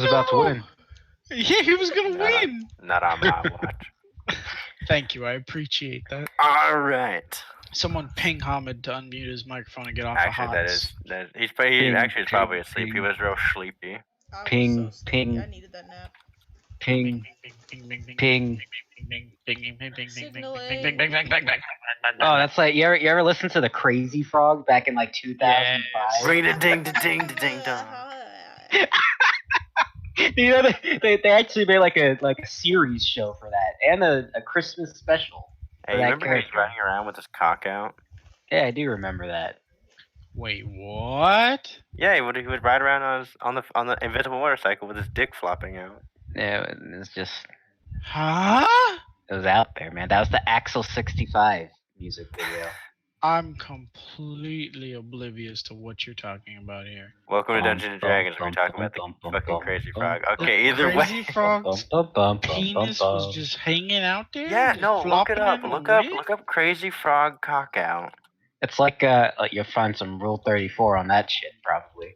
was about to win. Yeah, he was gonna win. Not on my watch. Thank you, I appreciate that. All right. Someone ping Hamid to unmute his microphone and get off Actually, of HOTS. he's Ping, actually is probably ping, asleep. He ping. was real sleepy. I was Ping, so sleepy. ping. I needed that nap. Ping, ping. Oh, that's like you ever listen to the Crazy Frog back in like 2005? Ring a ding da ding da ding dong. You know they actually made like a series show for that and a Christmas special. Hey, for you that remember he was character. running around with his cock out? Yeah, I do remember that. Wait, what? Yeah, he would ride around on the invisible motorcycle with his dick flopping out. Yeah, it's just Huh? it was out there, man. That was the Axel 65 music video. I'm completely oblivious to what you're talking about here. Welcome to Dungeons and Dragons, where we talk about the fucking Crazy Frog. Okay, either Crazy way. Frog's penis was just hanging out there? Yeah, just no, look it flopping up. in the Look wind? up Crazy Frog cock out. It's like you'll find some Rule 34 on that shit probably.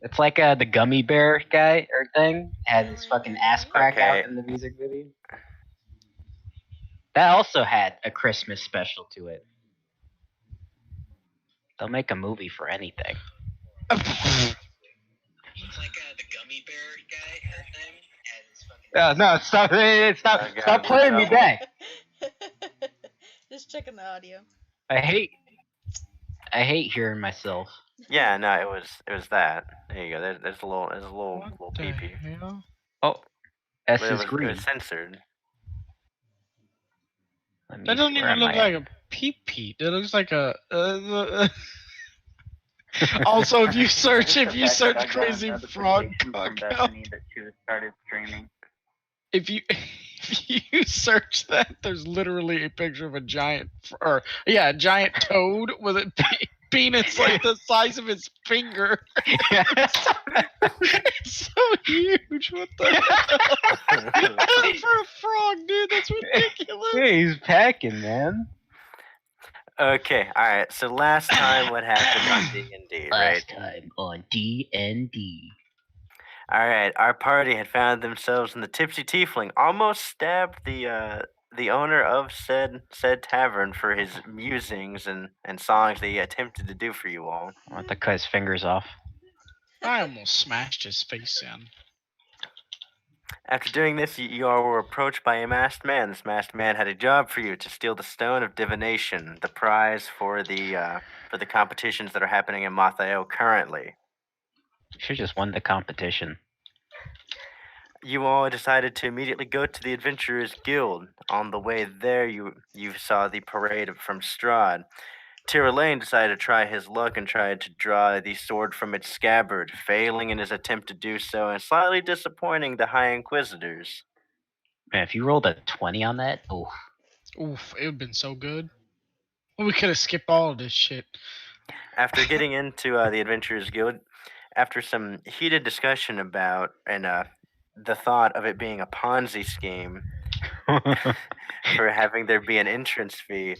It's like the gummy bear guy or thing had his fucking ass crack Okay. out in the music video. That also had a Christmas special to it. They'll make a movie for anything. It's like the gummy bear guy her thing had his fucking. No, stop playing me back. Just checking the audio. I hate hearing myself. Yeah, no, it was that. There you go. There's a little What the pee-pee. hell? Oh, S But is it green. was censored. That doesn't even look like a peep. That looks like a. Also, if you search Crazy Frog cock out, if you search that, there's literally a picture of a giant toad with a penis like the size of his finger. It's so huge. What the hell? For a frog, dude, that's ridiculous. Yeah, he's packing, man. Okay, all right. So last time, what happened on D&D, right? Last time on D&D. All right, our party had found themselves in the Tipsy Tiefling, almost stabbed the owner of said tavern for his musings and songs that he attempted to do for you all. I want to cut his fingers off. I almost smashed his face in. After doing this, you all were approached by a masked man. This masked man had a job for you to steal the Stone of Divination, the prize for the competitions that are happening in Mathael currently. Should just won the competition. You all decided to immediately go to the Adventurers Guild. On the way there, you saw the parade from Strahd. Tyrrellane decided to try his luck and tried to draw the sword from its scabbard, failing in his attempt to do so and slightly disappointing the High Inquisitors. Man, if you rolled a 20 on that, oof. Oof, it would have been so good. Well, we could have skipped all of this shit. After getting into the Adventurers Guild, after some heated discussion about and the thought of it being a Ponzi scheme for having there be an entrance fee,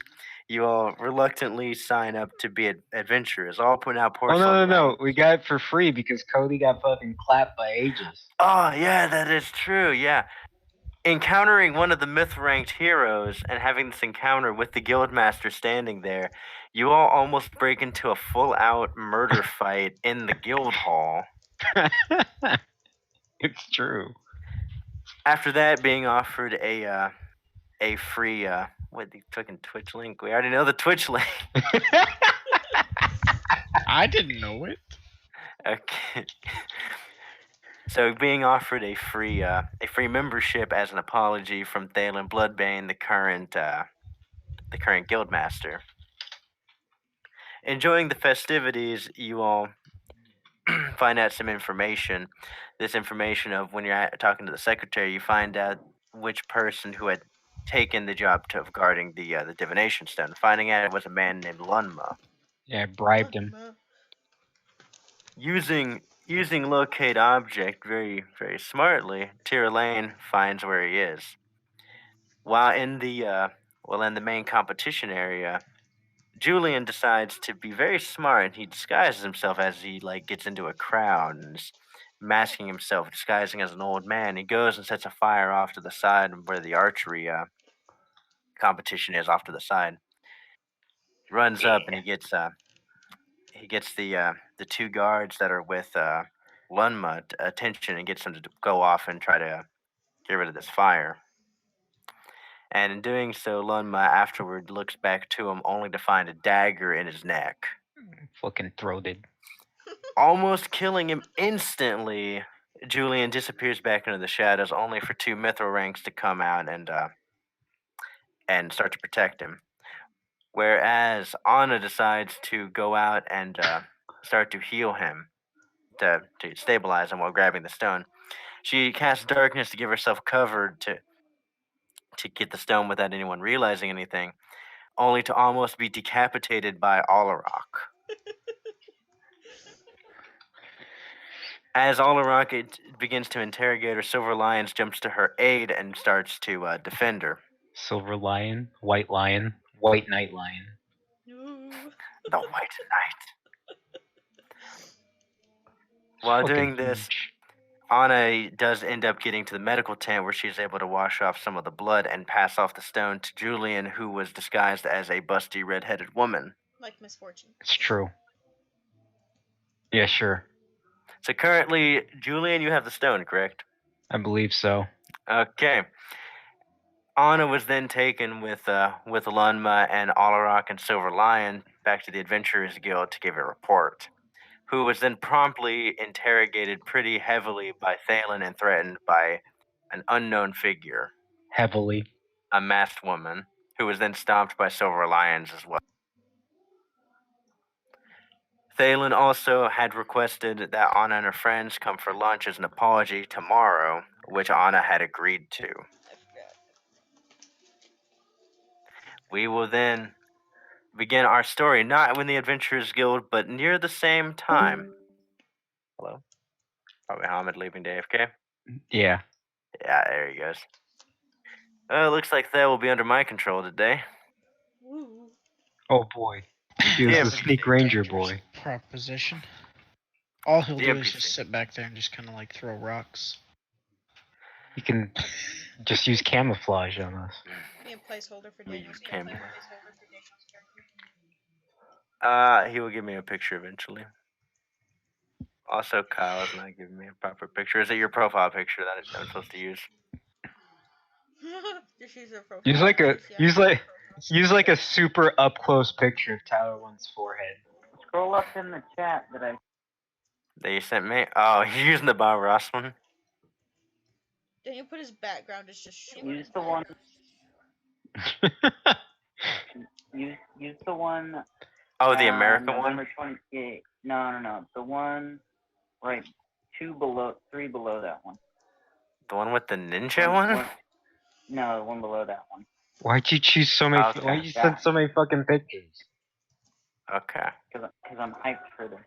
you all reluctantly sign up to be adventurers, all putting out porcelain. No. We got it for free because Cody got fucking clapped by Aegis. Oh, yeah, that is true, yeah. Encountering one of the myth-ranked heroes and having this encounter with the guildmaster standing there, you all almost break into a full-out murder fight in the guild hall. It's true. After that, being offered a free what the fucking Twitch link? We already know the Twitch link. I didn't know it. Okay. So being offered a free membership as an apology from Thalen Bloodbane, the current guildmaster. Enjoying the festivities, you all find out some information. This information of when you're talking to the secretary, you find out which person who had taken the job of guarding the divination stone. Finding out it was a man named Lunma. Yeah, I bribed him. Using locate object very, very smartly, Tyrrellane finds where he is. While in the main competition area, Julian decides to be very smart and he disguises himself as he gets into a crowd and masking himself, disguising as an old man. He goes and sets a fire off to the side where the archery competition is, off to the side. Runs up and he gets the two guards that are with Lunma attention and gets them to go off and try to get rid of this fire. And in doing so, Lunma afterward looks back to him only to find a dagger in his neck. Fucking throated. Almost killing him instantly, Julian disappears back into the shadows, only for two mithril ranks to come out and start to protect him. Whereas Anna decides to go out and start to heal him, to stabilize him while grabbing the stone. She casts darkness to give herself cover to get the stone without anyone realizing anything, only to almost be decapitated by Olarak. As Olarak begins to interrogate her, Silver Lions jumps to her aid and starts to defend her. Silver lion, white night lion. Ooh. The White Knight. While Fucking doing this, huge. Anna does end up getting to the medical tent where she's able to wash off some of the blood and pass off the stone to Julian, who was disguised as a busty red-headed woman. Like misfortune. It's true. Yeah, sure. So currently, Julian, you have the stone, correct? I believe so. Okay. Anna was then taken with Lunma and Olarak and Silver Lion back to the Adventurers Guild to give a report, who was then promptly interrogated pretty heavily by Thalen and threatened by an unknown figure, Heavily. a masked woman, who was then stomped by Silver Lions as well. Thalen also had requested that Anna and her friends come for lunch as an apology tomorrow, which Anna had agreed to. I forgot. We will then begin our story not in the Adventurers Guild, but near the same time. Hello? Probably Hamid leaving JFK. Yeah. Yeah, there he goes. Well, it looks like that will be under my control today. Woo. Oh boy. He was Yeah, the but- sneak ranger boy. Proposition. All he'll The do is NPC. just sit back there and just kind of like throw rocks. You can just use camouflage on us. Be a placeholder for We Daniel's can. character. He will give me a picture eventually. Also, Kyle is not giving me a proper picture. Is it your profile picture that I'm supposed to use? Just use their profile. Use like a pictures, yeah. use like a super up close picture of Tyler One's forehead. Scroll up in the chat that That you sent me? Oh, you're using the Bob Ross one? Daniel put his background is just short. use the one. Use the one. Oh, the American one? November 28th. No. The one right three below that one. The one with the ninja one? No, the one below that one. Why'd you choose so many? Okay. Why'd you send so many fucking pictures? Okay. Because I'm hyped for this.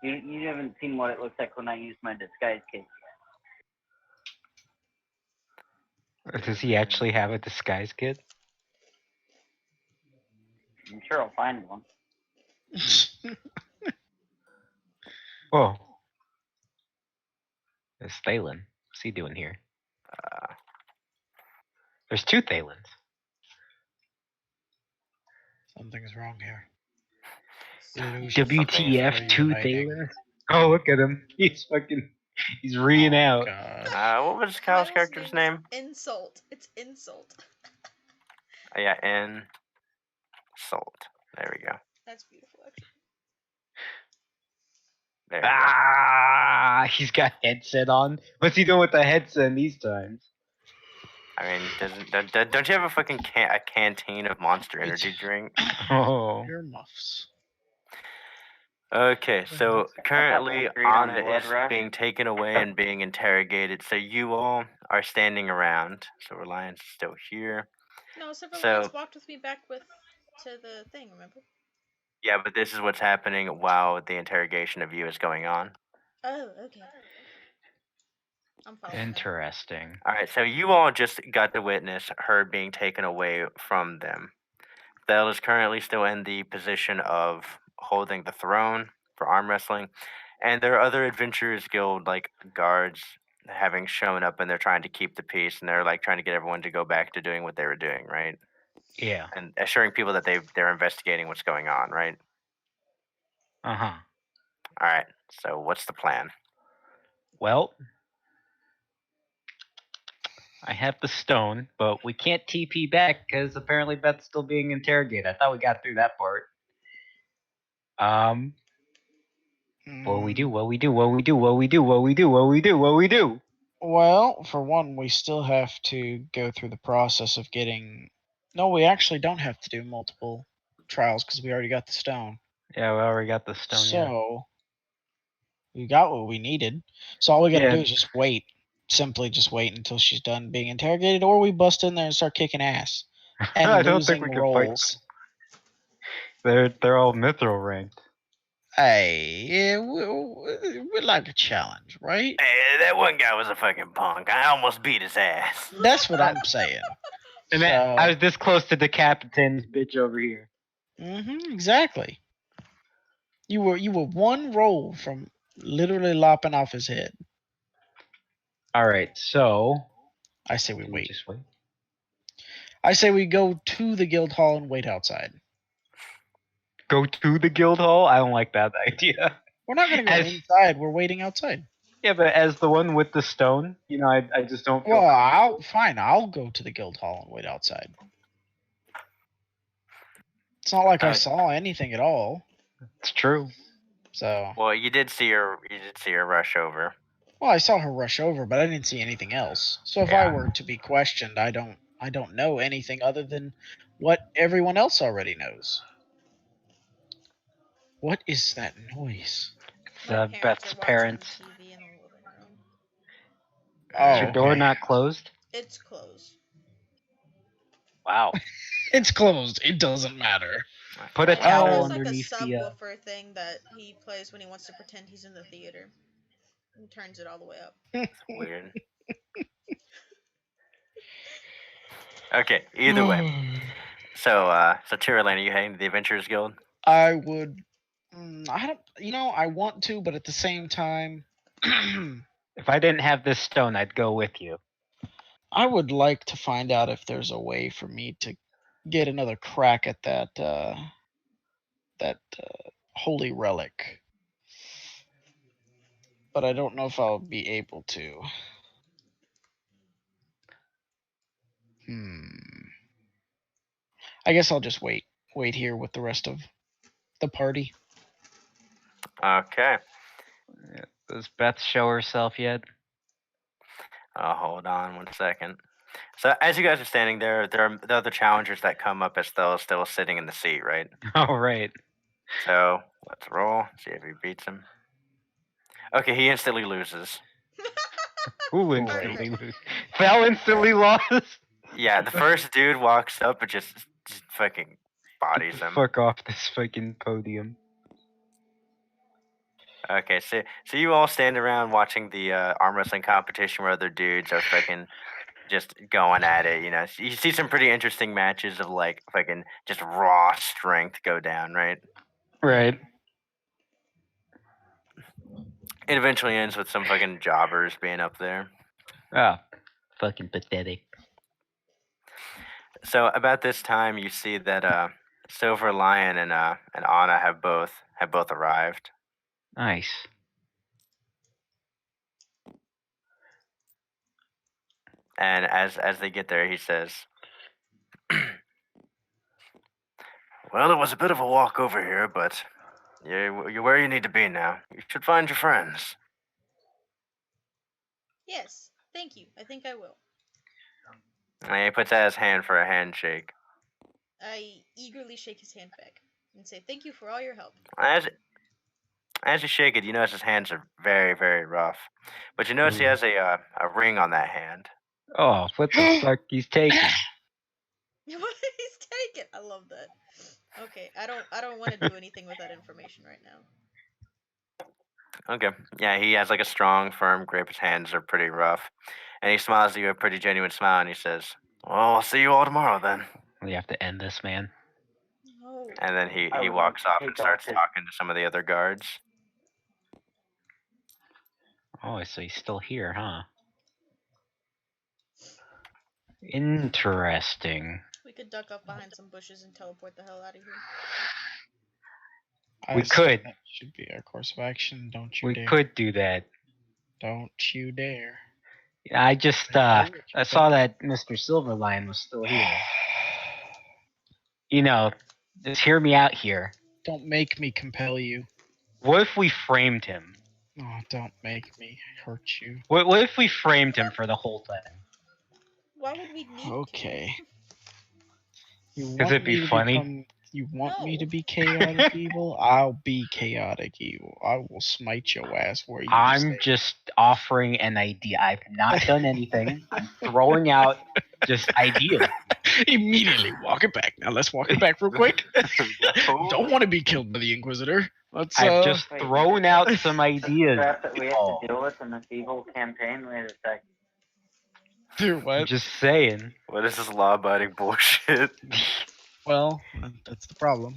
You haven't seen what it looks like when I use my disguise kit. Does he actually have a disguise kit? I'm sure I'll find one. Whoa. There's Thalen. What's he doing here? There's two Thalens. Something's wrong here. WTF, two Thalens? Oh, look at him. He's reeing out. God. What was Kyle's Kyle's character's name name? is Insult. It's Insult. Yeah, Insult. There we go. That's beautiful, actually. There we go. Ah, he's got headset on. What's he doing with the headset these times? I mean, don't you have a fucking a canteen of Monster Energy drink? Oh. Earmuffs. Okay, so currently Upgrade on Anna Blood is Rush. being taken away and being interrogated. So you all are standing around. So Reliance is still here. No, Silver So- Lions walked with me back to the thing, remember? Yeah, but this is what's happening while the interrogation of you is going on. Oh, okay. I'm following that. Interesting. All right, so you all just got to witness her being taken away from them. Thel is currently still in the position of holding the throne for arm wrestling, And there are other Adventurers Guild like guards having shown up, and they're trying to keep the peace, and they're like trying to get everyone to go back to doing what they were doing, right? Yeah. And assuring people that they're investigating what's going on, right? Uh-huh. All right. So what's the plan? Well, I have the stone, but we can't TP back because apparently Beth's still being interrogated. I thought we got through that part. What we do, what we do, what we do, what we do, what we do, what we do, what we do. Well, for one, we still have to go through the process of getting. No, we actually don't have to do multiple trials because we already got the stone. Yeah, we already got the stone. Yeah. So we got what we needed. So all we got to Yeah. do is just wait. Simply just wait until she's done being interrogated, or we bust in there and start kicking ass and I don't losing think we can fight rolls. They're all mithril ranked. Hey, yeah, we like a challenge, right? Hey, that one guy was a fucking punk. I almost beat his ass. That's what I'm saying. And So, then I was this close to decapitating this bitch over here. exactly. You were one roll from literally lopping off his head. All right, so I say we do we wait. just wait? I say we go to the guild hall and wait outside. Go to the guild hall? I don't like that idea. We're not gonna go As- inside. We're waiting outside. Yeah, but as the one with the stone, I just don't feel Well, I'll go to the guild hall and wait outside. It's not like I saw anything at all. it's true. So, Well, you did see her rush over. well, I saw her rush over, but I didn't see anything else. So if I were to be questioned, I don't know anything other than what everyone else already knows. What is that noise? It's My Beth's are watching parents. TV in the living room. Oh, Is your door okay. not closed? It's closed. Wow. It's closed. It doesn't matter. Put a And towel there's like a underneath the. subwoofer thing that he plays when he wants to pretend he's in the theater. And turns it all the way up. Weird. Okay. Either way. So Tyrrell, are you heading to the Adventurers Guild? I would. I don't. I want to, but at the same time, If I didn't have this stone, I'd go with you. I would like to find out if there's a way for me to get another crack at that holy relic. But I don't know if I'll be able to. I guess I'll just wait here with the rest of the party. Okay. Does Beth show herself yet? Hold on 1 second. So as you guys are standing there, there are the other challengers that come up as though still sitting in the seat, right? All right. So let's roll. See if he beats him. Okay, he instantly loses. Who instantly lose? Val instantly lost. Yeah, the first dude walks up and just fucking bodies him. Fuck off this fucking podium. Okay, so you all stand around watching the arm wrestling competition where other dudes are fucking just going at it. You see some pretty interesting matches of like fucking just raw strength go down, right? Right. It eventually ends with some fucking jobbers being up there. Ah, fucking pathetic. So about this time, you see that Silver Lion and Anna have both arrived. Nice. And as they get there, he says, "Well, it was a bit of a walk over here, but you're where you need to be now. You should find your friends." Yes, thank you. I think I will. And he puts out his hand for a handshake. I eagerly shake his hand back and say, "Thank you for all your help." As you shake it, you notice his hands are very, very rough. But you notice he has a ring on that hand. Oh, what the fuck he's taking? What he's taking? I love that. Okay, I don't want to do anything with that information right now. Okay. Yeah, he has like a strong, firm grip. His hands are pretty rough. And he smiles at you a pretty genuine smile and he says, "Well, I'll see you all tomorrow then." We have to end this, man. No. And then he I would walks like to off take and starts off his- talking to some of the other guards. Oh, so he's still here, huh? Interesting. We could duck up behind some bushes and teleport the hell out of here. I We assume could. That should be our course of action. Don't you We dare. could do that. Don't you dare. I just I know what I you're saw that Mr. Silverline was still here. You know, just hear me out here. Don't make me compel you. What if we framed him? Oh, don't make me hurt you. What if we framed him for the whole thing? Why would we need Okay. You 'Cause want it'd be me to funny. become? You want me to No. be chaotic evil? I'll be chaotic evil. I will smite your ass where you I'm stay. just offering an idea. I've not done anything. I'm throwing out just ideas. Immediately walk it back. Now let's walk it back real quick. No. Don't want to be killed by the Inquisitor. Let's I've just Wait, thrown out some The ideas. threat that we have Oh, to deal with in this evil campaign. Wait a sec. do I'm what? just saying. What is this law-abiding bullshit? Well, that's the problem.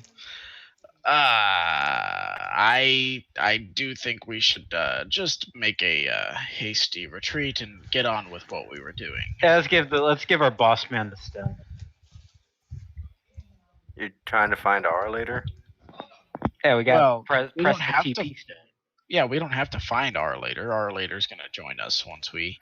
I do think we should just make a hasty retreat and get on with what we were doing. Yeah, let's give our boss man the stone. You're trying to find our later? Yeah, we got Well, press we the don't have to- TP stone. Yeah, we don't have to find our later. Our later's gonna join us once we.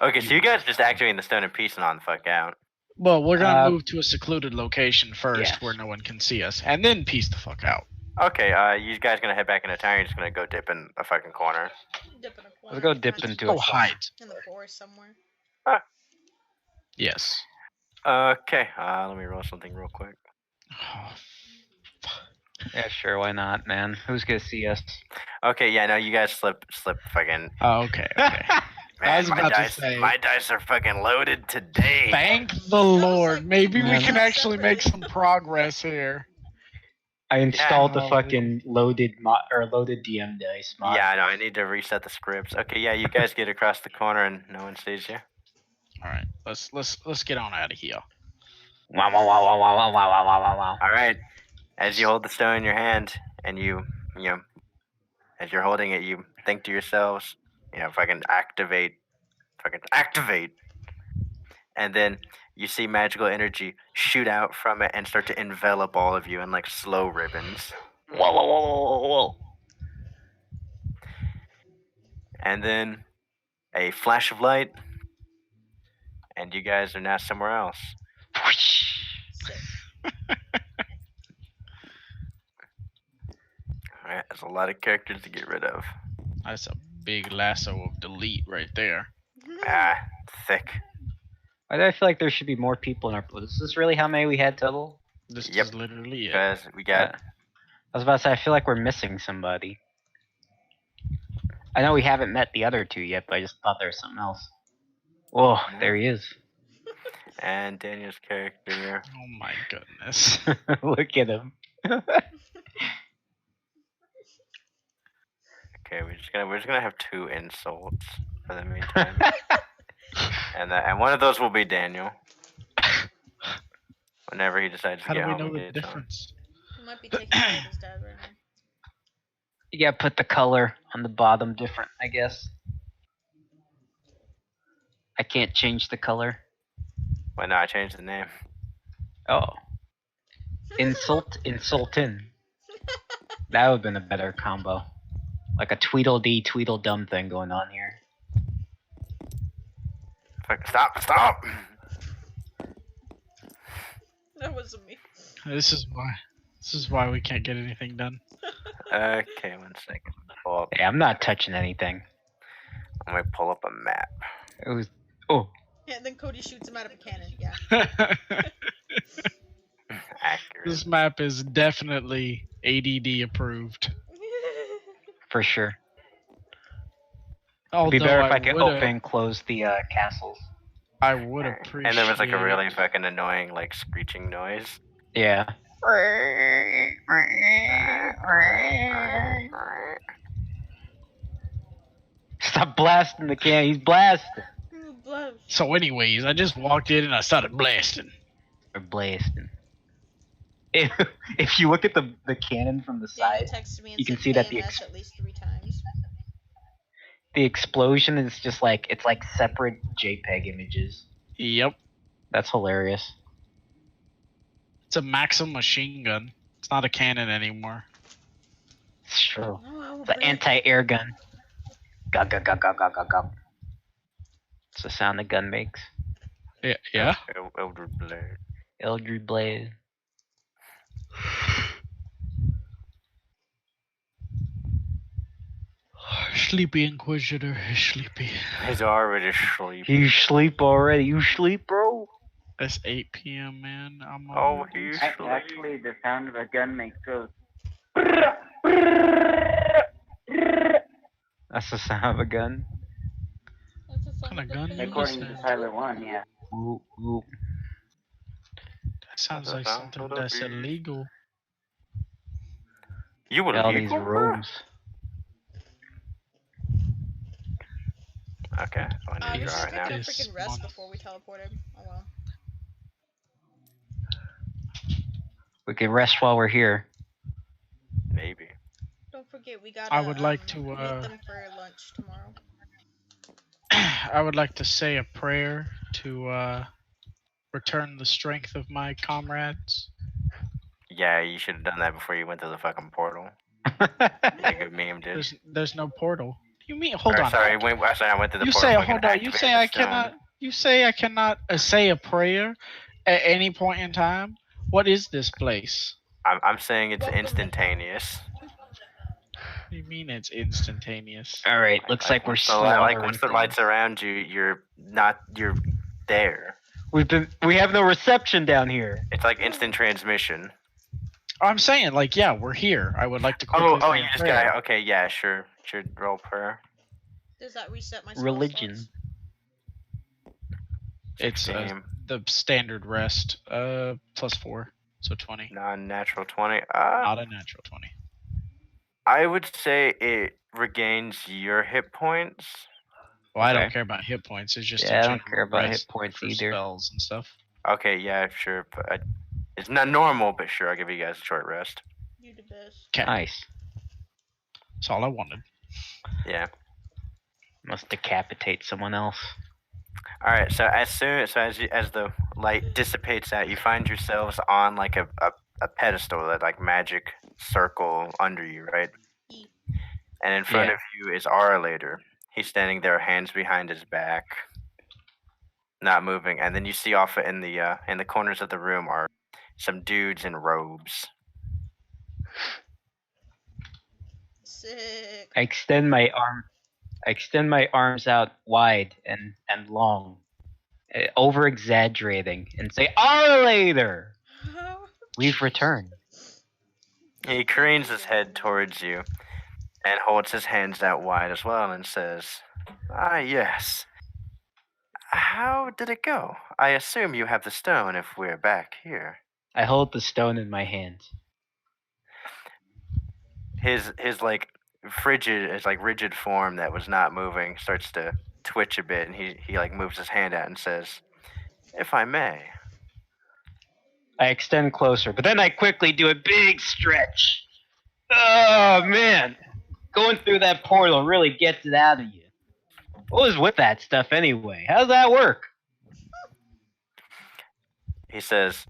Okay, so you guys are just activating the stone and piecing on the fuck out. Well, we're gonna Uh, move to a secluded location first yes. where no one can see us, and then piece the fuck out. Okay, you guys gonna head back into town? You're just gonna go dip in a fucking corner. Dip in a corner. Let's go in the dip country, into Go a hide. in the forest somewhere. Yes. Okay, let me roll something real quick. Yeah, sure, why not, man? Who's gonna see us? Okay, yeah, no, you guys slip fucking. Oh, okay. Okay. I was Man, about to say- my dice are fucking loaded today. Thank the Lord. like, Maybe we Yeah. can actually make some progress here. I installed the Oh, fucking loaded DM dice mod. Yeah, I know. I need to reset the scripts. Okay, yeah, you guys get across the corner and no one sees you. All right. Let's get on out of here. Wow, wow, wow, wow, wow, wow, wow, wow, wow, wow. All right. As you hold the stone in your hand and you know, as you're holding it, you think to yourselves, fucking activate. And then you see magical energy shoot out from it and start to envelop all of you in like slow ribbons. Whoa, whoa, whoa, whoa, whoa, whoa. And then a flash of light, and you guys are now somewhere else. Sick. All right, there's a lot of characters to get rid of. That's a big lasso of delete right there. Ah, thick. Why do I feel like there should be more people in our... Is this really how many we had total? This Yep. is literally it. Guys, we got. I was about to say, I feel like we're missing somebody. I know we haven't met the other two yet, but I just thought there was something else. Whoa, there he is. And Daniel's character. Oh my goodness. Look at him. Okay, we're just gonna have 2 insults for the meantime, and one of those will be Daniel. Whenever he decides to How do get we home know and the get his own. difference? He might be taking care of his dad right now. You gotta put the color on the bottom different, I guess. I can't change the color. Well, no, I changed the name. Oh. Insultin. That would have been a better combo. Like a Tweedledee Tweedledum thing going on here. Fuck, stop! That wasn't me. This is why we can't get anything done. Okay, 1 second. Pull up. Hey, I'm not touching anything. I'm gonna pull up a map. It was... Oh. Yeah, and then Cody shoots him out of a cannon. Yeah. Accurate. This map is definitely ADD approved. For sure. It'd Although be better if I could would've- open and close the castles. I would appreciate. And there was like a really fucking annoying like screeching noise. Yeah. Stop blasting the can. He's blasting. Blood. So, anyways, I just walked in and I started blasting. Or blasting. If you look at the cannon from the Daniel side, texted me and you can said see that the KMS at least 3 times. The explosion is just like it's like separate JPEG images. Yep. That's hilarious. It's a Maxim machine gun. It's not a cannon anymore. It's true. No, I will It's an bring it. anti-air gun. Gug gug gug gug gug gug gug. It's the sound the gun makes. Yeah. Elder Blade. Eldred Blade. Sleepy Inquisitor is sleepy. He's already asleep. You sleep already? You sleep, bro? It's 8 p.m., man. I'm Oh, already he's sleepy. Actually, the sound of a gun makes goes. That's the sound of a gun. That's the sound Kinda of the gun police. you According to listen. Tyler One, yeah. Ooh, ooh. That sounds That's like the sound something of the that's beast. illegal. You All these illegal, bro? rooms. Okay, so I need We to should draw have right now. taken a This freaking rest one. before we teleported. Oh well. We can rest while we're here. Maybe. Don't forget, we gotta I would like to, meet them for lunch tomorrow. I would like to say a prayer to return the strength of my comrades. Yeah, you should have done that before you went to the fucking portal. Like a meme did. There's no portal. You mean? Hold Or, on. sorry, I went to the You portal. say fucking hold on. You activated say the I stone. cannot. You say I cannot say a prayer at any point in time. What is this place? I'm saying it's Welcome to hell. instantaneous. What do you mean it's instantaneous? All right, looks like we're once slaughtering once the things. lights around you, you're there. We have no reception down here. It's like instant transmission. I'm saying, like, yeah, we're here. I would like to quickly Oh, say you a just prayer. got okay. Yeah, sure. Should roll prayer. Does that reset my spell Religion. slots? It's 16. the standard rest. +4, so 20. Non-natural 20. Not a natural 20. I would say it regains your hit points. Well, I don't Okay. care about hit points. It's just Yeah, a I general don't care about hit rest points for either. spells and stuff. Okay, yeah, sure. But it's not normal, but sure, I'll give you guys a short rest. You the best. Okay, Nice. that's all I wanted. Yeah. Must decapitate someone else. All right. So as the light dissipates out, you find yourselves on like a pedestal, that like magic circle under you, right? E. And in front Yeah. of you is Arlator. He's standing there, hands behind his back, not moving. And then you see off in the corners of the room are some dudes in robes. Sick. I extend my arms out wide and long, over exaggerating, and say, "Arlator, we've returned." He cranes his head towards you and holds his hands out wide as well and says, "Ah, yes. How did it go? I assume you have the stone if we're back here." I hold the stone in my hands. His like rigid form that was not moving starts to twitch a bit, and he like moves his hand out and says, "If I may." I extend closer, but then I quickly do a big stretch. Oh man, going through that portal really gets it out of you. What was with that stuff anyway? How's that work? He says,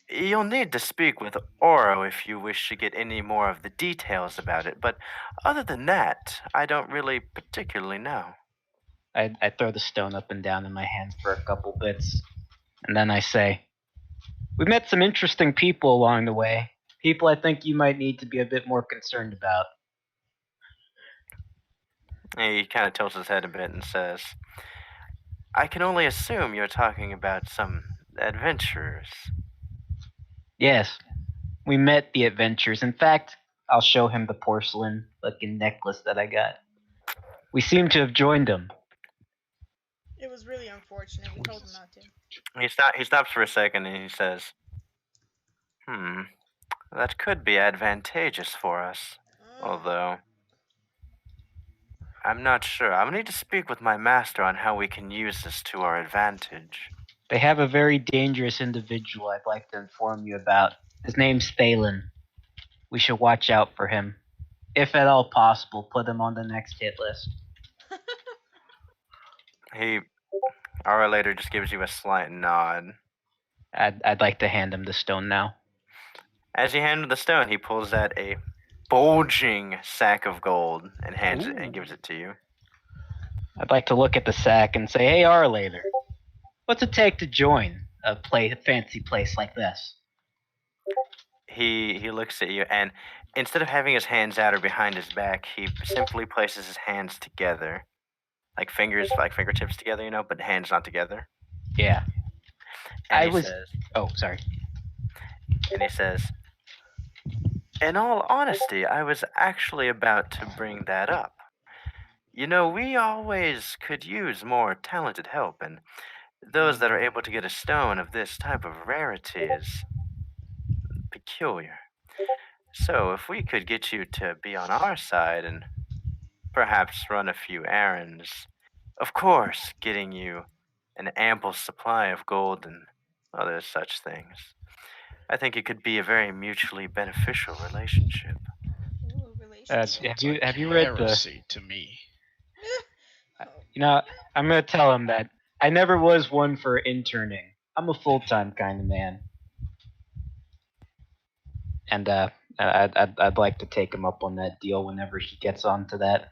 "You'll need to speak with Oro if you wish to get any more of the details about it, but other than that, I don't really particularly know." I throw the stone up and down in my hands for a couple bits, and then I say, "We met some interesting people along the way. People I think you might need to be a bit more concerned about." And he kind of tilts his head a bit and says, "I can only assume you're talking about some adventurers." Yes, we met the adventurers. In fact, I'll show him the porcelain-looking necklace that I got. We seem to have joined them. It was really unfortunate. We told him not to. He stops for a second and he says, "That could be advantageous for us. Although, I'm not sure. I'll need to speak with my master on how we can use this to our advantage." They have a very dangerous individual I'd like to inform you about. His name's Thalen. We should watch out for him. If at all possible, put him on the next hit list. Our later just gives you a slight nod. I'd like to hand him the stone now. As you hand him the stone, he pulls out a bulging sack of gold and hands it and gives it to you. I'd like to look at the sack and say, "Hey, Arlater, what's it take to join a fancy place like this?" He looks at you, and instead of having his hands out or behind his back, he simply places his hands together, like fingertips together, but hands not together. Yeah. And he says, Oh, sorry. and he says, "In all honesty, I was actually about to bring that up. We always could use more talented help, and those that are able to get a stone of this type of rarity is peculiar. So if we could get you to be on our side and perhaps run a few errands, of course, getting you an ample supply of gold and other such things, I think it could be a very mutually beneficial relationship." Ooh, relationship. Have you read the? heresy to me? I'm gonna tell him that I never was one for interning. I'm a full-time kind of man, and I'd like to take him up on that deal whenever he gets onto that.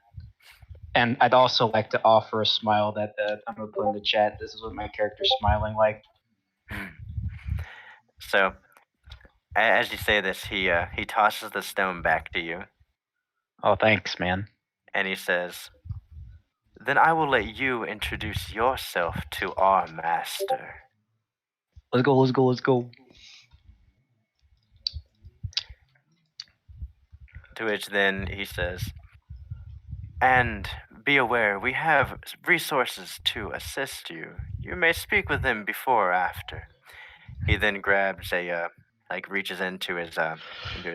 And I'd also like to offer a smile that I'm gonna put in the chat. This is what my character's smiling like. So, as you say this, he tosses the stone back to you, Oh, thanks, man. and he says, "Then I will let you introduce yourself to our master." Let's go. Let's go. Let's go. To which then he says, "And be aware, we have resources to assist you. You may speak with them before or after." He then grabs reaches into his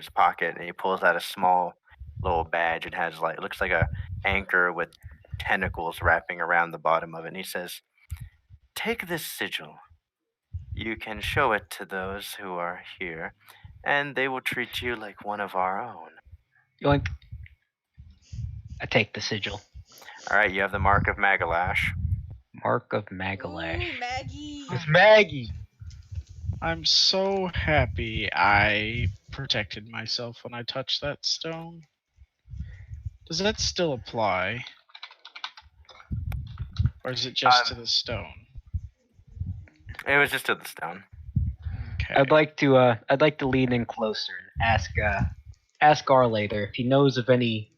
pocket, and he pulls out a small little badge. It has it looks like a anchor with tentacles wrapping around the bottom of it. And he says, "Take this sigil. You can show it to those who are here, and they will treat you like one of our own." Yoink. I take the sigil. All right, you have the mark of Magalash. Mark of Magalash. Ooh, Maggie. It's Maggie. I'm so happy I protected myself when I touched that stone. Does that still apply? Or is it just to the stone? It was just to the stone. Okay. I'd like to lean in closer and ask Arlater if he knows of any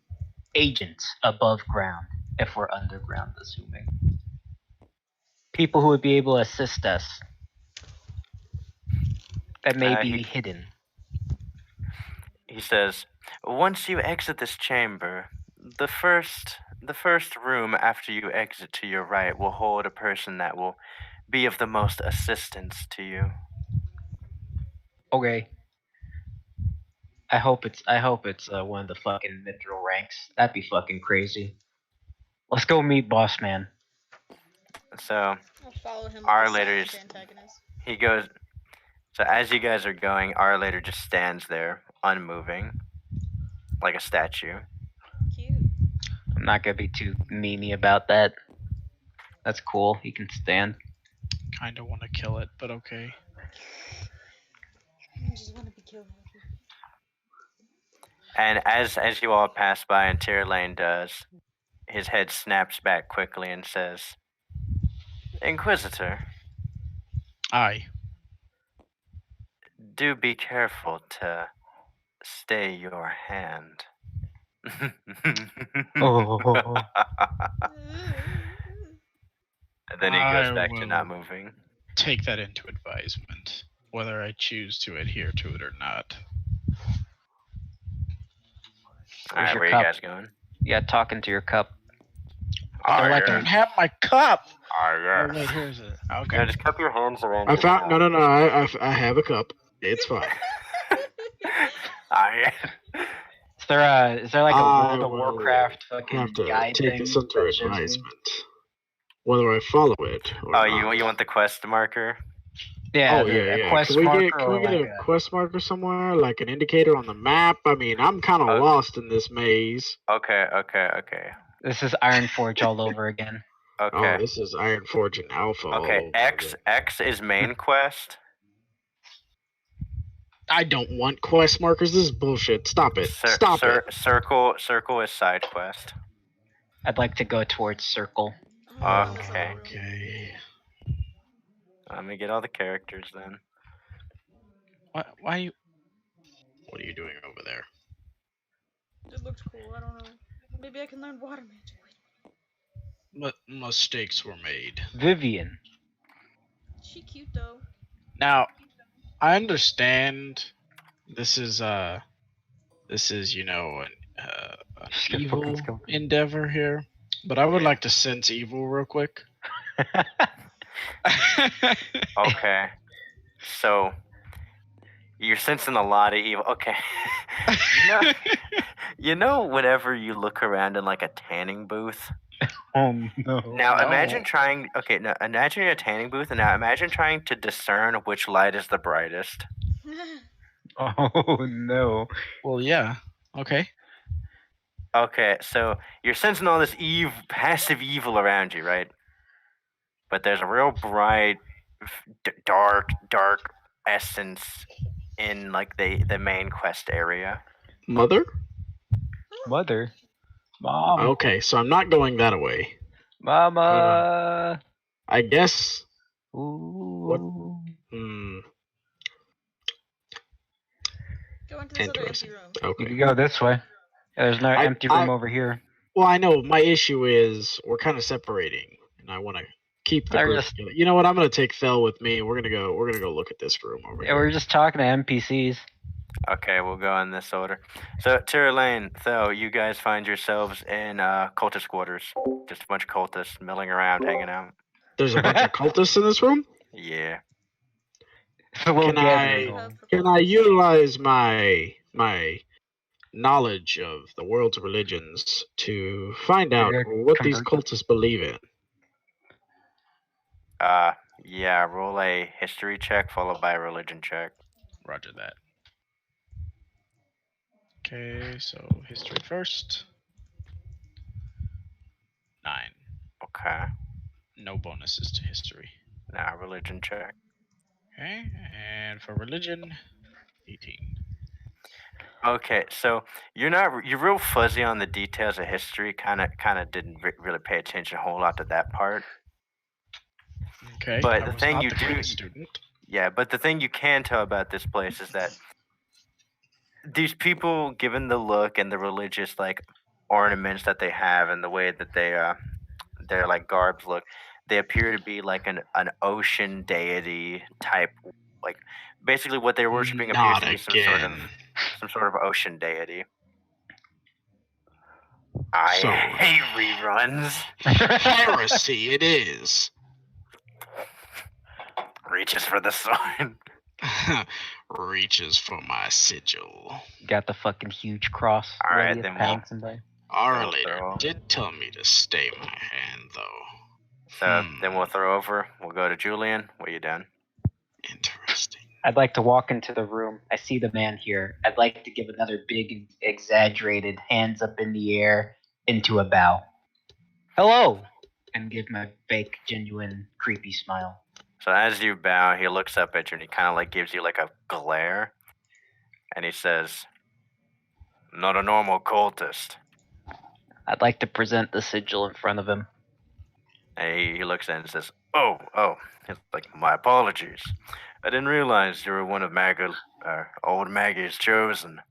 agents above ground, if we're underground, assuming. People who would be able to assist us that may be hidden. He says, "Once you exit this chamber, the first room after you exit to your right will hold a person that will be of the most assistance to you." Okay. I hope it's one of the fucking mithril ranks. That'd be fucking crazy. Let's go meet Boss Man. So I'll follow him Our like a later's- silent antagonist. he goes. So as you guys are going, our later just stands there, unmoving, like a statue. Cute. I'm not gonna be too meany about that. That's cool. He can stand. Kinda want to kill it, but okay. I just want to be killed. And as you all pass by, and Tyrlane does, his head snaps back quickly and says, "Inquisitor, Aye. do be careful to stay your hand." Oh. And then he goes I back to not will moving. take that into advisement, whether I choose to adhere to it or not. Alright, your where cup? you guys going? Yeah, talking to your cup. I like don't have my cup. Oh, Oh, yeah. wait, here's it. Okay. Yeah, just cup your hands around I your found mouth. no. I have a cup. It's fine. Alright. Is there like a I World of will Warcraft fucking have to guide take thing this under that shows me? advisement, whether I follow it or Oh, not. you want the quest marker? Yeah, Oh yeah. a quest Can we marker get or like a quest marker somewhere, like an indicator on the map? I mean, I'm kind of Okay. lost in this maze. Okay. This is Ironforge all over again. Okay. Oh, this is Iron Forge and Alpha all Okay. over X again. X is main quest. I don't want quest markers. This is bullshit. Stop it. Stop it. Circle is side quest. I'd like to go towards circle. I'm gonna go in this other Okay. room. Okay. Let me get all the characters then. Why you? What are you doing over there? It looks cool. I don't know. Maybe I can learn water magic. Mistakes were made. Vivian. She cute though. Now, I understand. This is an Just get fucking evil skeleton. endeavor here, but I would Yeah. like to sense evil real quick. Okay. So you're sensing a lot of evil. Okay. you know, whenever you look around in like a tanning booth. Oh no. Now No. imagine trying. Okay, now imagine you're in a tanning booth, and now imagine trying to discern which light is the brightest. Oh no. well, yeah. Okay. Okay, so you're sensing all this passive evil around you, right? But there's a real bright, dark essence in like the main quest area. Mother? Mother. Mom. Okay, so I'm not going that way. Mama. I guess. Ooh. Go into this other empty Interesting. room. You Okay. can go this way. There's another empty room over here. Well, I know my issue is we're kind of separating, and I want to keep the They're group just- together. You know what? I'm gonna take Fel with me. We're gonna go look at this room over Yeah, here. we're just talking to NPCs. Okay, we'll go in this order. So, Tira Lane, Theo, you guys find yourselves in cultist quarters. Just a bunch of cultists milling around, hanging out. There's a bunch of cultists in this room. Yeah. It's a little Can gathering I- hole. Can I utilize my knowledge of the world's religions to find out You're gonna what these convert cultists believe in? Yeah, roll a history check followed by a religion check. Roger that. Okay, so history first. 9. Okay. No bonuses to history. Now, religion check. Okay, and for religion, 18. Okay, so you're real fuzzy on the details of history. Kind of didn't really pay attention a whole lot to that part. Okay, But I the was thing not you the do- greatest student. Yeah, but the thing you can tell about this place is that these people, given the look and the religious like ornaments that they have and the way that their like garbs look, they appear to be like an ocean deity type. Like basically, what they're worshiping appears Not to be some sort of ocean deity. I So- hate reruns. Heresy it is. Reaches for the sword. Reaches for my sigil. Got the fucking huge cross. All right, ready to then pound somebody. Our Well, leader throw. did tell me to stay my hand, though. So then we'll throw over. We'll go to Julian. What are you doing? Interesting. I'd like to walk into the room. I see the man here. I'd like to give another big, exaggerated hands up in the air into a bow. Hello! And give my fake, genuine, creepy smile. So as you bow, he looks up at you and he kind of like gives you like a glare, and he says, "Not a normal cultist." I'd like to present the sigil in front of him. And he looks at it and says, "Oh." He's like, "My apologies. I didn't realize you were one of old Maggie's chosen."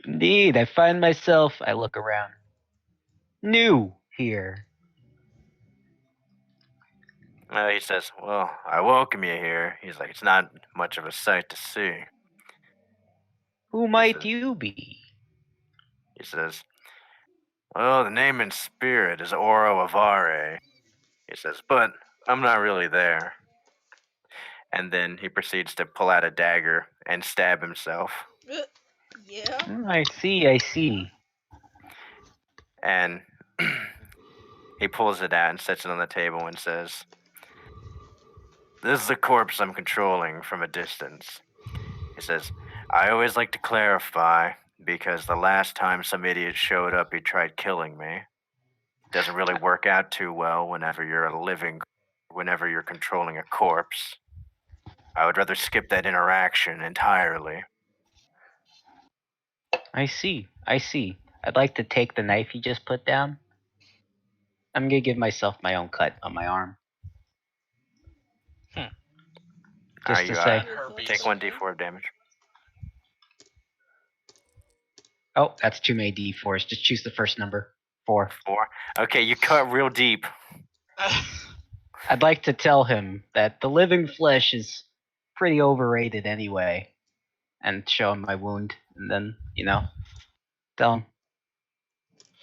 Indeed, I find myself, I look around, new here. He says, "Well, I welcome you here." He's like, "It's not much of a sight to see." Who might you be? He says, "Well, the name in spirit is Oro Avare." He says, "But I'm not really there." And then he proceeds to pull out a dagger and stab himself. Yeah. I see. And he pulls it out and sets it on the table and says, "This is the corpse I'm controlling from a distance." He says, "I always like to clarify because the last time some idiot showed up, he tried killing me." doesn't really work out too well whenever you're controlling a corpse. I would rather skip that interaction entirely. I see. I'd like to take the knife you just put down. I'm gonna give myself my own cut on my arm. Just Are to you, say. Herpes. Take 1d4 of damage. Oh, that's too many d4s. Just choose the first number. 4. 4. Okay, you cut real deep. I'd like to tell him that the living flesh is pretty overrated anyway, and show him my wound, and then tell him,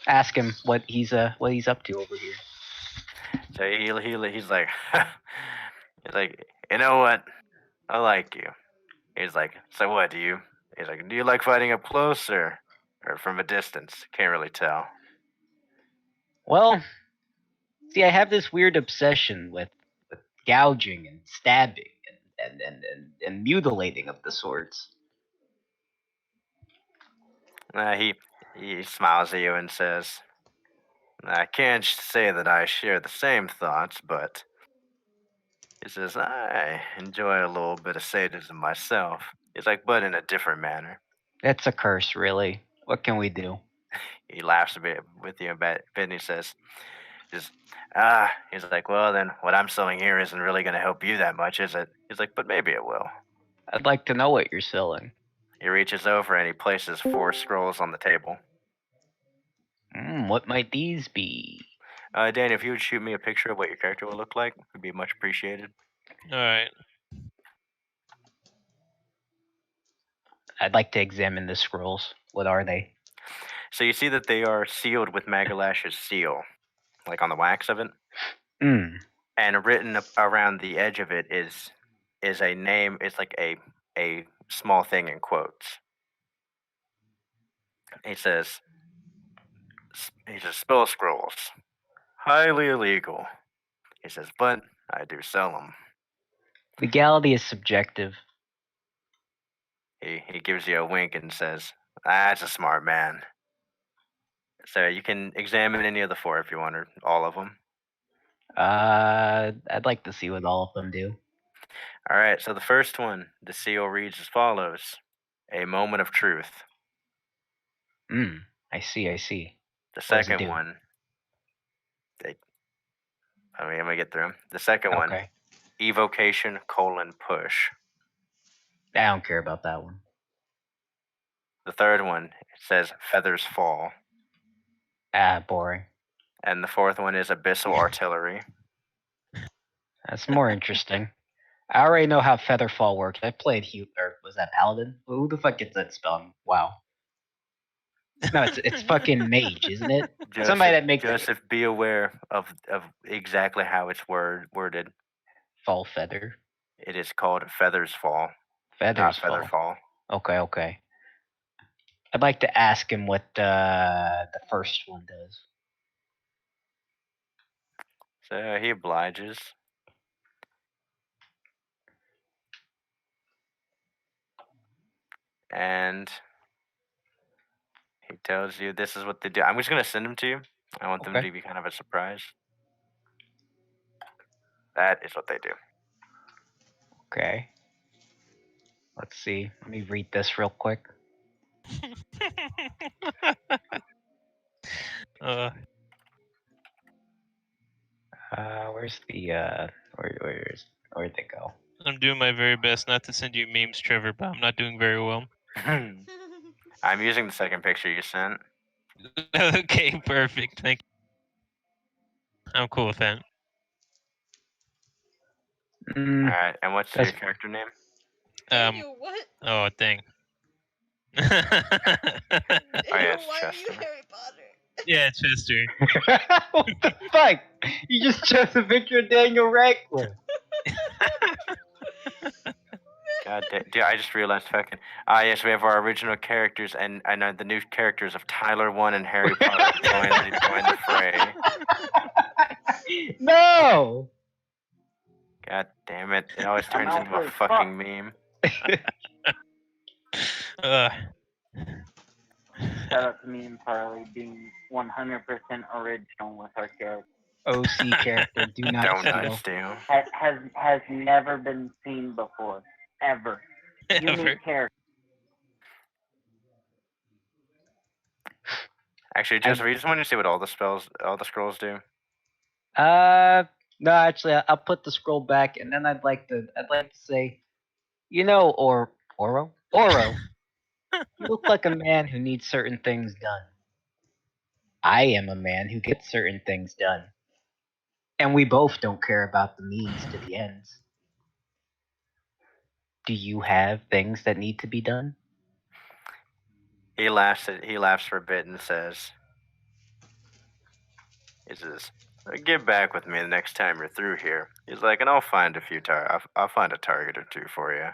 ask him what he's up to over here. So he's like, he's like, you know what? I like you. He's like, so what? He's like, do you like fighting up close or from a distance? Can't really tell. Well, see, I have this weird obsession with gouging and stabbing and mutilating of the sorts. He smiles at you and says, I can't say that I share the same thoughts, but he says, I enjoy a little bit of sadism myself. He's like, but in a different manner. That's a curse, really. What can we do? He laughs a bit with you a bit, and he says, he's like, well, then what I'm selling here isn't really going to help you that much, is it? He's like, but maybe it will. I'd like to know what you're selling. He reaches over and he places 4 scrolls on the table. What might these be? Danny, if you would shoot me a picture of what your character would look like, it would be much appreciated. All right. I'd like to examine the scrolls. What are they? So you see that they are sealed with Magalash's seal, like on the wax of it. And written around the edge of it is a name. It's like a small thing in quotes. He says, spell scrolls, highly illegal. He says, but I do sell them. Legality is subjective. He gives you a wink and says, that's a smart man. So you can examine any of the 4 if you want, or all of them. I'd like to see what all of them do. All right, so the first one, the seal reads as follows: a moment of truth. I see. The second one, I'm gonna get through them. The second one, evocation : push. I don't care about that one. The third one, it says feathers fall. Boring. And the fourth one is abyssal artillery. That's more interesting. I already know how Featherfall works. I played or was that Paladin? Who the fuck gets that spell? Wow. No, it's fucking mage, isn't it? Somebody that makes Joseph, be aware of exactly how it's worded. Fall feather. It is called feathers fall. Feathers not feather fall. Okay. I'd like to ask him what the first one does. So he obliges. And he tells you this is what they do. I'm just going to send them to you. I want them to be kind of a surprise. That is what they do. Okay. Let's see. Let me read this real quick. Where's the where'd they go? I'm doing my very best not to send you memes, Trevor, but I'm not doing very well. I'm using the second picture you sent. Okay, perfect. Thank you. I'm cool with that. All right, and what's your character name? What? Oh, dang. Oh yeah, it's Why are you Chester. Harry Potter? Yeah, Chester. What the fuck? You just chose a picture of Daniel Radcliffe. God damn, dude, I just realized fucking. Yes, we have our original characters and the new characters of Tyler 1 and Harry Potter join the fray. No! God damn it. It always turns into a fucking meme. shout out to me and Farley being 100% original with our character. OC character, do not Donut steal. steal. Has never been seen before, ever. Ever. Unique character. Actually, Joseph, you just want to see what all the scrolls do. No, actually, I'll put the scroll back, and then I'd like to say, Oro, you look like a man who needs certain things done. I am a man who gets certain things done, and we both don't care about the means to the ends. Do you have things that need to be done? He laughs for a bit and says, "Get back with me the next time you're through here." He's like, "And I'll find I'll find a target or two for you."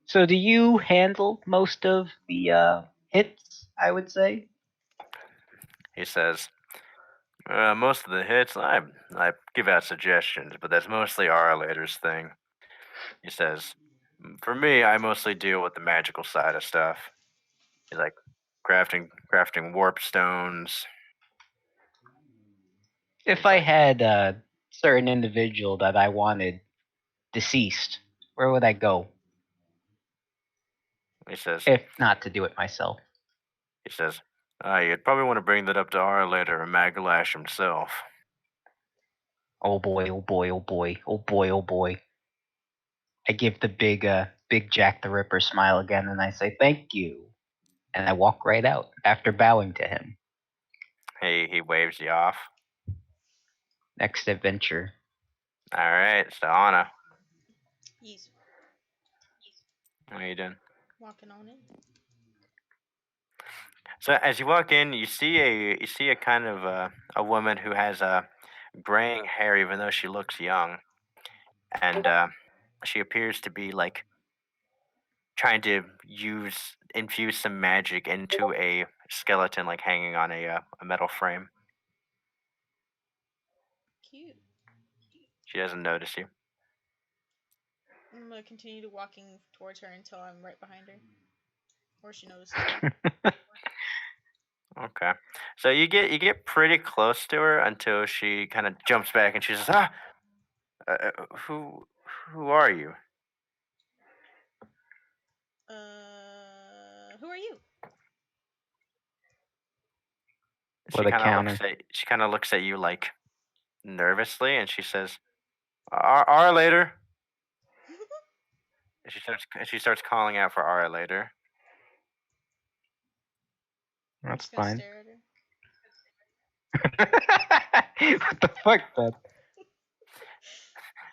So, do you handle most of the hits? I would say. He says, "Most of the hits, I give out suggestions, but that's mostly Arlator's thing." He says, "For me, I mostly deal with the magical side of stuff." He's like, crafting warp stones. If I had a certain individual that I wanted deceased, where would I go? He says, If not to do it myself. You'd probably want to bring that up to Arlator or Magalash himself." Oh boy, oh boy, oh boy, oh boy, oh boy. I give the big Jack the Ripper smile again, and I say thank you, and I walk right out after bowing to him. He waves you off. Next adventure. All right, so Anna, Yeez. what are you doing? Walking on in. So as you walk in, you see a kind of a woman who has graying hair, even though she looks young, and she appears to be like trying to infuse some magic into a skeleton, like hanging on a metal frame. Cute. She doesn't notice you. I'm gonna continue to walking towards her until I'm right behind her, or she notices me. Okay, so you get pretty close to her until she kind of jumps back and she says, "Ah, who are you?" Who are you? With a counter. She kind of looks at you like nervously, and she says, "R later." And she starts calling out for R later. I'm That's just gonna fine. stare at her. What the fuck, then?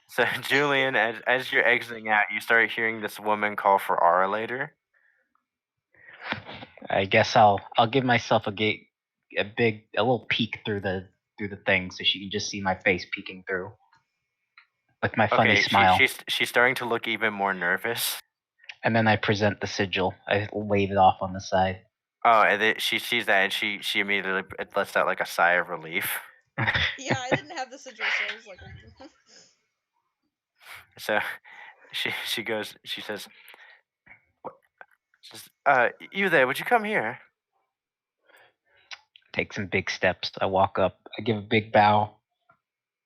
So Julian, as you're exiting out, you start hearing this woman call for R later. I guess I'll give myself a little peek through the thing so she can just see my face peeking through with my funny Okay, smile. she's starting to look even more nervous. And then I present the sigil. I wave it off on the side. Oh, and then she sees that and she immediately lets out like a sigh of relief. Yeah, I didn't have the sigil, so I was like. So she says, "You there? Would you come here?" Take some big steps. I walk up. I give a big bow.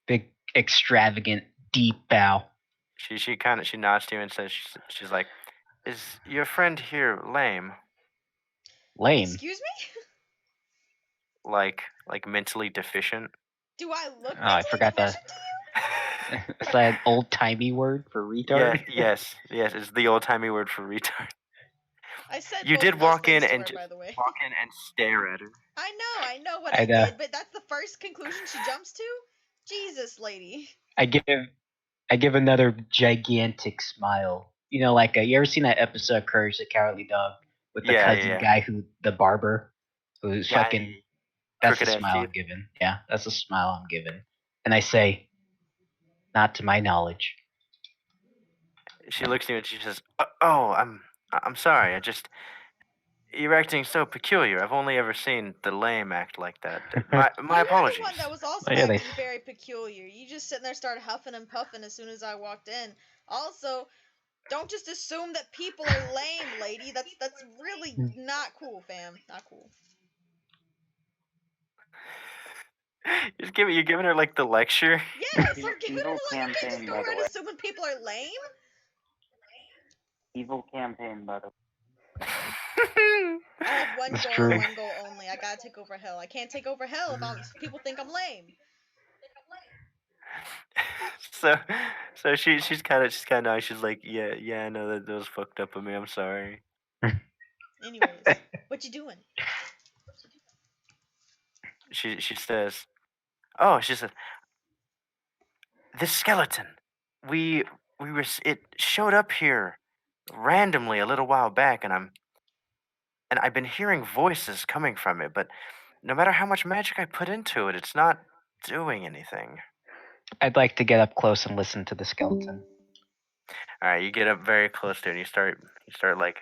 Big, extravagant, deep bow. She nods to you and says, she's like, "Is your friend here lame? Lame. Excuse me? Like mentally deficient?" Do I look Oh, I mentally forgot that. deficient to you? Is that an old timey word for retard? Yes. It's the old timey word for retard. I said You both did of those walk in things to and her, just by the way. walk in and stare at her. I know what I did, but that's the first conclusion she jumps to? Jesus, lady. I give another gigantic smile. Like you ever seen that episode of Courage the Cowardly Dog with the cousin guy the barber, who's fucking. That's the crooked-ass smile teeth. I'm giving. Yeah, that's the smile I'm giving. And I say, not to my knowledge. She looks at you and she says, "Oh, I'm sorry. You're acting so peculiar. I've only ever seen the lame act like that. My Well, apologies." you're the one that was also Oh, yeah, acting very peculiar. You just sitting there started huffing and puffing as soon as I walked in. Also, Don't just assume that people are lame, lady. That's really not cool, fam. Not cool. You're giving her like the lecture. Yes, I'm giving her Evil the like. You can't just campaign, go by the around way. assuming people are lame. Evil campaign, by the way. I have one It's goal true. and one goal only. I gotta take over hell. I can't take over hell if people think I'm lame. So she's kind of nice. She's like, yeah, I know that was fucked up of me. I'm sorry. Anyways, what you doing? She says, oh, she said, this skeleton, we were it showed up here randomly a little while back, and I've been hearing voices coming from it, but no matter how much magic I put into it, it's not doing anything. I'd like to get up close and listen to the skeleton. All right, you get up very close to it, and you start like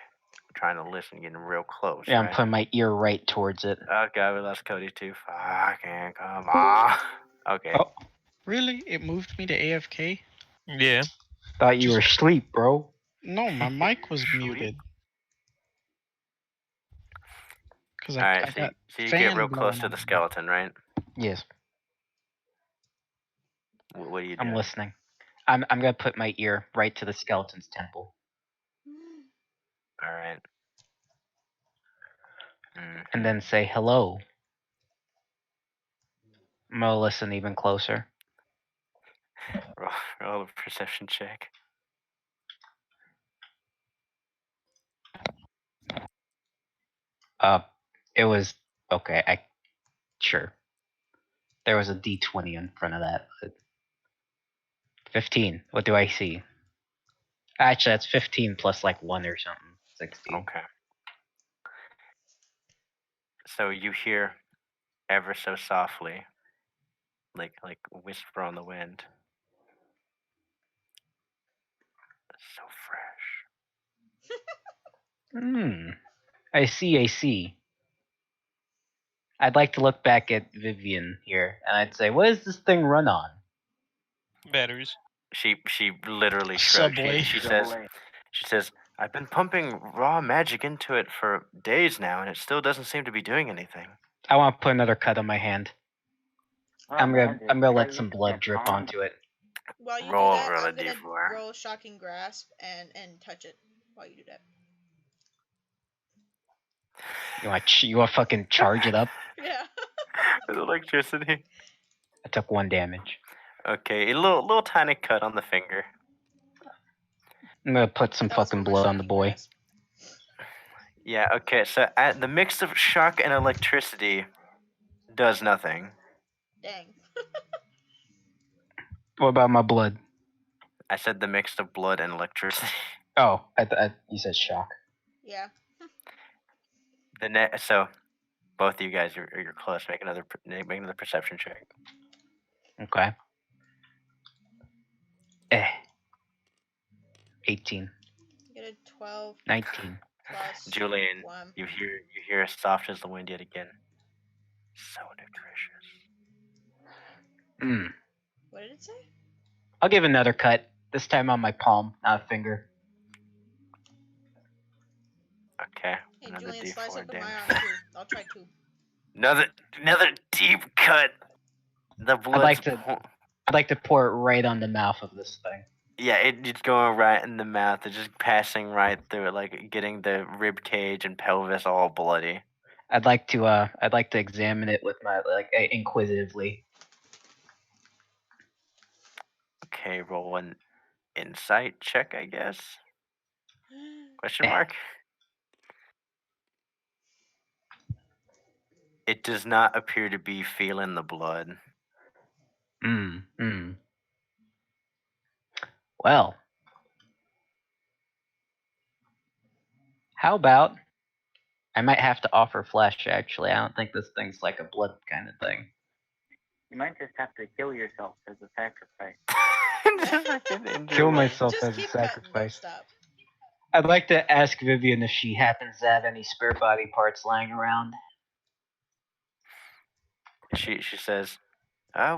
trying to listen, getting real close. Yeah, I'm right? putting my ear right towards it. Oh god, we lost Cody too. Fucking come on. Okay. Oh, Really? It moved me to AFK? Yeah. thought you were asleep, bro. No, my mic was Sleep? muted. Because All I right, got so you fan get real blowing close to on the me. skeleton, right? Yes, What are you I'm doing? listening. I'm gonna put my ear right to the skeleton's temple, All right. and then say hello. I'm gonna listen even closer. Roll a perception check. It was okay. Sure. There was a D20 in front of that. But 15. What do I see? Actually, that's 15 plus like 1 or something. 16. Okay. So you hear ever so softly, like whisper on the wind. So fresh. I see. I'd like to look back at Vivian here, and I'd say, what does this thing run on? Batteries. She literally shrugs. Subway. She says, I've been pumping raw magic into it for days now, and it still doesn't seem to be doing anything. I want to put another cut on my hand. Oh, I'm magic. gonna Try let some using blood your drip palm. onto it. While you Roll do that, a I'm gonna D4. roll shocking grasp and touch it while you do that. You want fucking charge it up? Yeah. With electricity. I took 1 damage. Okay, a little tiny cut on the finger. I'm gonna put some That was fucking from my blood on the shocking boy. grasp. Yeah, okay, so the mix of shock and electricity does nothing. Dang. What about my blood? I said the mix of blood and electricity. Oh, you said shock. Yeah. So both of you guys you're close. Make another perception check. Okay. 18. You get a 12 19. plus Julian, 1. you hear as soft as the wind yet again. So nutritious. What did it say? I'll give another cut. This time on my palm, not a finger. Okay. Hey, Another Julian, D4 slice open my damage. arm too. I'll try 2. Another deep cut. The blood's I'd like to pour it right on the mouth of this thing. Yeah, it's going right in the mouth. It's just passing right through it, like getting the rib cage and pelvis all bloody. I'd like to examine it with my inquisitively. Okay, roll an insight check, I guess. Question mark. It does not appear to be feeling the blood. Well, how about I might have to offer flesh, actually. I don't think this thing's like a blood kind of thing. You might just have to kill yourself as a sacrifice. Kill myself Just as a keep cutting, don't sacrifice. stop. I'd like to ask Vivian if she happens to have any spare body parts lying around. She says,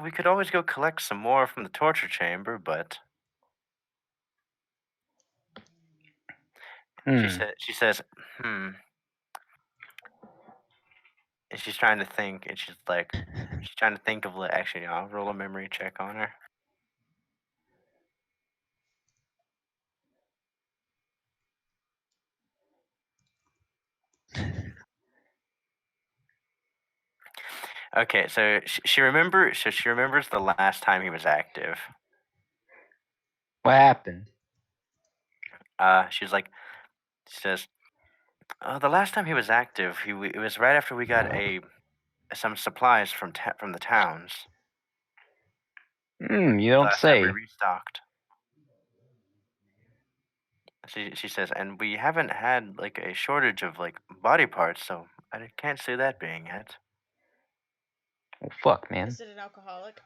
we could always go collect some more from the torture chamber, but She says, hmm. And she's trying to think, and she's trying to think of actually, I'll roll a memory check on her. Okay, so she remembers the last time he was active. What happened? She says, the last time he was active, it was right after we got some supplies from the towns. You don't Last time we say. restocked. She says, and we haven't had like a shortage of like body parts, so I can't see that being it. Oh, fuck, man. Is it an alcoholic?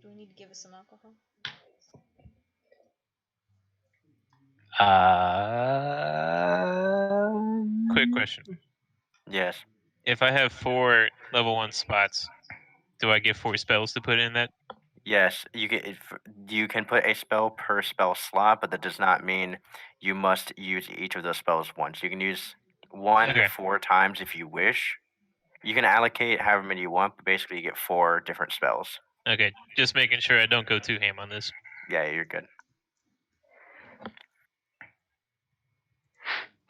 Do we need to give us some alcohol? Quick question. Yes. If I have 4 level 1 spots, do I get 4 spells to put in that? Yes, you can put a spell per spell slot, but that does not mean you must use each of those spells once. You can use one Okay. 4 times if you wish. You can allocate however many you want, but basically you get 4 different spells. Okay, just making sure I don't go too ham on this. Yeah, you're good.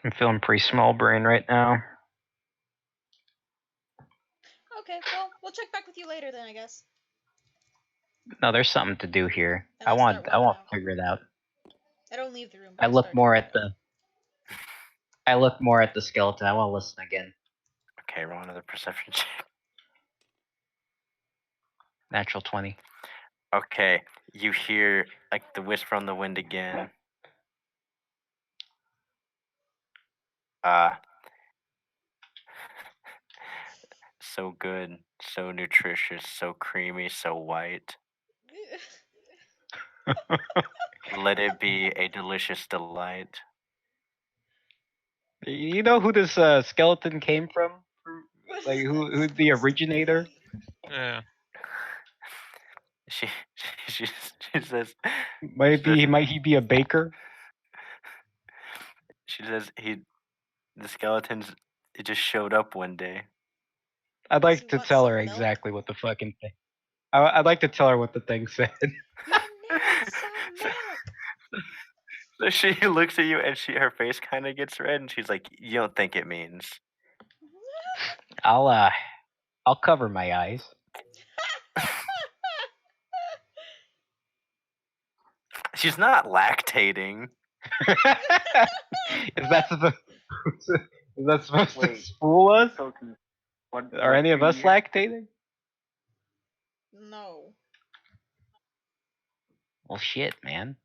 I'm feeling pretty small brain right now. Okay, well, we'll check back with you later then, I guess. No, there's something to do here. And I I'll want start to walking out. figure it out. I don't leave the room. But I I'll look start more walking at the. I look more at the skeleton. I want to listen again. Okay, roll another perception check. Natural 20. Okay, you hear like the whisper on the wind again. So good, so nutritious, so creamy, so white. Let it be a delicious delight. You know who this skeleton came from? Like who's the originator? Yeah. She she says Might he be a baker? she says the skeletons it just showed up one day. I'd Does he like to want tell some her milk? exactly what the fucking thing. I'd like to tell her what the thing said. You need some milk. So she looks at you and her face kind of gets red and she's like, "You don't think it means?" I'll cover my eyes. She's not lactating. Is that supposed to Wait. fool us? So what? Are any of us lactating? No. Well, shit, man.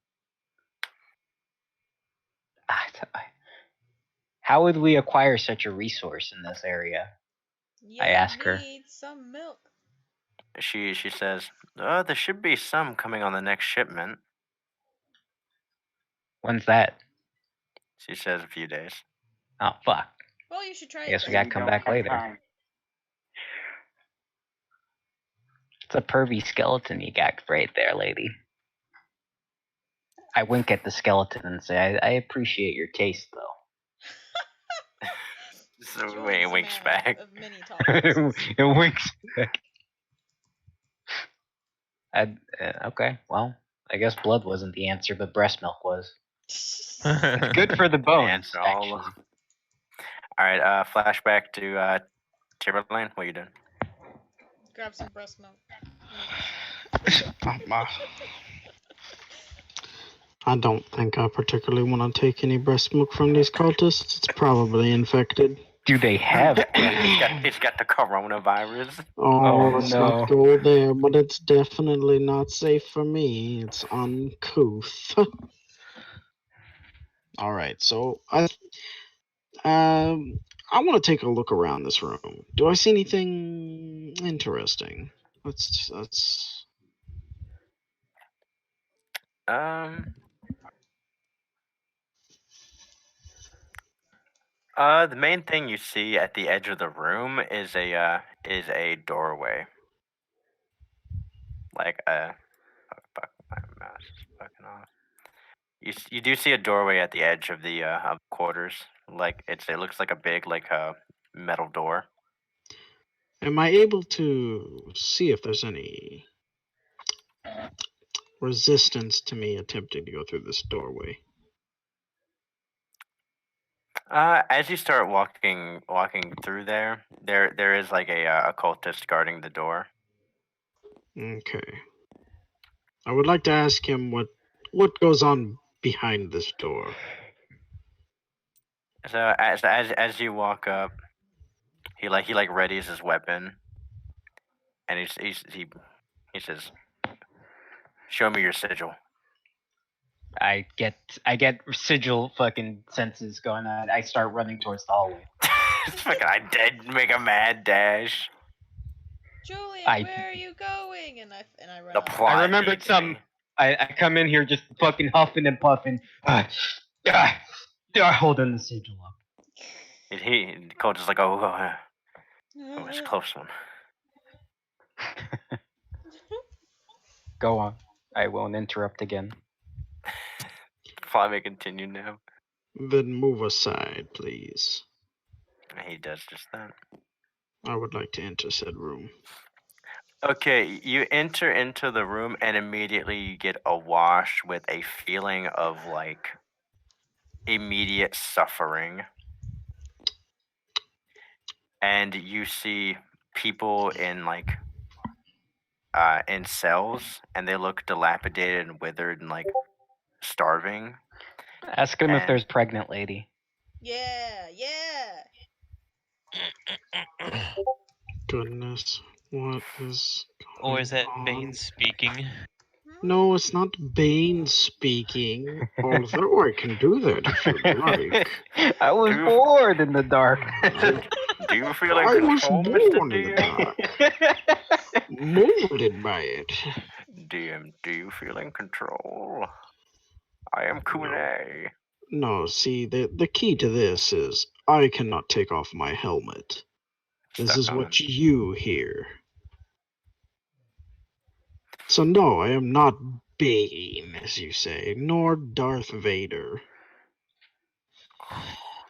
How would we acquire such a resource in this area? You I ask her. need some milk. She says, there should be some coming on the next shipment." When's that? She says a few days. Oh, fuck. Well, you should try I it guess we then. gotta come back later. It's a pervy skeleton you got right there, lady. I wink at the skeleton and say, I appreciate your taste, though. So Jordan's wait, a winks man back. of many tolerances. It winks back. Okay, well, I guess blood wasn't the answer, but breast milk was. It's good for the bones, Answer all. actually. All right, flashback to Timberlane. What are you doing? Grab some breast milk. I don't think I particularly want to take any breast milk from these cultists. It's probably infected. Do they have It's got the coronavirus. Oh, Oh, let's no. not go there, but it's definitely not safe for me. It's uncouth. All right, so I want to take a look around this room. Do I see anything interesting? Let's The main thing you see at the edge of the room is a doorway. Like fuck, my mouse is fucking off. You do see a doorway at the edge of the quarters. Like it looks like a big metal door. Am I able to see if there's any resistance to me attempting to go through this doorway? As you start walking through there is like a cultist guarding the door. Okay. I would like to ask him what goes on behind this door. So as you walk up, he readies his weapon, and he says, "Show me your sigil." I get sigil fucking senses going on. I start running towards the hallway. I did make a mad dash. Julian, where are you going? And I run The off. plot. I remembered needs some. me. I come in here just fucking huffing and puffing. Holding the sigil up. The coach is like, oh, it's a close one. Go on. I won't interrupt again. Plot may continue now. Then move aside, please. He does just that. I would like to enter said room. Okay, you enter into the room and immediately you get awash with a feeling of immediate suffering. And you see people in in cells, and they look dilapidated and withered and starving. Ask him if And- there's pregnant lady. Yeah. Goodness, what is going Or is that on? Bane speaking? No, it's not Bane speaking, although I can do that if you'd like. I was Dude. bored in the dark. Do you feel in I was control, Mr. born in the DM? dark, molded by it. DM, do you feel in control? I am Kune. No, see, the key to this is I cannot take off my helmet. This Stuck is on what you hear. So no, I am not Bane, as you say, nor Darth Vader.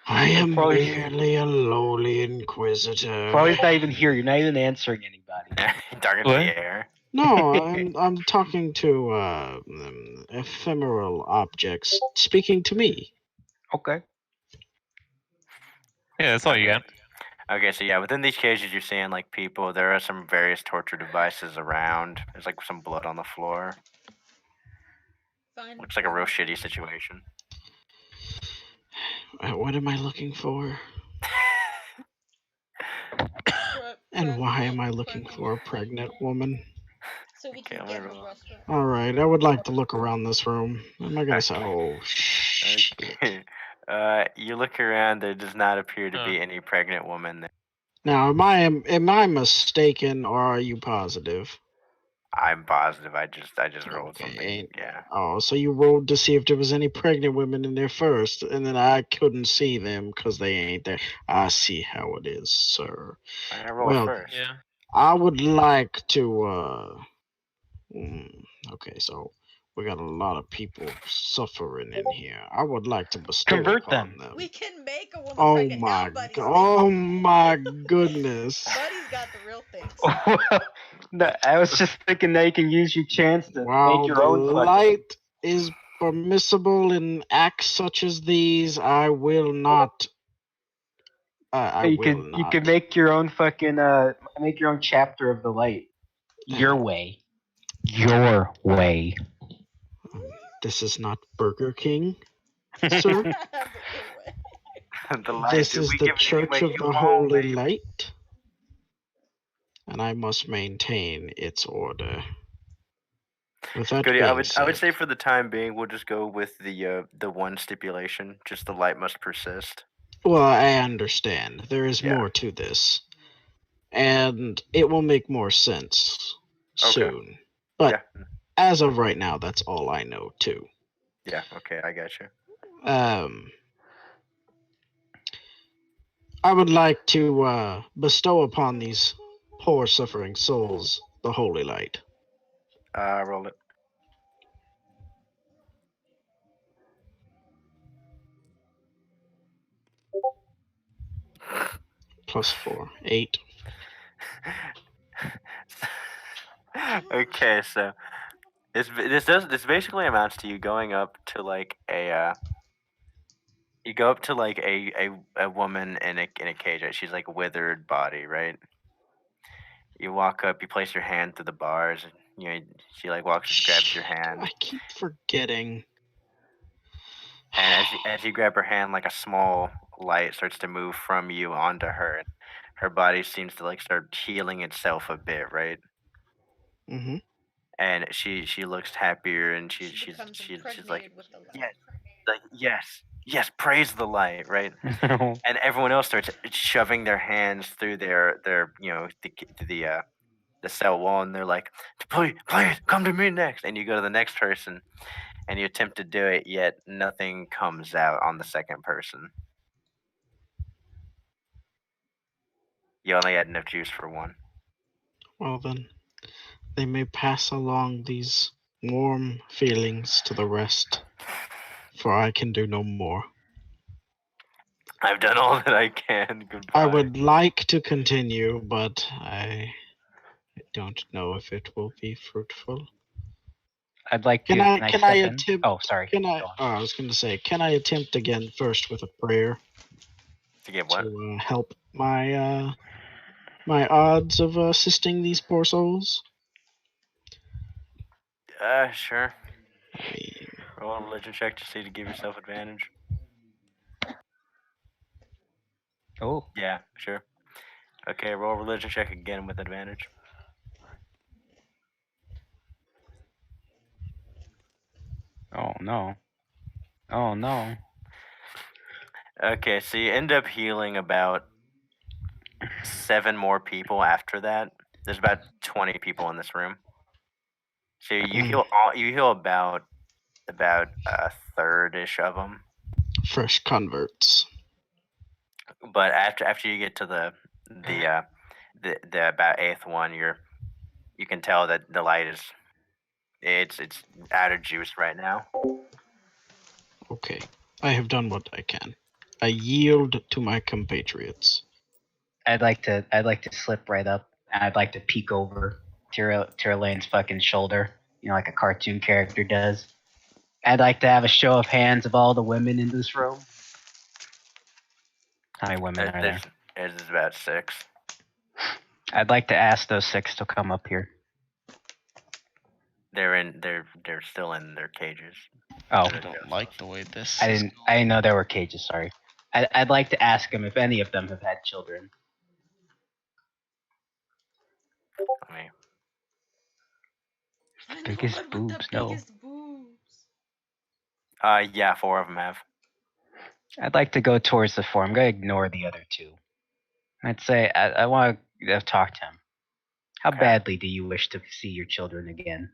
I am Probably- merely a lowly inquisitor. Probably's not even here. You're not even answering anybody. Dark into What? the air. No, I'm talking to ephemeral objects speaking to me. Okay. Yeah, that's all you got. Okay, so yeah, within these cages you're seeing people. There are some various torture devices around. There's some blood on the floor. Fine. Looks like a real shitty situation. What am I looking for? And why am I looking for a pregnant woman? So we can Okay, get I'm her gonna- restaurant. Alright, I would like to look around this room. Am I gonna say, Okay. oh, shit. Okay. You look around. There does not appear to be any pregnant woman there. Now, am I mistaken, or are you positive? I'm positive. I just rolled Okay. something. Yeah. Oh, so you rolled to see if there was any pregnant women in there first, and then I couldn't see them because they ain't there. I see how it is, sir. I rolled Well, first. Yeah. I would like to, okay, so we got a lot of people suffering in here. I would like to bestow Convert upon them. We can make a woman Oh pregnant now, my Buddy's god! Oh my goodness! Buddy's got the real things. No, I was just thinking that you can use your chance to While make your the own fucking- light is permissible in acts such as these, I will not. I you will can not. you can make your own fucking make your own chapter of the light. Your way. Your way. This is not Burger King, sir. The light. This dude, is we the give it to you Church like of you the want, Holy baby. Light, and I must maintain its order. With that Goody, being I would said, say for the time being, we'll just go with the one stipulation. Just the light must persist. well, I understand. There is Yeah. more to this, and it will make more sense Okay. soon. But Yeah. as of right now, that's all I know too. Yeah. Okay, I got you. I would like to bestow upon these poor suffering souls the holy light. Roll it. Plus 4. 8. Okay, so this basically amounts to you going up to like a you go up to like a woman in a cage. Right? She's like a withered body, right? You walk up, you place your hand through the bars, and she like walks, grabs your hand, I keep forgetting. and as you grab her hand, like a small light starts to move from you onto her, and her body seems to like start healing itself a bit, right? Mm-hmm. And she looks happier, and She becomes she's like, impregnated with the light. yes, like yes, praise the light, right? And everyone else starts shoving their hands through their the cell wall, and they're like, please come to me next. And you go to the next person, and you attempt to do it, yet nothing comes out on the second person. You only had enough juice for one. Well then, they may pass along these warm feelings to the rest, for I can do no more. I've done all that I can. Goodbye. I would like to continue, but I don't know if it will be fruitful. I'd like to. Can I step in? attempt? Oh, sorry. Can I? Go on. Oh, I was going to say, can I attempt again first with a prayer To get what? to help my my odds of assisting these poor souls? Sure. I mean, Roll a religion check to see to give yourself advantage. Oh, Yeah, sure. Okay, roll a religion check again with advantage. oh no. Oh no. Okay, so you end up healing about 7 more people after that. There's about 20 people in this room. So you heal about a third-ish of them. fresh converts. But after you get to the about 8th one, you can tell that the light is it's out of juice right now. Okay, I have done what I can. I yield to my compatriots. I'd like to slip right up, and I'd like to peek over Lane's fucking shoulder, like a cartoon character does. I'd like to have a show of hands of all the women in this room. How many women are there? There's about 6. I'd like to ask those 6 to come up here. They're still in their cages. Oh, I don't like the way this. I didn't know there were cages. Sorry. I'd like to ask them if any of them have had children. I mean, I know Biggest one with boobs, the no. biggest boobs. yeah, 4 of them have. I'd like to go towards the 4. I'm going to ignore the other 2. I'd say I want to talk to him. How Okay. badly do you wish to see your children again?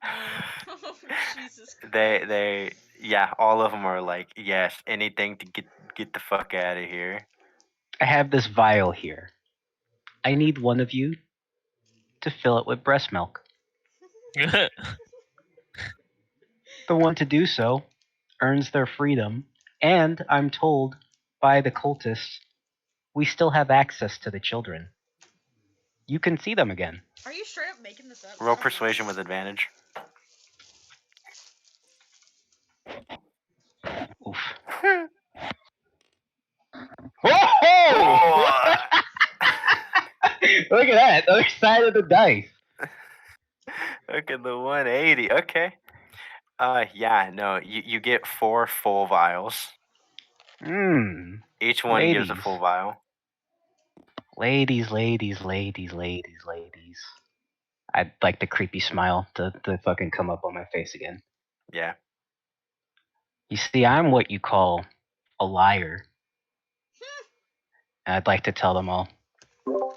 Oh, Jesus Christ. They yeah, all of them are like, yes, anything to get the fuck out of here. I have this vial here. I need one of you to fill it with breast milk. The one to do so earns their freedom, and I'm told by the cultists we still have access to the children. You can see them again. Are you straight up making this up? Roll persuasion with advantage. Oof. Whoa! Look at that. Other side of the dice. Look at the 180. Okay. Yeah, no, you get 4 full vials. Each one gives a Ladies. full vial. Ladies. I'd like the creepy smile to fucking come up on my face again. Yeah. You see, I'm what you call a liar. And I'd like to tell them all.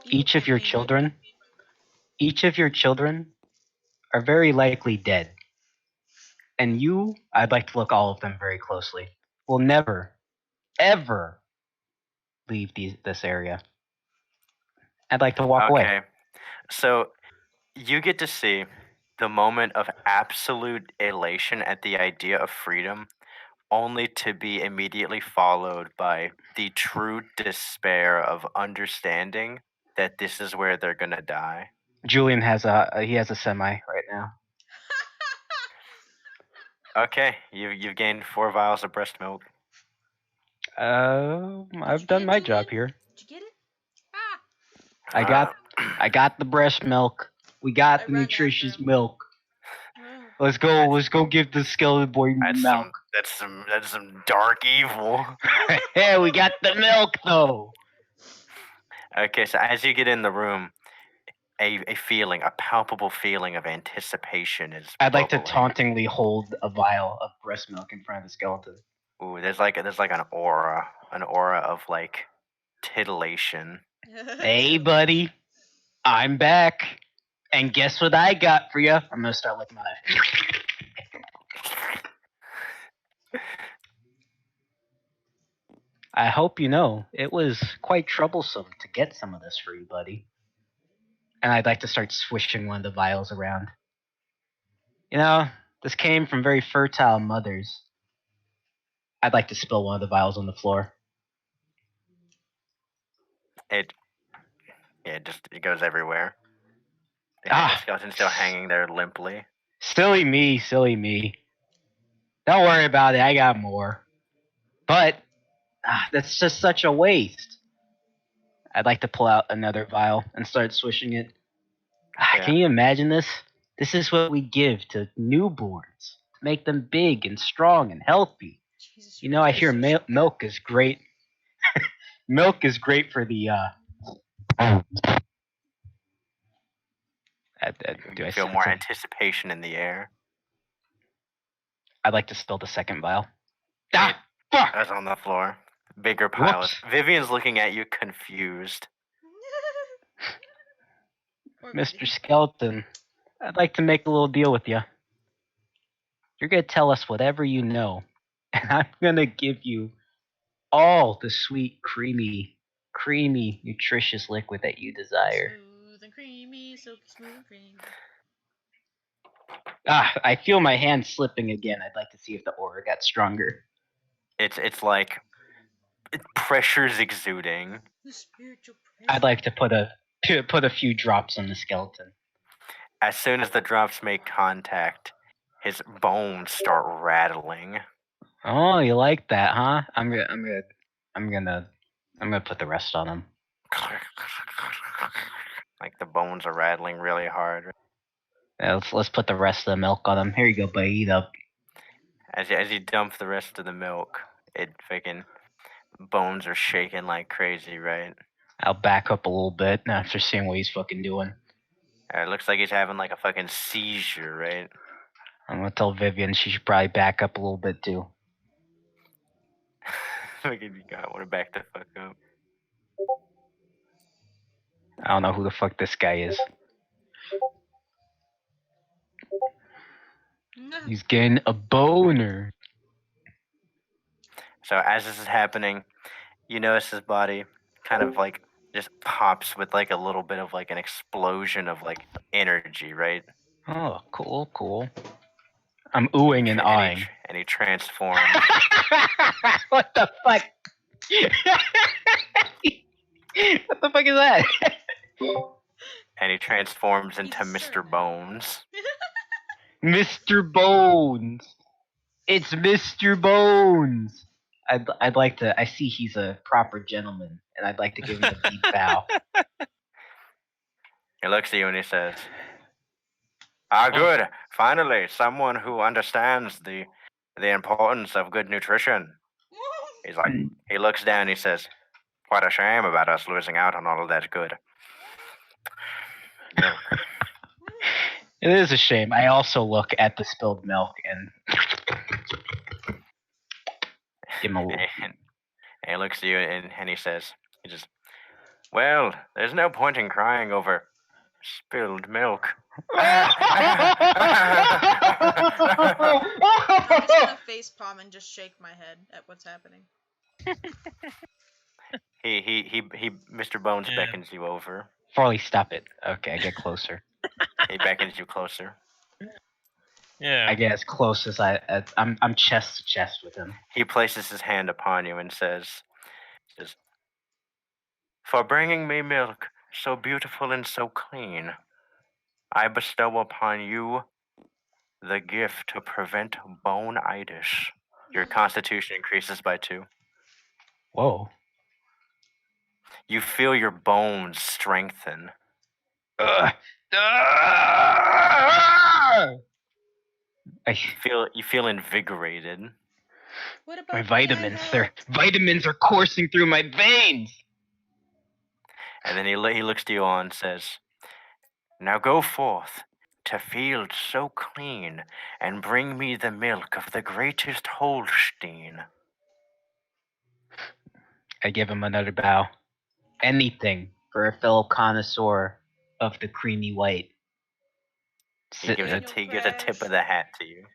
Each of your children are very likely dead. And you, I'd like to look all of them very closely, will never, ever leave this area. I'd like to walk away. Okay. So you get to see the moment of absolute elation at the idea of freedom only to be immediately followed by the true despair of understanding that this is where they're gonna die. Julian has a semi right now. Okay, you've gained 4 vials of breast milk. I've you done get it, my Julian? job here. Did you get it? Ah! I got the breast milk. We got I the run after nutritious him. milk. Oh. Let's go give the skeleton boy milk. That's some dark evil. Hey, we got the milk though. Okay, so as you get in the room, a feeling, a palpable feeling of anticipation is I'd like to bubbling. tauntingly hold a vial of breast milk in front of the skeleton. Ooh, there's like an aura of like titillation. Hey, buddy, I'm back. And guess what I got for you? I'm gonna start licking my knife. I hope you know it was quite troublesome to get some of this for you, buddy. And I'd like to start swishing one of the vials around. You know, this came from very fertile mothers. I'd like to spill one of the vials on the floor. It goes everywhere. The Ah, skeleton's still hanging there limply. silly me, silly me. Don't worry about it, I got more. But that's just such a waste. I'd like to pull out another vial and start swishing it. Yeah. Can you imagine this? This is what we give to newborns to make them big and strong and healthy. Jesus, You know, I really hear sushi. milk is great. Milk is great for the. Do I You feel sense more a- anticipation in the air. I'd like to spill the second vial. Ah, fuck! That's on the floor. Bigger piles. Whoops. Vivian's looking at you confused. Poor Mr. baby. Skeleton, I'd like to make a little deal with you. You're gonna tell us whatever you know, and I'm gonna give you all the sweet, creamy, nutritious liquid that you desire. Smooth and creamy, silky smooth and creamy. I feel my hand slipping again. I'd like to see if the aura got stronger. It's like pressure's exuding. The spiritual pressure. I'd like to put a few drops on the skeleton. As soon as the drops make contact, his bones start rattling. Oh, you like that, huh? I'm gonna put the rest on him. Like the bones are rattling really hard. Yeah, let's put the rest of the milk on him. Here you go, buddy. Eat up. As you dump the rest of the milk, it fucking bones are shaking like crazy, right? I'll back up a little bit after seeing what he's fucking doing. It looks like he's having like a fucking seizure, right? I'm gonna tell Vivian she should probably back up a little bit too. Fucking I want to back the fuck up. I don't know who the fuck this guy is. He's getting a boner. So as this is happening, you notice his body kind of like just pops with like a little bit of like an explosion of like energy, right? Oh, cool. I'm oohing and eyeing. And he transforms. What the fuck? What the fuck is that? And he transforms into He's a Mr. servant. Bones. Mr. Bones. It's Mr. Bones. I'd like to. I see he's a proper gentleman, and I'd like to give him a deep bow. He looks at you and he says, "Ah, good. Finally, someone who understands the importance of good nutrition." He's like, he looks down and he says, "What a shame about us losing out on all of that good milk." It is a shame. I also look at the spilled milk and give him a little. And he looks at you and he says, "Well, there's no point in crying over spilled milk." I'm just gonna face palm and just shake my head at what's happening. Mr. Bones Yeah. beckons you over. Farley, stop it. Okay, I get closer. He beckons you closer. Yeah. I get as close as I'm chest to chest with him. He places his hand upon you and says, "For bringing me milk so beautiful and so clean, I bestow upon you the gift to prevent bone-itis. Your constitution increases by 2. Whoa. You feel your bones strengthen. Ugh. Ah! You feel invigorated. What about My my vitamins, health? vitamins are coursing through my veins. And then he looks to you all and says, "Now go forth to fields so clean and bring me the milk of the greatest Holstein." I give him another bow. Anything for a fellow connoisseur of the creamy white. He gives Daniel a tip Crash. of the hat to you.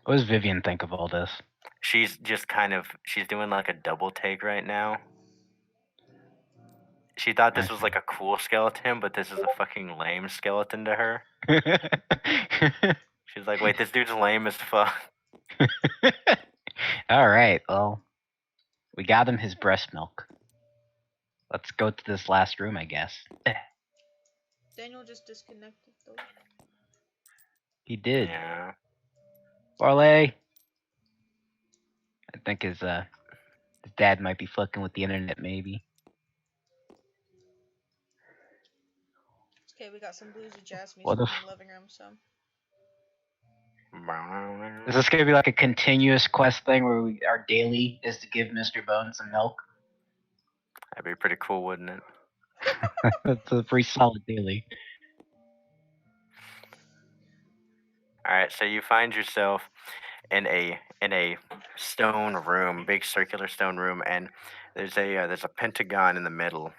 What does Vivian think of all this? She's doing like a double take right now. She thought this was like a cool skeleton, but this is a fucking lame skeleton to her. She's like, wait, this dude's lame as fuck. All right, well, we got him his breast milk. Let's go to this last room, I guess. Daniel just disconnected though. He did. Yeah. Barley. I think his dad might be fucking with the internet, maybe. It's okay, we got some bluesy jazz What music if- in the living room, so. Is this gonna be like a continuous quest thing where our daily is to give Mr. Bones some milk? That'd be pretty cool, wouldn't it? That's a pretty solid daily. All right, so you find yourself in a stone room, big circular stone room, and there's a pentagon in the middle,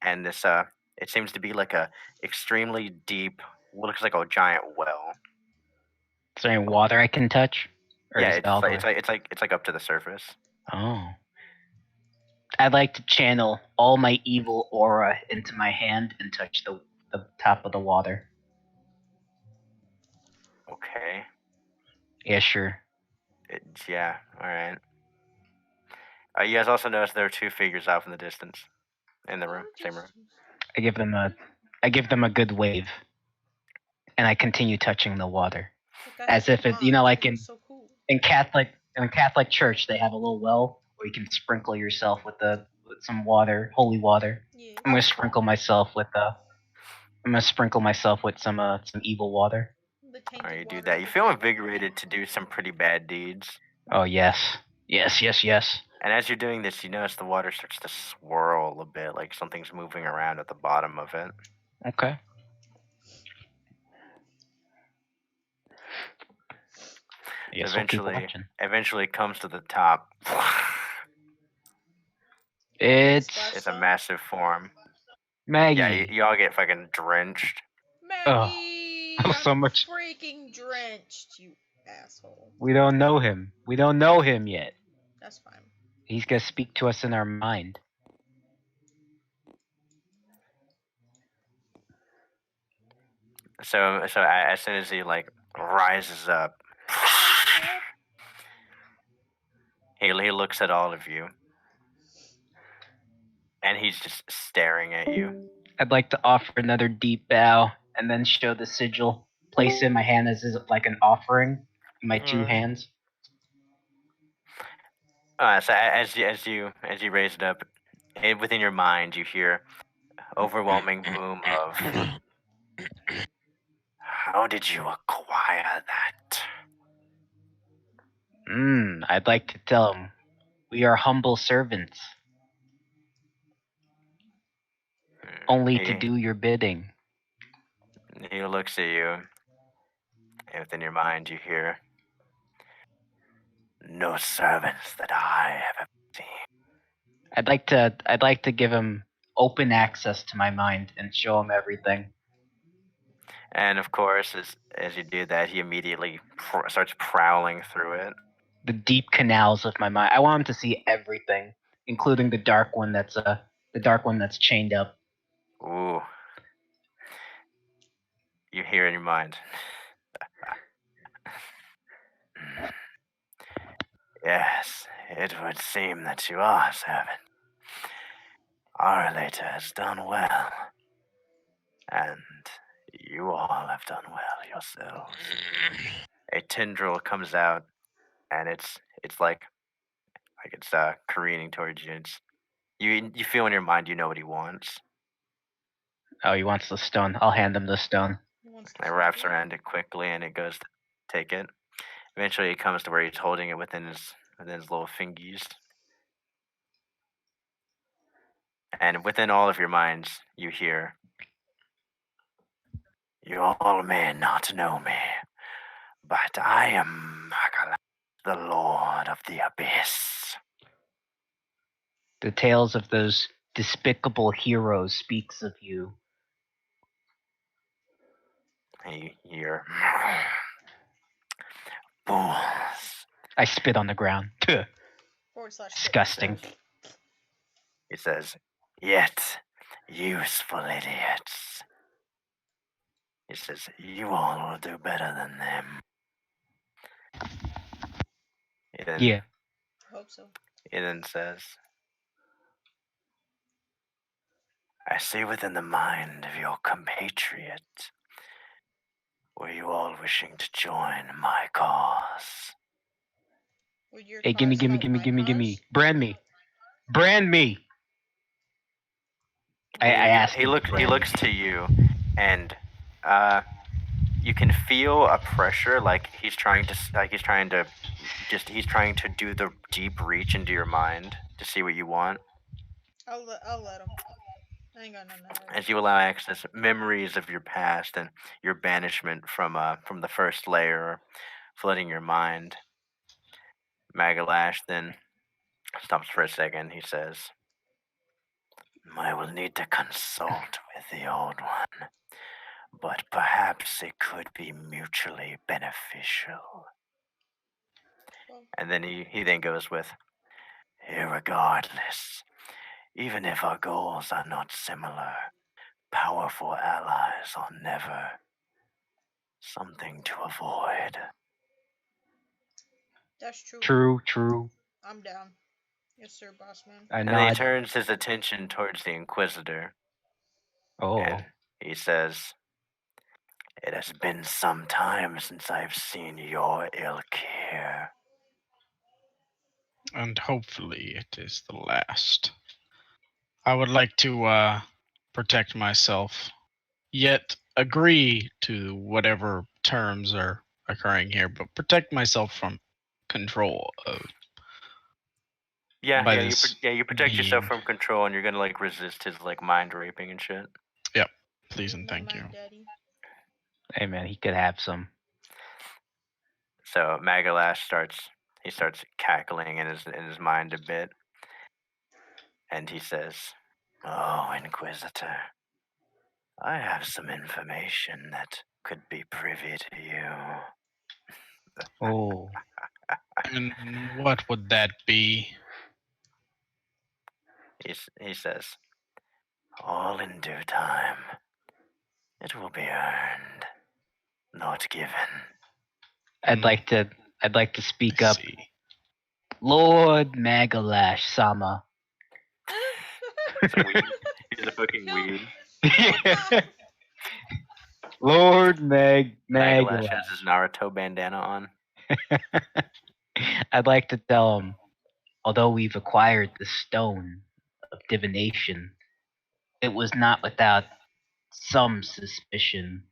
and this it seems to be like a extremely deep, looks like a giant well. Is there any water I can touch? Or Yeah, is it all the way- it's like up to the surface. Oh. I'd like to channel all my evil aura into my hand and touch the top of the water. Okay. Yeah, sure. Yeah. All right. You guys also notice there are 2 figures off in the distance, in the room, same room. I give them a good wave. And I continue touching the water. As if it, like so cool. in Catholic church, they have a little well where you can sprinkle yourself with some water, holy water. Yeah. I'm gonna sprinkle myself with some evil water. The All right, you tainted do water that. of You the feel devil. invigorated to do some pretty bad deeds. Oh yes. Yes. And as you're doing this, you notice the water starts to swirl a bit, like something's moving around at the bottom of it. Okay. Yes, we'll keep watching. Eventually it comes to the top. It's a massive form. Maggie. Yeah, you all get fucking drenched. Maggie! Oh, so I'm much- freaking drenched, you asshole. We don't know him. We don't know him yet. That's fine. He's gonna speak to us in our mind. So as soon as he like rises up, he looks at all of you, and he's just staring at you. I'd like to offer another deep bow and then show the sigil. Place it in my hand as like an offering in my 2 hands. So as you raise it up, within your mind you hear overwhelming boom of, "How did you acquire that?" I'd like to tell him we are humble servants, only to do your bidding. He looks at you, and within your mind you hear, "No servants that I have ever seen." I'd like to give him open access to my mind and show him everything. And of course, as you do that, he immediately starts prowling through it. The deep canals of my mind. I want him to see everything, including the dark one that's chained up. Ooh. you hear in your mind. Yes, it would seem that you are, servant. Our relator has done well, and you all have done well yourselves. A tendril comes out, and it's like it's careening towards you. You feel in your mind you know what he wants. Oh, he wants the stone. I'll hand him the stone. He wants It to wraps stone. around it quickly, and it goes to take it. Eventually, it comes to where he's holding it within his little fingies. And within all of your minds, you hear, "You all may not know me, but I am Makala, the Lord of the Abyss." The tales of those despicable heroes speaks of you. And you hear, "Fools." I spit on the ground. Tuh. / spit Disgusting. myself. He says, "Yet useful idiots." He says, "You all will do better than them." Yeah. Hope so. He then says, "I see within the mind of your compatriot, were you all wishing to join my cause?" Would your Hey, cause gimme. help my cause? Brand me. Brand me. I asked He him. looks to you, and you can feel a pressure, like he's trying to do the deep reach into your mind to see what you want. I'll let him. I ain't got nothing to hide. As you allow access, memories of your past and your banishment from the first layer flooding your mind. Magalash then stops for a second. He says, "I will need to consult with the old one, but perhaps it could be mutually beneficial." Well, And then he then goes with, "Irregardless, even if our goals are not similar, powerful allies are never something to avoid." that's true. True. I'm down. Yes, sir, boss man. I And then he nod. turns his attention towards the Inquisitor, Oh. and he says, "It has been some time since I've seen your ilk here." And hopefully it is the last. I would like to protect myself, yet agree to whatever terms are occurring here, but protect myself from control of by this You protect yourself being. from control, and you're gonna like resist his like mind raping and shit. Yep, please and No thank you. mind, daddy. Hey man, he could have some. So Magalash starts cackling in his mind a bit, and he says, "Oh, Inquisitor, I have some information that could be privy to you." Oh. And what would that be? He says, "All in due time. It will be earned, not given." I'd like to speak I up. see. Lord Magalash Sama. He's a fucking No. weed. Lord Magalash has Magalash. his Naruto bandana on. I'd like to tell him, although we've acquired the stone of divination, it was not without some suspicion.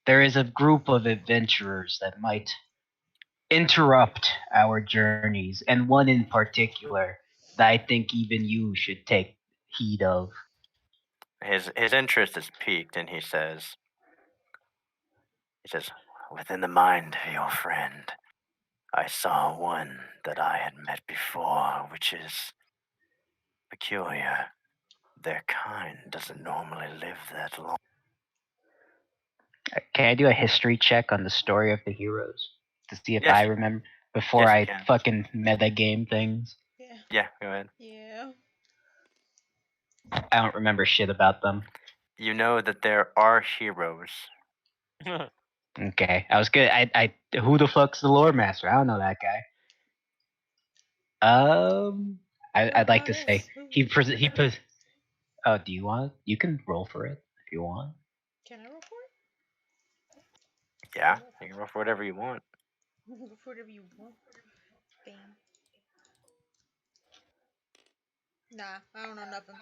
There is a group of adventurers that might interrupt our journeys, and one in particular that I think even you should take heed of. His interest is piqued, and he says, "Within the mind of your friend, I saw one that I had met before, which is peculiar. Their kind doesn't normally live that long." Can I do a history check on the story of the heroes to see if Yes, I you- remember before yes, you I can. fucking meta game things? Yeah. Yeah, go ahead. Yeah. I don't remember shit about them. You know that there are heroes Okay, I was good. Who the fuck's the lore master? I don't know that guy. I'd like to say he pres. Oh, do you want? You can roll for it if you want. Can I roll for it? Yeah, you can roll for whatever you want. Roll for whatever you want. Bam. Nah, I don't know nothing.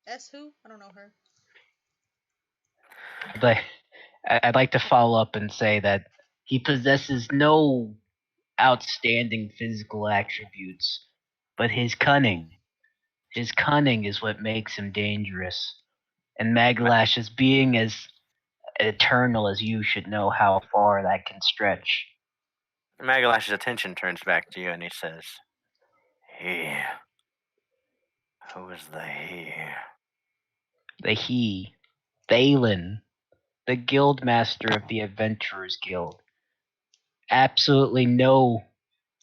S who? I don't know her. I'd like to follow up and say that he possesses no outstanding physical attributes, but his cunning. His cunning is what makes him dangerous. And Magalash's being as eternal as you should know how far that can stretch. Magalash's attention turns back to you and he says, He. Who is the he? The he, Thalen, the guild master of the Adventurers Guild. Absolutely no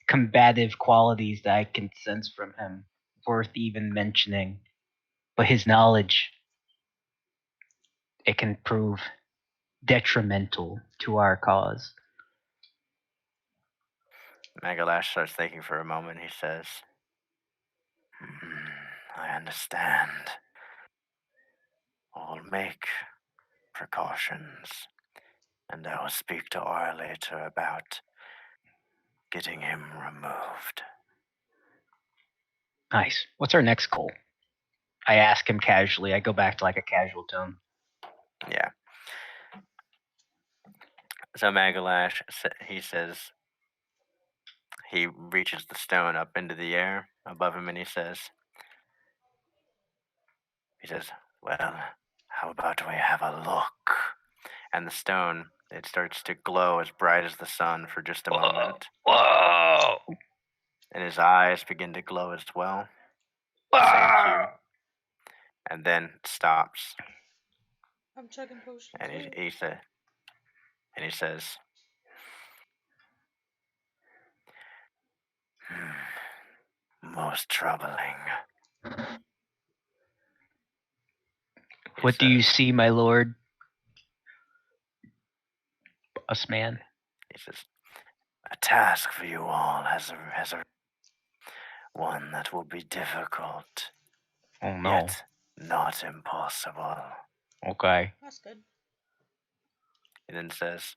combative qualities that I can sense from him worth even mentioning. But his knowledge, it can prove detrimental to our cause. Magalash starts thinking for a moment. He says, I understand. I'll make precautions, and I will speak to R later about getting him removed. Nice. What's our next goal? I ask him casually. I go back to like a casual tone. Yeah. So Magalash, he says, he reaches the stone up into the air above him and he says, well, how about we have a look? And the stone, it starts to glow as bright as the sun for just a moment. Whoa! And his eyes begin to glow as well. Same cue. And then it stops. I'm chugging potions. And he says, most troubling. What do you see, my lord? Us man. He says, a task for you all has a one that will be difficult, Oh no. yet not impossible. Okay. That's good. He then says,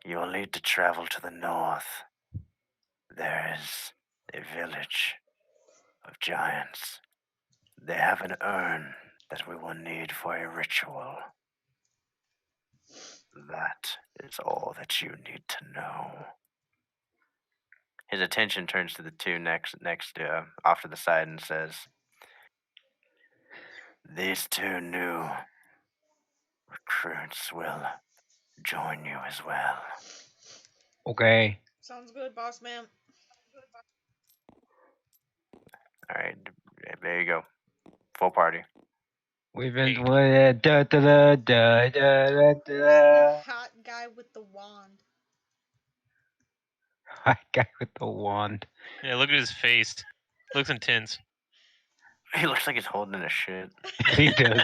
you will need to travel to the north. There is a village of giants. They have an urn that we will need for a ritual. That is all that you need to know. His attention turns to the two next off to the side and says, these two new recruits will join you as well. Okay. Sounds good, boss man. All right, there you go. Full party. We've been Hey. da da da da da da Who's the da. hot guy with the wand? Hot guy with the wand. Yeah, look at his face. Looks intense. He looks like he's holding a shit. He does.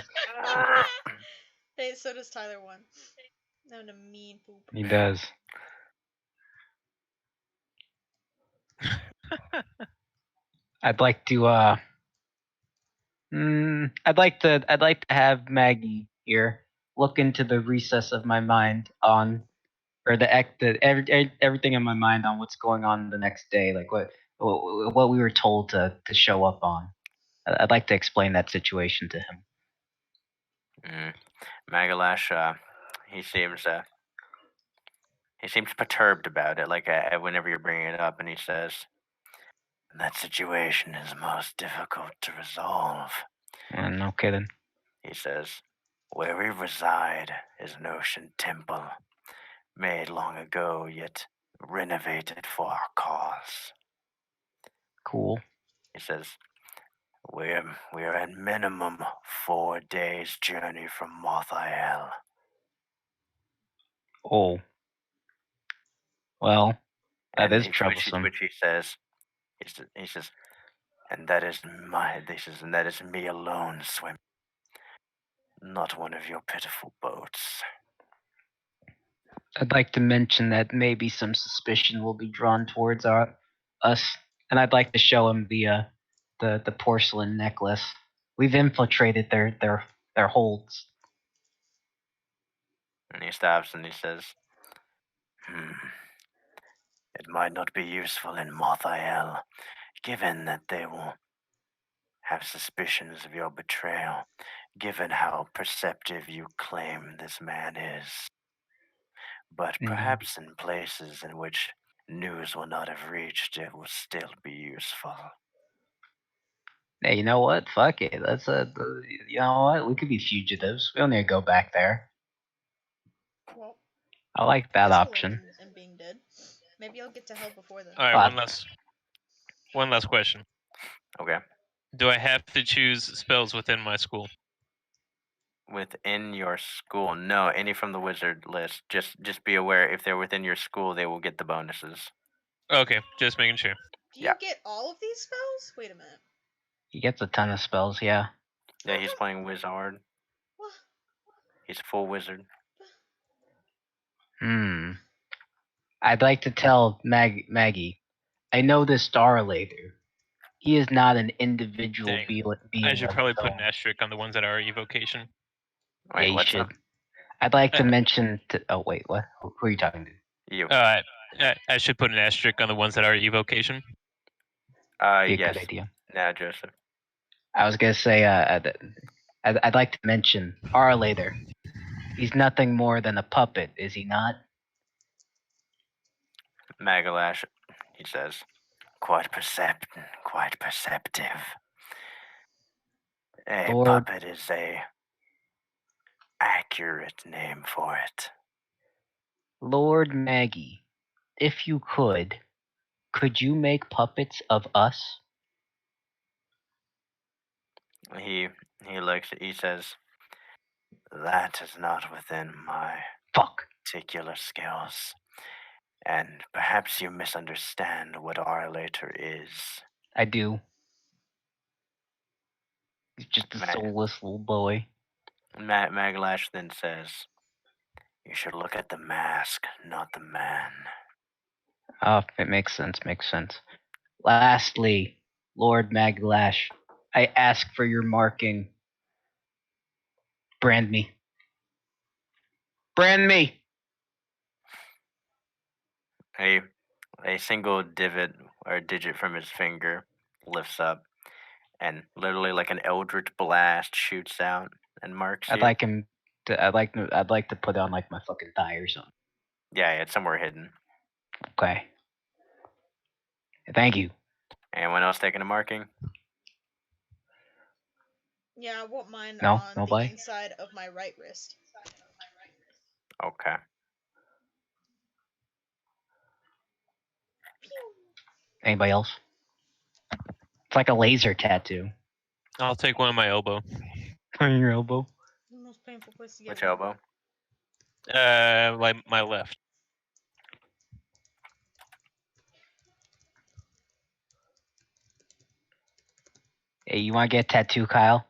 Hey, so does Tyler one. Having a mean poop. He does. I'd like to I'd like to have Maggie here look into the recess of my mind on or everything in my mind on what's going on the next day, like what we were told to show up on. I'd like to explain that situation to him. Magalash, he seems perturbed about it, like whenever you're bringing it up, and he says, that situation is most difficult to resolve. And okay then. He says, where we reside is an ocean temple, made long ago, yet renovated for our cause. Cool. He says, we're at minimum 4 days' journey from Mothael. Oh. Well, that And is troublesome. Which he says, and that is me alone swimming, not one of your pitiful boats. I'd like to mention that maybe some suspicion will be drawn towards us, and I'd like to show him the porcelain necklace. We've infiltrated their holds. And he stops and he says, It might not be useful in Mothael, given that they will have suspicions of your betrayal, given how perceptive you claim this man is. But perhaps in places in which news will not have reached, it will still be useful. Hey, you know what? Fuck it. You know what? We could be fugitives. We don't need to go back there. Well, I like that that's option. cooler than being dead. Maybe I'll get to hell before then. All right, But- one last question. Okay. Do I have to choose spells within my school? Within your school, no, any from the wizard list. Just be aware if they're within your school, they will get the bonuses. Okay, just making sure. Do you Yeah. get all of these spells? Wait a minute. He gets a ton of spells, yeah. Yeah, he's playing wizard. What? He's a full wizard. I'd like to tell Maggie, I know this Starlater. He is not an individual Dang. being. I should of probably his put own. an asterisk on the ones that are evocation. Wait, Yeah, you what's should. up? I'd like to mention. Oh wait, what? Who are you talking to? You. I should put an asterisk on the ones that are evocation. Be a Yes. good idea. Now, Joseph. I was gonna say. I'd like to mention Arlater. He's nothing more than a puppet, is he not? Magalash, he says. Quite perceptive. A Lord- puppet is a accurate name for it. Lord Maggie, if you could you make puppets of us? He looks. He says, "That is not within my Fuck. particular skills, and perhaps you misunderstand what Arlater is." I do. He's just a soulless little boy. Magalash then says, "You should look at the mask, not the man." Oh, it makes sense. Lastly, Lord Maglash, I ask for your marking. Brand me. Brand me! A single divot or digit from his finger lifts up, and literally like an eldritch blast shoots out and marks you. I'd like to put it on like my fucking thigh or something. Yeah, it's somewhere hidden. Okay. Thank you. Anyone else taking a marking? Yeah, I want mine No, on nobody? the inside of my right wrist. Okay. Anybody else? It's like a laser tattoo. I'll take one on my elbow. On your elbow? The most painful place to get Which one. elbow? Like my left. Hey, you want to get a tattoo, Kyle?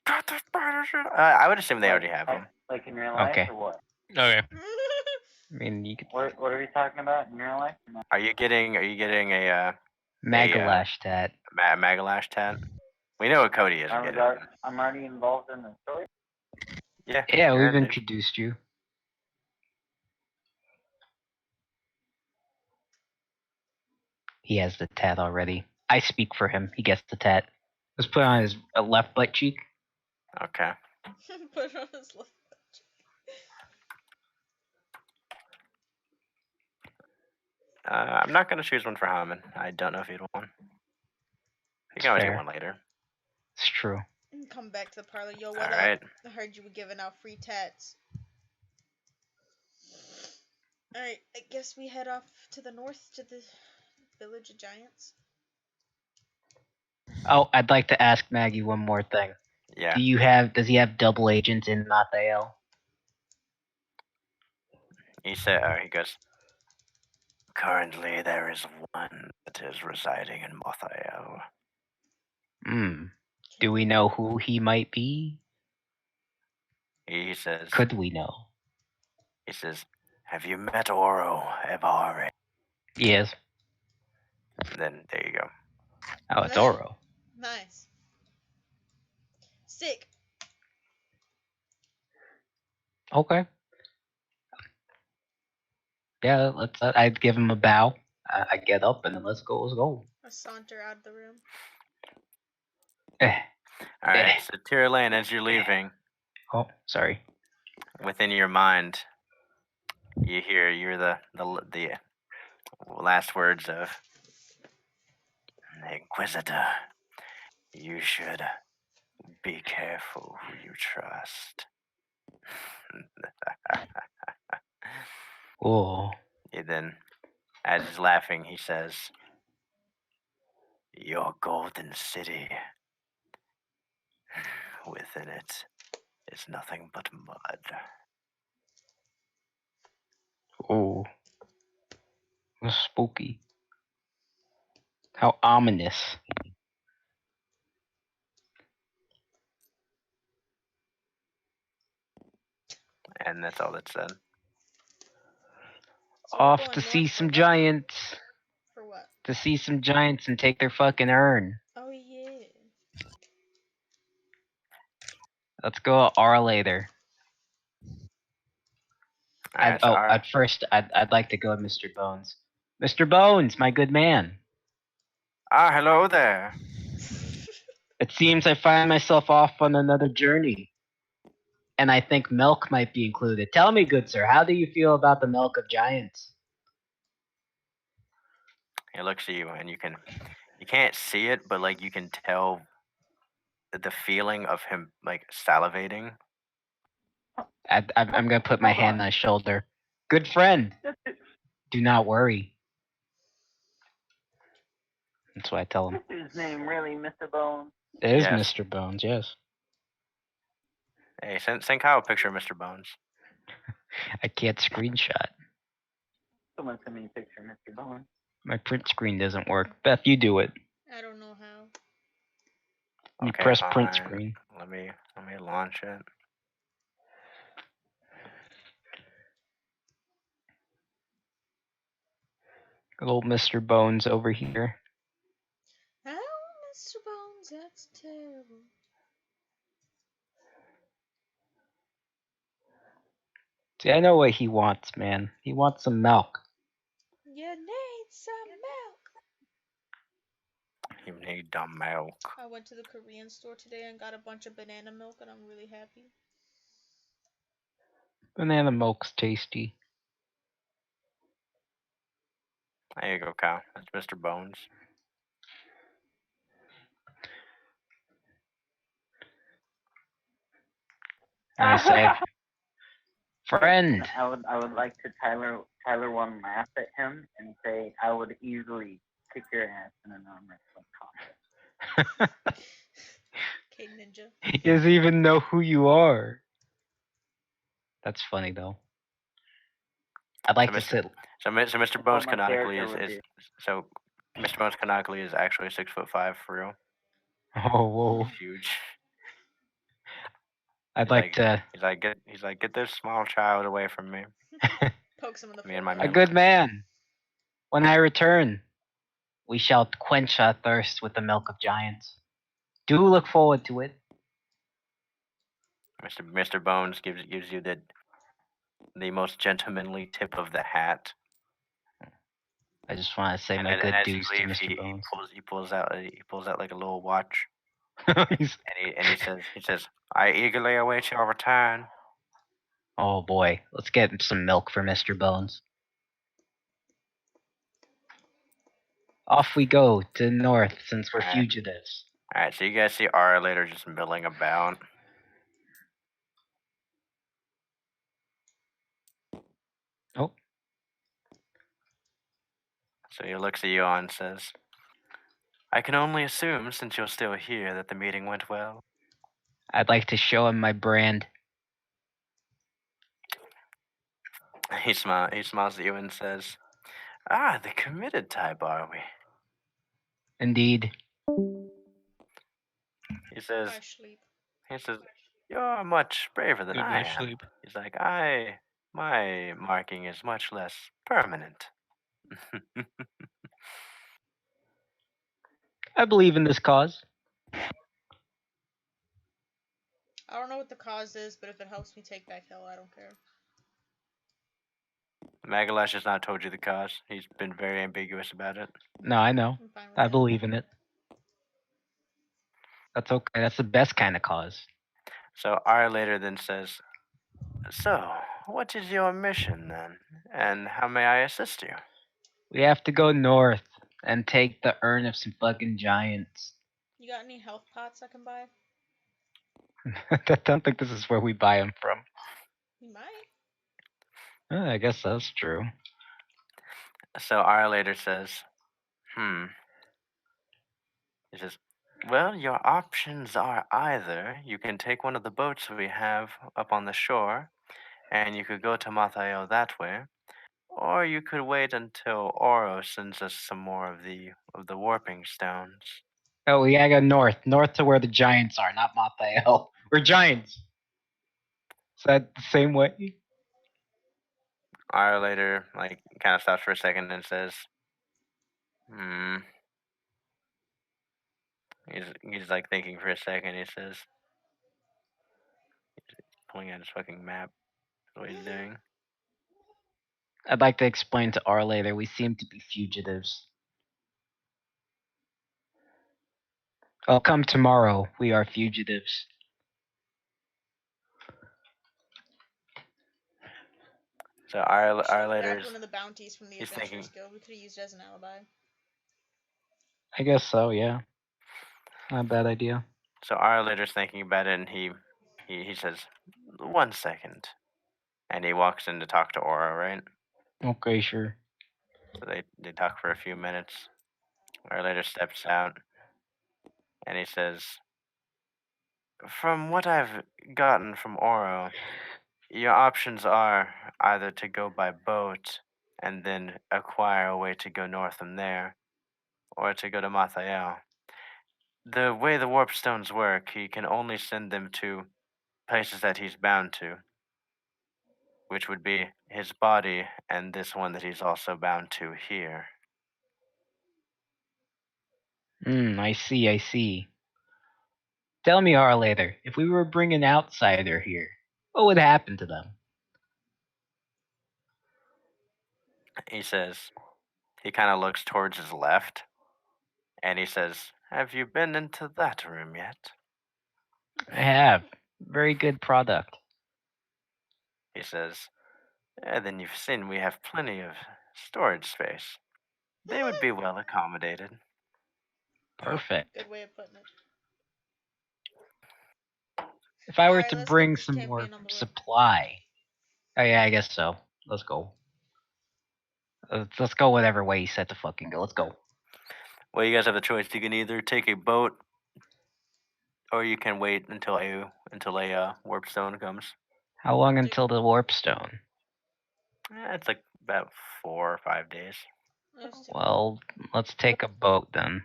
I would assume they already have them. Like in real life Okay. or what? Okay. I mean, you could. What are we talking about in real life? Are you getting a Magalash tat. Magalash tat? We know what Cody is. I'm already involved in the story. Yeah. Yeah, you're we've in it. introduced you. He has the tat already. I speak for him. He gets the tat. Let's put it on his left butt cheek. Okay. Put it on his left. I'm not gonna choose one for Haman. I don't know if he'd want one. He can always Fair. get one later. It's true. Come back to the parlor. Yo, what All up? right. I heard you were giving out free tats. Alright, I guess we head off to the north to the village of giants. Oh, I'd like to ask Maggie one more thing. Yeah. Does he have double agents in Mathael? He said. He goes. Currently, there is one that is residing in Mothael. Do we know who he might be? He says, Could we know? he says, have you met Oro Ebare? Yes. Then there you go. Oh, it's Oro. Nice. Sick. Okay. Yeah, let's. I'd give him a bow. I get up and then let's go. Let's go. I saunter out of the room. Eh. All right. Eh. So Tira Lane, as you're leaving, Oh, sorry. within your mind, you hear the last words of the Inquisitor. You should be careful who you trust. Oh. Then, as he's laughing, he says, your golden city, within it is nothing but mud. Oh. That's spooky. How ominous. And that's all that's said. So we're Off going to north see for some what? giants. For what? To see some giants and take their fucking urn. Oh yeah. Let's go R later. All right, so At first, I'd like to go with Mr. Bones. Mr. Bones, my good man. hello there. It seems I find myself off on another journey. And I think milk might be included. Tell me, good sir, how do you feel about the milk of giants? He looks at you, and you can't see it, but like you can tell the feeling of him like salivating. I'm gonna put my Hold hand on. on his shoulder. Good friend, This is, do not worry. That's what I tell him. this is name really, Mr. Bones. It is Yes. Mr. Bones, yes. Hey, send Kyle a picture of Mr. Bones. I can't screenshot. Someone send me a picture, Mr. Bones. My print screen doesn't work. Beth, you do it. I don't know how. You Okay, press print fine. screen. Let me launch it. Good old Mr. Bones over here. Oh, Mr. Bones, that's terrible. See, I know what he wants, man. He wants some milk. You need some milk. You need dumb milk. I went to the Korean store today and got a bunch of banana milk, and I'm really happy. Banana milk's tasty. There you go, Kyle. That's Mr. Bones. And I say, friend. I would like to Tyler one laugh at him and say I would easily kick your ass in an arm wrestling contest. Okay, Ninja. He doesn't even know who you are. That's funny though. I'd like to sit. So Mr. That's Bones what my canonically character would is do. so. Mr. Bones canonically is actually 6'5" for real. Oh, whoa. He's huge. I'd like to. He's like get this small child away from me. Pokes him in the Me and my forehead. A good man. When I return, we shall quench our thirst with the milk of giants. Do look forward to it. Mr. Bones gives you the most gentlemanly tip of the hat. I just want to say my And good as you dues to leave, Mr. Bones. he pulls out like a little watch, He's- and he says, I eagerly await your return. oh boy, let's get some milk for Mr. Bones. Off we go to the north since we're Alright. fugitives. All right, so you guys see Ara later just milling about. Oh, So he looks at you and says, I can only assume, since you're still here, that the meeting went well. I'd like to show him my brand. He smiles at you and says, Ah, the committed type, are we? Indeed. He says, I sleep. he says, You're much braver than Good I night's am. sleep. He's like, my marking is much less permanent. I believe in this cause. I don't know what the cause is, but if it helps me take back Hell, I don't care. Magalash has not told you the cause. He's been very ambiguous about it. No, I know. I'm fine with I that. believe in it. That's okay. That's the best kind of cause. So our later then says, so, what is your mission then? And how may I assist you? We have to go north and take the urn of some fucking giants. You got any health pots I can buy? I don't think this is where we buy them from. You might. I guess that's true. So our later says, He says, well, your options are either you can take one of the boats we have up on the shore, and you could go to Mathayo that way, or you could wait until Oro sends us some more of the warping stones. Oh, we gotta go north to where the giants are, not Mathael. We're giants. Is that the same way? Our later kind of stops for a second and says, He's like thinking for a second. He says, pulling out his fucking map. That's what he's doing. I'd like to explain to R later. We seem to be fugitives. I'll come tomorrow. We are fugitives. So our We should have later grabbed is one of the bounties from the he's Adventurers thinking. Guild. We could have used it as an alibi. I guess so. Yeah. Not a bad idea. So our later's thinking about it, and he says, 1 second, and he walks in to talk to Oro, right? Okay, sure. So they talk for a few minutes. Our later steps out, and he says, from what I've gotten from Oro, your options are either to go by boat and then acquire a way to go north from there, or to go to Mathael. The way the warp stones work, he can only send them to places that he's bound to, which would be his body and this one that he's also bound to here. I see. I see. Tell me, R later. If we were bringing an outsider here, what would happen to them? He says, he kind of looks towards his left, and he says, have you been into that room yet? I have. Very good product. He says, then you've seen we have plenty of storage space. They would be well accommodated. Perfect. Good way of putting it. If I were Alright, to let's bring get this some champion more on the road. supply. Oh yeah, I guess so. Let's go. Let's go whatever way you said to fucking go. Let's go. Well, you guys have the choice. You can either take a boat, or you can wait until a warp stone comes. How long until the warp stone? It's like about 4 or 5 days. Well, let's take a boat then.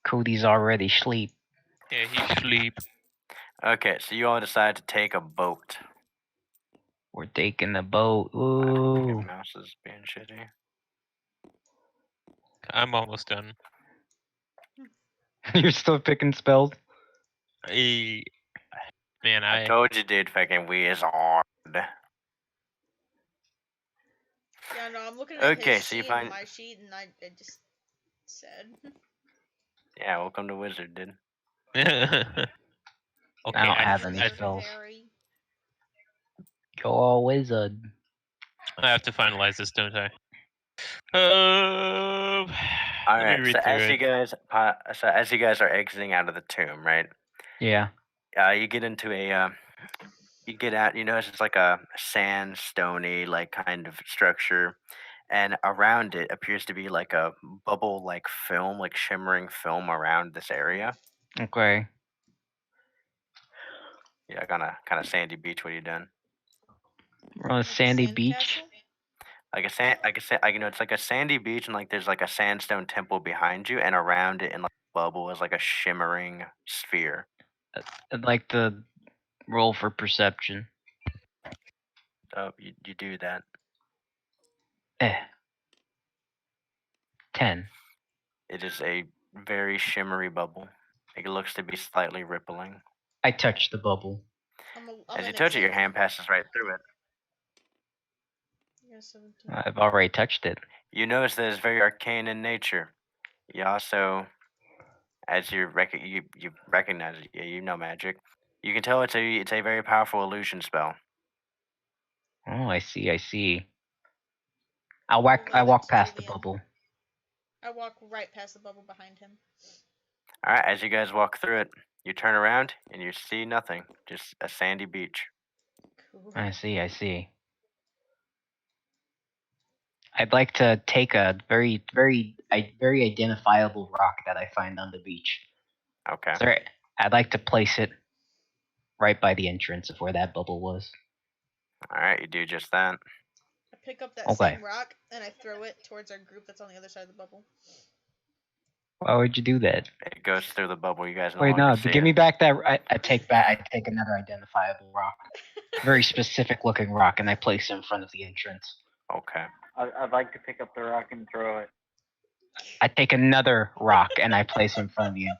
Cody's already asleep. Yeah, he sleep. Okay, so you all decide to take a boat. We're taking the boat. My Ooh. fucking mouse is being shitty. I'm almost done. You're still picking spells? Man, I told you, dude, fucking we is hard. Yeah, no, I'm looking at Okay, his so you sheet find- and my sheet, and I just said. Yeah, welcome to Wizard, dude. Okay, I don't have Wizard any spells. Harry. Go all wizard. I have to finalize this, don't I? All Let me right, read so through as it. you guys are exiting out of the tomb, right? Yeah. You get into a you get out. You notice it's like a sandstony like kind of structure, and around it appears to be like a bubble like film, like shimmering film around this area. Okay. Yeah, kind of sandy beach. What are you doing? We're on a Like sandy sand beach. castle? It's like a sandy beach, and like there's like a sandstone temple behind you, and around it in like a bubble is like a shimmering sphere. I'd like to roll for perception. Oh, you do that. 10. It is a very shimmery bubble. It looks to be slightly rippling. I touch the bubble. I'm As you gonna touch it, your examine hand passes right through it. Yeah, 17. I've already touched it. You notice that it's very arcane in nature. You also, as you recognize it, yeah, you know magic. You can tell it's a very powerful illusion spell. Oh, I see. I walk past the bubble. I walk right past the bubble behind him. All right, as you guys walk through it, you turn around and you see nothing, just a sandy beach. Cool. I see. I'd like to take a very identifiable rock that I find on the beach. Okay. Sorry, I'd like to place it right by the entrance of where that bubble was. All right, you do just that. I pick up that Okay. same rock and I throw it towards our group that's on the other side of the bubble. Why would you do that? It goes through the bubble. You guys no Wait, longer no, see give it. me back that. I take another identifiable rock, very specific looking rock, and I place it in front of the entrance. Okay. I'd like to pick up the rock and throw it. I take another rock and I place it in front of the entrance.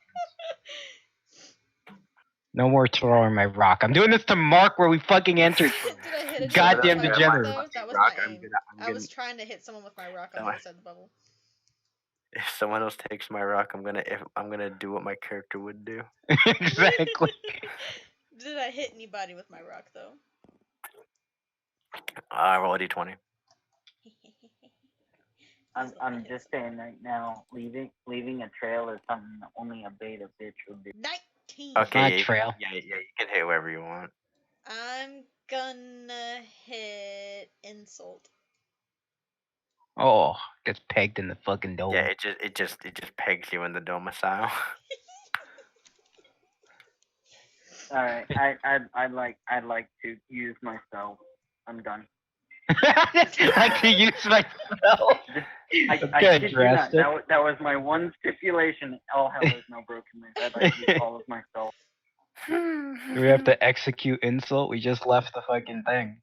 No more throwing my rock. I'm doing this to mark where we fucking entered from. Did I hit a Goddamn with my degenerate. rock, though? That was Rock, my I'm aim. gonna- I was trying to hit someone with my rock on the other side of the bubble. If someone else takes my rock, I'm gonna do what my character would do. Exactly. Did I hit anybody with my rock, though? Roll a d20. I'm just saying right now, leaving a trail is something that only a beta bitch would do. 19. Okay, Not yeah, trail. Yeah, you can hit whoever you want. I'm gonna hit insult. Oh, gets pegged in the fucking dome. Yeah, it just pegs you in the domicile. All right, I'd like to use myself. I'm done. Like to use myself. I kid you not. That was my one stipulation. All hell is no broken man. I'd like to use all of myself. Do we have to execute insult? We just left the fucking thing.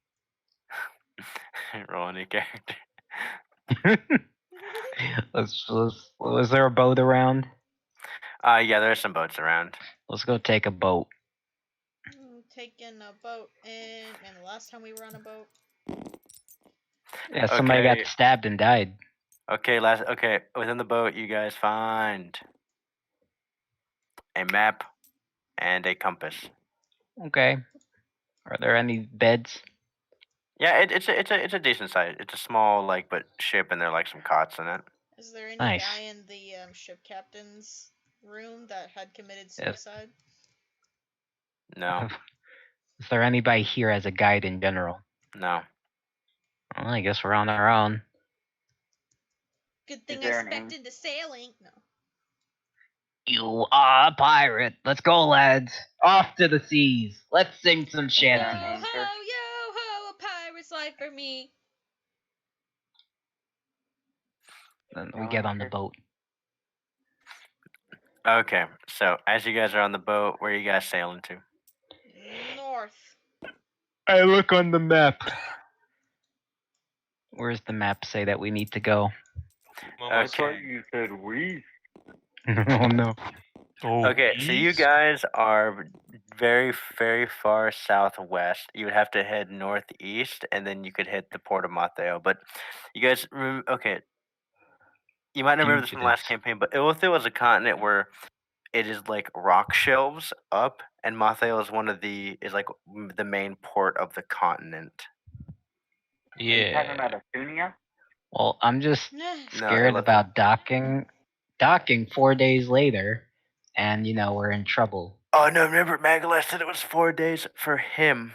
Roll any character. Was there a boat around? Yeah, there's some boats around. Let's go take a boat. Taking a boat, and man, the last time we were on a boat. Yeah, somebody Okay. got stabbed and died. Okay, within the boat, you guys find a map and a compass. Okay. Are there any beds? Yeah, it's a decent size. It's a small but ship, and there are like some cots in it. Is there any Nice. guy in the ship captain's room that had committed suicide? No, Is there anybody here as a guide in general? no. Well, I guess we're on our own. Good thing Is I there an specced into sailing. No. You are a pirate. Let's go, lads. Off to the seas. Let's sing some Yo shanties. Anchor. ho, a pirate's life for me. Then we get on the boat. Okay, so as you guys are on the boat, where are you guys sailing to? North. I look on the map. Where's the map say that we need to go? Okay. you said we. Oh no. Okay, so you guys are very, very far southwest. You would have to head northeast, and then you could hit the port of Mateo. But you guys, okay, you might not remember this from the last Fugitives. campaign, but Ilithil is a continent where it is like rock shelves up, and Mateo is the main port of the continent. Are you talking Yeah. about Asunia? Well, I'm just No, scared Ilithil. about docking 4 days later, and we're in trouble. Oh no! Remember, Magalhae said it was 4 days for him.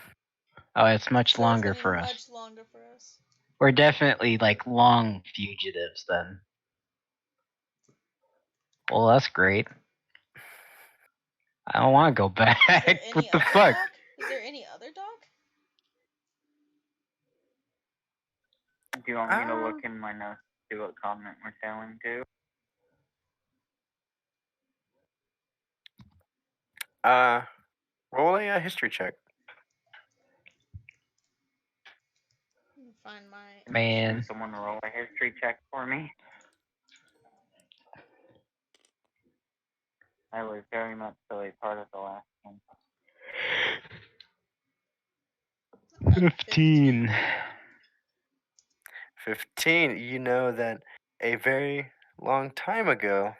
Oh, it's much So it's longer gonna be for us. Much longer for us. We're definitely long fugitives then. Well, that's great. I don't want to go back. Is there any What the other fuck? dock? Is there any other dock? Do you want me to look in my notes to see what continent we're sailing to? Roll a history check. Find my. Man. Someone roll a history check for me. I was very much so a part of the last one. 15. 15. You know that a very long time ago,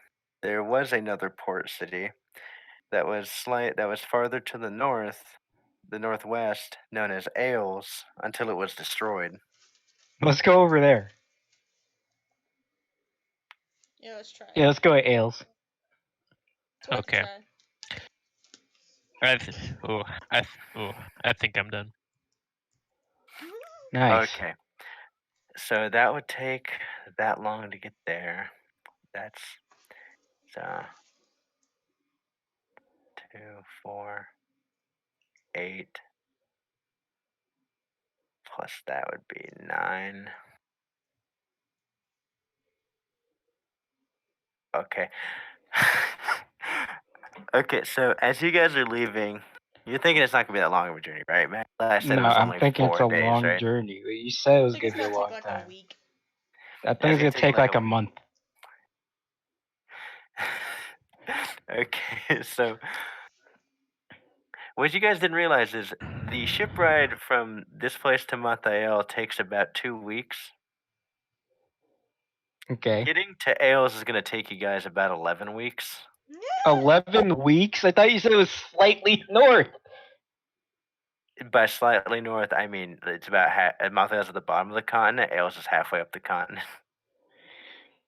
there was another port city that was farther to the northwest, known as Ailes, until it was destroyed. Let's go over there. Yeah, let's try. Yeah, let's go at Ailes. It's worth a Okay. try. I think I'm done. Nice. Okay. So that would take that long to get there. That's 2, 4, 8. Plus that would be 9. Okay. Okay, so as you guys are leaving, you're thinking it's not gonna be that long of a journey, right, man? I said No, it was I'm only thinking it's 4 a days, long right? journey. You said it I was think gonna it's be a gonna long take like time. a week. I think it's gonna take like a month. Okay, so what you guys didn't realize is the ship ride from this place to Mathael takes about 2 weeks. Okay. Getting to Ailes is gonna take you guys about 11 weeks. 11 weeks? I thought you said it was slightly north. By slightly north, I mean it's about Mathael's at the bottom of the continent. Ailes is halfway up the continent.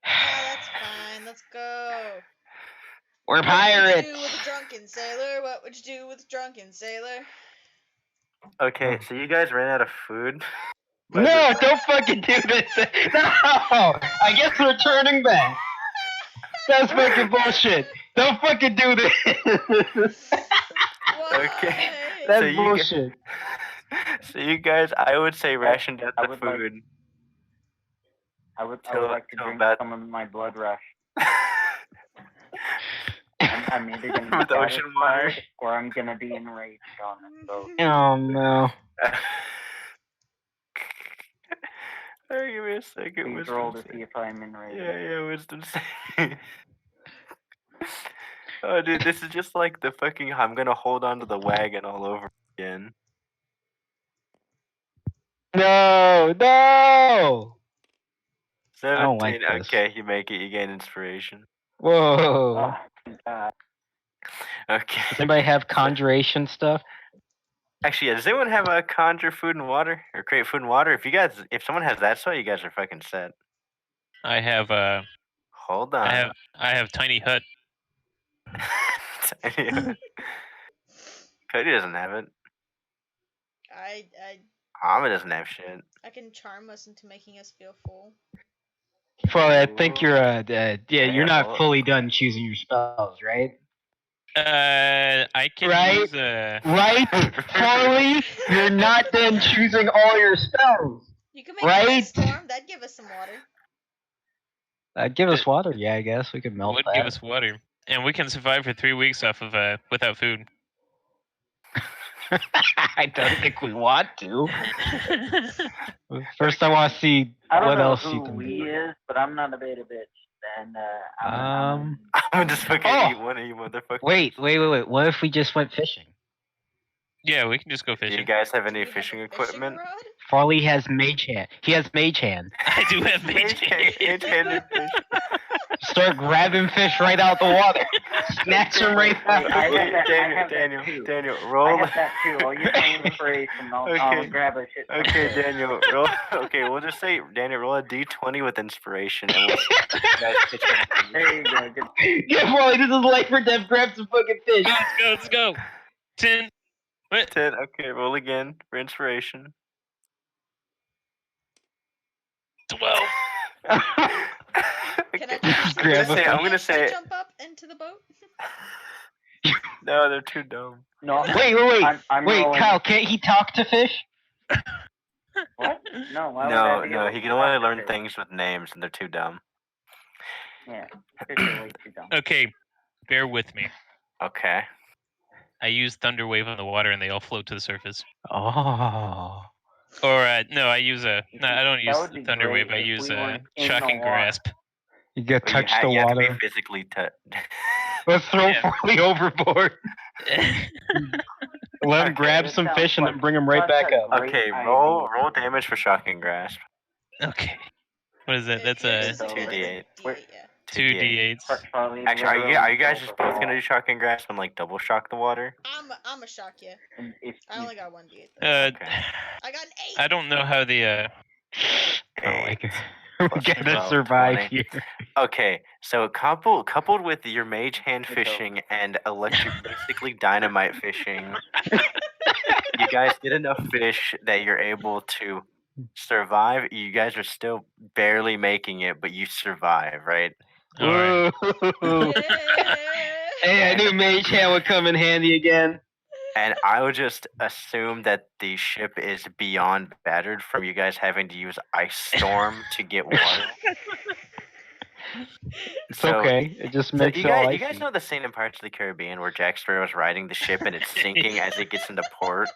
Yeah, that's fine. Let's go. We're What would you pirates. do with a drunken sailor? What would you do with a drunken sailor? Okay, so you guys ran out of food. No, don't fucking do this. No, I guess we're turning back. That's fucking bullshit. Don't fucking do this. Why? Okay. That's So you bullshit. So you guys, I would say rationed out the food. I would Till- like to till drink about- some of my blood rush. I'm either going to be With ocean water. satisfied or I'm going to be enraged on it. So Oh no. Alright, give me a second. please Wisdom roll to save. see if I'm enraged. Yeah, wisdom save. Oh, dude, this is just like the fucking I'm gonna hold on to the wagon all over again. No, no. 17. don't like this. Okay, you make it. You gain inspiration. Whoa. Oh, thank God. Okay. Does anybody have conjuration stuff? Actually, yeah, does anyone have a conjure food and water or create food and water? If someone has that spell, you guys are fucking set. I have Hold on. I have tiny hut. Cody doesn't have it. I Hama doesn't have shit. I can charm us into making us feel full. Farley, I think you're you're not well- fully done choosing your spells, right? I can Right? use Right, Farley, you're not done choosing all your spells. You can make a Right? ice storm. That'd give us some water. Give us water, yeah, I guess we could melt would that. give us water, and we can survive for 3 weeks off of without food. I don't think we want to. First, I want to see I don't what know else who you can we do. is, but I'm not a beta bitch. And Um, I'm gonna just fucking Oh. eat one of you motherfuckers. Wait. What if we just went fishing? Yeah, we can just go Do you fishing. guys have Do any we have fishing a equipment? rod? Farley has mage hand. He has mage hand. I do have mage hand. Eight-handed fish. Start grabbing fish right out the water. Snatch them right out. I have that- I have that Daniel, too. Daniel, I roll. have that too. I'll use my inspiration. I'll Okay. grab a shit. ton of Okay, fish. Daniel, roll. Okay, we'll just say Daniel, roll a d20 with inspiration, and we'll see if you guys pitch in. There you go. Good. Get Farley, this is life or death. Grab some fucking fish. Let's go. 10. What? 10. Okay, roll again for inspiration. 12. Can I Just try grab to a I'm gonna say- jump up into the boat? No, they're too dumb. No. Wait. I'm Wait, rolling. Kyle, can't he talk to fish? What? No. Why would that be No, a- he can only learn things with names, and they're too dumb. Yeah. Fish are way too dumb. Okay, bear with me. Okay. I use Thunder Wave on the water, and they all float to the surface. Oh. Or no, I use a. No, I don't That use would be Thunder Wave. great I if use we were in the Shocking water. Grasp. You get Well, you, touch the you have to be water. physically Let's throw Yeah. Farley overboard. Let him Okay, grab that some sounds fish and like then bring him right such back a up. great Okay, idea. roll damage for Shocking Grasp. Okay. What is that? If That's you're a disabled, it's a 2d8. D8, yeah. 2d8s. Farley Actually, are you literally guys built just a both gonna wall. do Shocking Grasp and like double shock the water? I'm a shock you. And if I you- only got 1d8 though. Okay. I got an 8. I don't know how the Oh my 8 god. We plus gotta 12, survive 20. here. Okay, so coupled with your mage hand It's over. fishing and electric, basically dynamite fishing, you guys get enough fish that you're able to survive. You guys are still barely making it, but you survive, right? all right. Whoa. Hey, I knew Mage Hand would come in handy again. And I would just assume that the ship is beyond battered from you guys having to use Ice Storm to get water. It's So- okay. It just So makes you it all guys, you guys icy. know the scene in Pirates of the Caribbean where Jack Sparrow is riding the ship and it's sinking as it gets into port?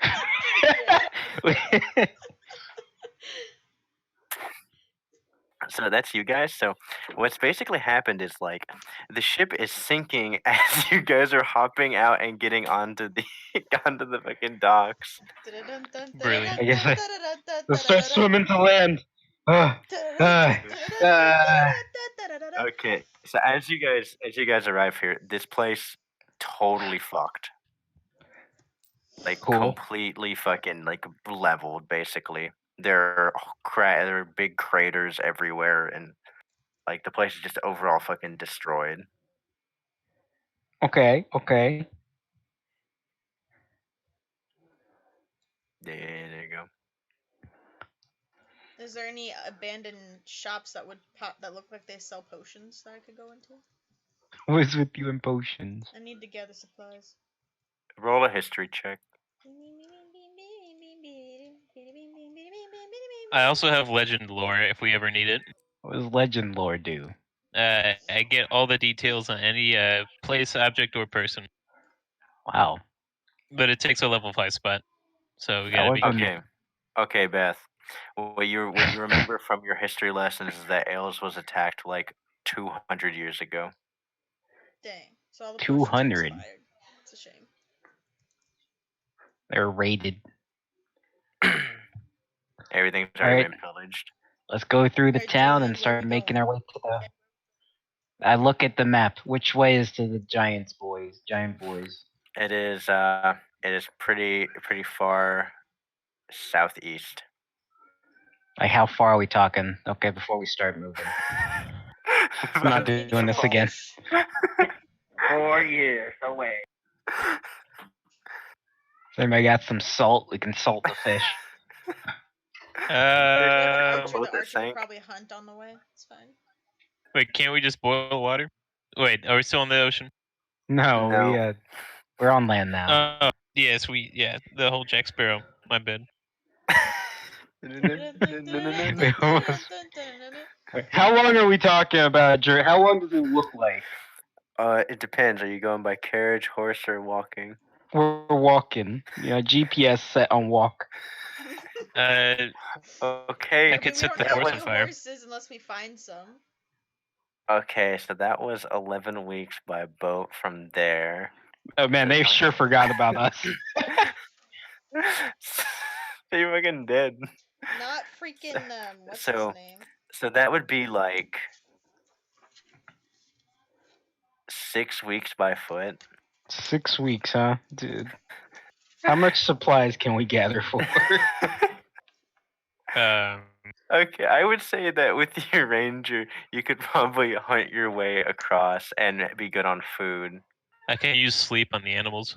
So that's you guys. So what's basically happened is like the ship is sinking as you guys are hopping out and getting onto the onto the fucking docks. Brilliant. I guess let's start swimming to land. Okay. So as you guys arrive here, this place totally fucked. Like Cool. completely fucking like leveled basically. There are big craters everywhere and like the place is just overall fucking destroyed. Okay, okay. Yeah, there you go. Is there any abandoned shops that would pop that look like they sell potions that I could go into? What's with you and potions? I need to gather supplies. Roll a history check. I also have legend lore if we ever need it. What does Legend Lore do? I get all the details on any place, object, or person, Wow. but it takes a level 5 spot, so we That gotta be. wasn't- Okay. Okay, Beth. What you remember from your history lessons is that Ailes was attacked like 200 years ago. Dang. So all the 200. potions are expired. It's a shame. They're raided. Everything's already Alright. been pillaged. Let's go through the Alright, town Julian, and where start we making going? our way to the. I look at the map. Which way is to the giant boys? It is pretty far southeast. Like how far are we talking? Okay, before we start moving. I'm not We need doing this some again. fish. 4 years away. If anybody got some salt, we can salt the fish. We have an Uh, archer. boat The that archer will sank. probably hunt on the way. It's fine. wait, can't we just boil water? Wait, are we still in the ocean? No, No. we're on land now. Oh, yes, the whole Jack Sparrow. My bad. We almost- How long are we talking about, Drew? How long does it look like? It depends. Are you going by carriage, horse, or walking? We're walking. GPS set on walk. Okay. I could we set don't the have horse any on fire. horses unless we find some. Okay, so that was 11 weeks by boat from there. Oh man, they sure forgot about us. They fucking dead. Not freaking what's So- his name? So that would be like 6 weeks by foot. 6 weeks, huh, dude? How much supplies can we gather for? Okay, I would say that with your ranger, you could probably hunt your way across and be good on food. I can use sleep on the animals.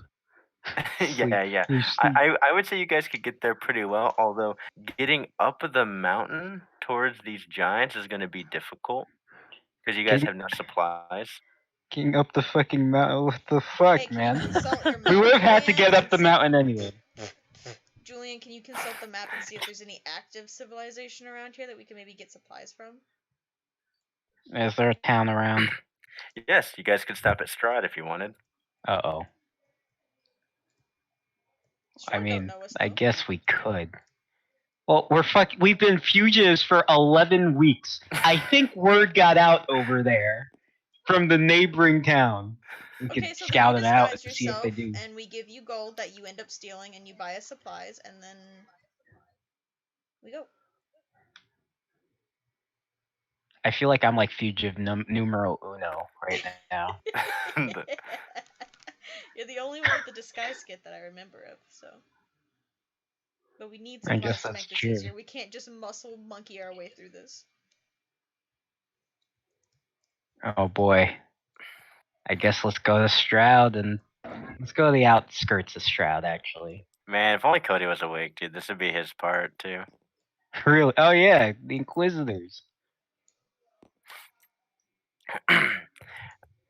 Yeah. You sleep. I would say you guys could get there pretty well, although getting up the mountain towards these giants is going to be difficult because you guys Getting- have no supplies. King up the fucking mountain. What the fuck, Hey, can man? you consult your map? We would have had to Julian, get up the and mountain anyway. Julian, can you consult the map and see if there's any active civilization around here that we can maybe get supplies from? Is there a town around? Yes, you guys could stop at Strahd if you wanted. Uh-oh. I Strahd don't mean, know us, I though. guess we could. Well, we've been fugitives for 11 weeks. I think word got out over there from the neighboring town. We Okay, could so then you scout it out disguise to see if they yourself, do. and we give you gold that you end up stealing, and you buy us supplies, and then we go. I feel like I'm like fugitive numero uno right now. You're the only one with the disguise kit that I remember of, so. But we need I supplies guess to that's make this true. easier. We can't just muscle monkey our way through this. Oh boy. I guess let's go to Stroud and let's go to the outskirts of Stroud actually. Man, if only Cody was awake, dude, this would be his part too. Really? Oh yeah, the Inquisitors.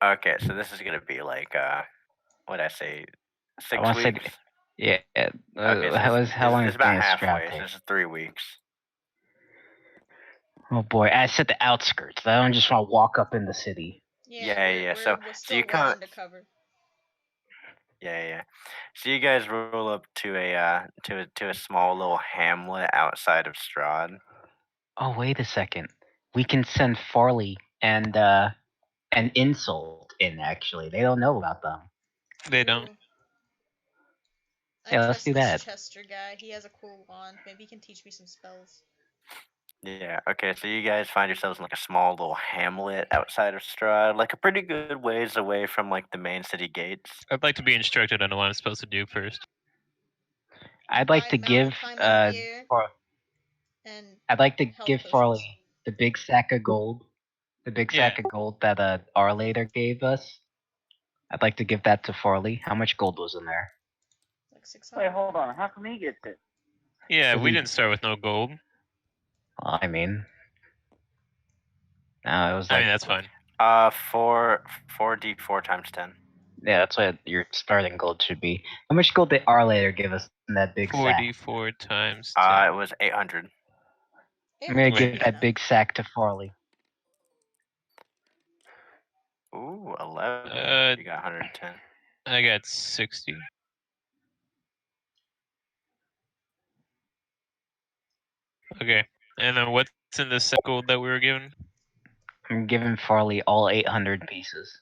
Okay, so this is gonna be like what'd I say? I 6 want to say, weeks? yeah. Okay, so how long it's is about being Stroud halfway. So take? this is 3 weeks. Oh boy, I said the outskirts. I don't just want to walk up in the city. Yeah. We're So still you well come. undercover. Yeah. So you guys roll up to a small little hamlet outside of Strahd. Oh wait a second. We can send Farley and an insult in. Actually, they don't know about them. They don't. True. I Yeah, let's trust do this that. Chester guy. He has a cool wand. Maybe he can teach me some spells. Yeah. Okay. So you guys find yourselves in like a small little hamlet outside of Strahd, like a pretty good ways away from like the main city gates. I'd like to be instructed on what I'm supposed to do first. I'd like Buy to mountain give climbing gear and I'd like to health give potions. Farley the big sack of gold. The big Yeah. sack of gold that our later gave us. I'd like to give that to Farley. How much gold was in there? Like 600. Wait, hold on. How come he gets it? Yeah, Does we he- didn't start with no gold. Well, I mean, no, it was I like mean, that's fine. 4d4 times 10. yeah, that's what your starting gold should be. How much gold did our later give us in that big sack? 44 times 10. It was 800. I'm gonna 800 should give be that enough. big sack to Farley. Ooh, 11. You got 110. I got 60. Okay. And then what's in the set gold that we were given? I'm giving Farley all 800 pieces.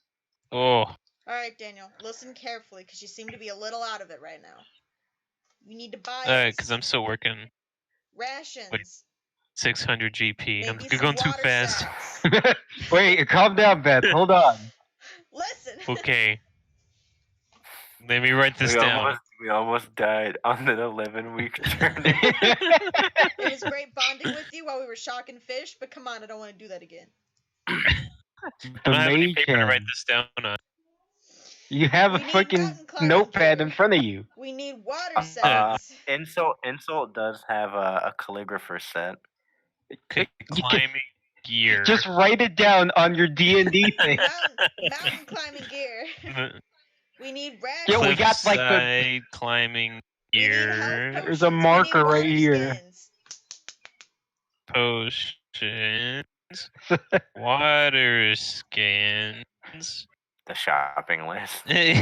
Oh, Alright, Daniel, listen carefully, because you seem to be a little out of it right now. You need to buy because us I'm still working rations. 600 GP. I'm Maybe some going too water fast. sacks. Wait, calm down, Beth. Hold on. Listen. Okay. Let me write this down. We almost died on an 11-week journey. It was great bonding with you while we were shocking fish, but come on, I don't want to do that again. I The don't have any mage paper to write hand. this down on. You have We a need freaking mountain climbing notepad gear. in front of you. We need water sacks. Insult does have a calligrapher set. Okay, You can climbing gear. just write it down on your D&D thing. Mountain climbing gear. We need rations. Yeah, we got like the. Cliffside climbing We need health gear. potions. There's a We need marker right water here. skins. Potions. Water skins. The shopping list. Make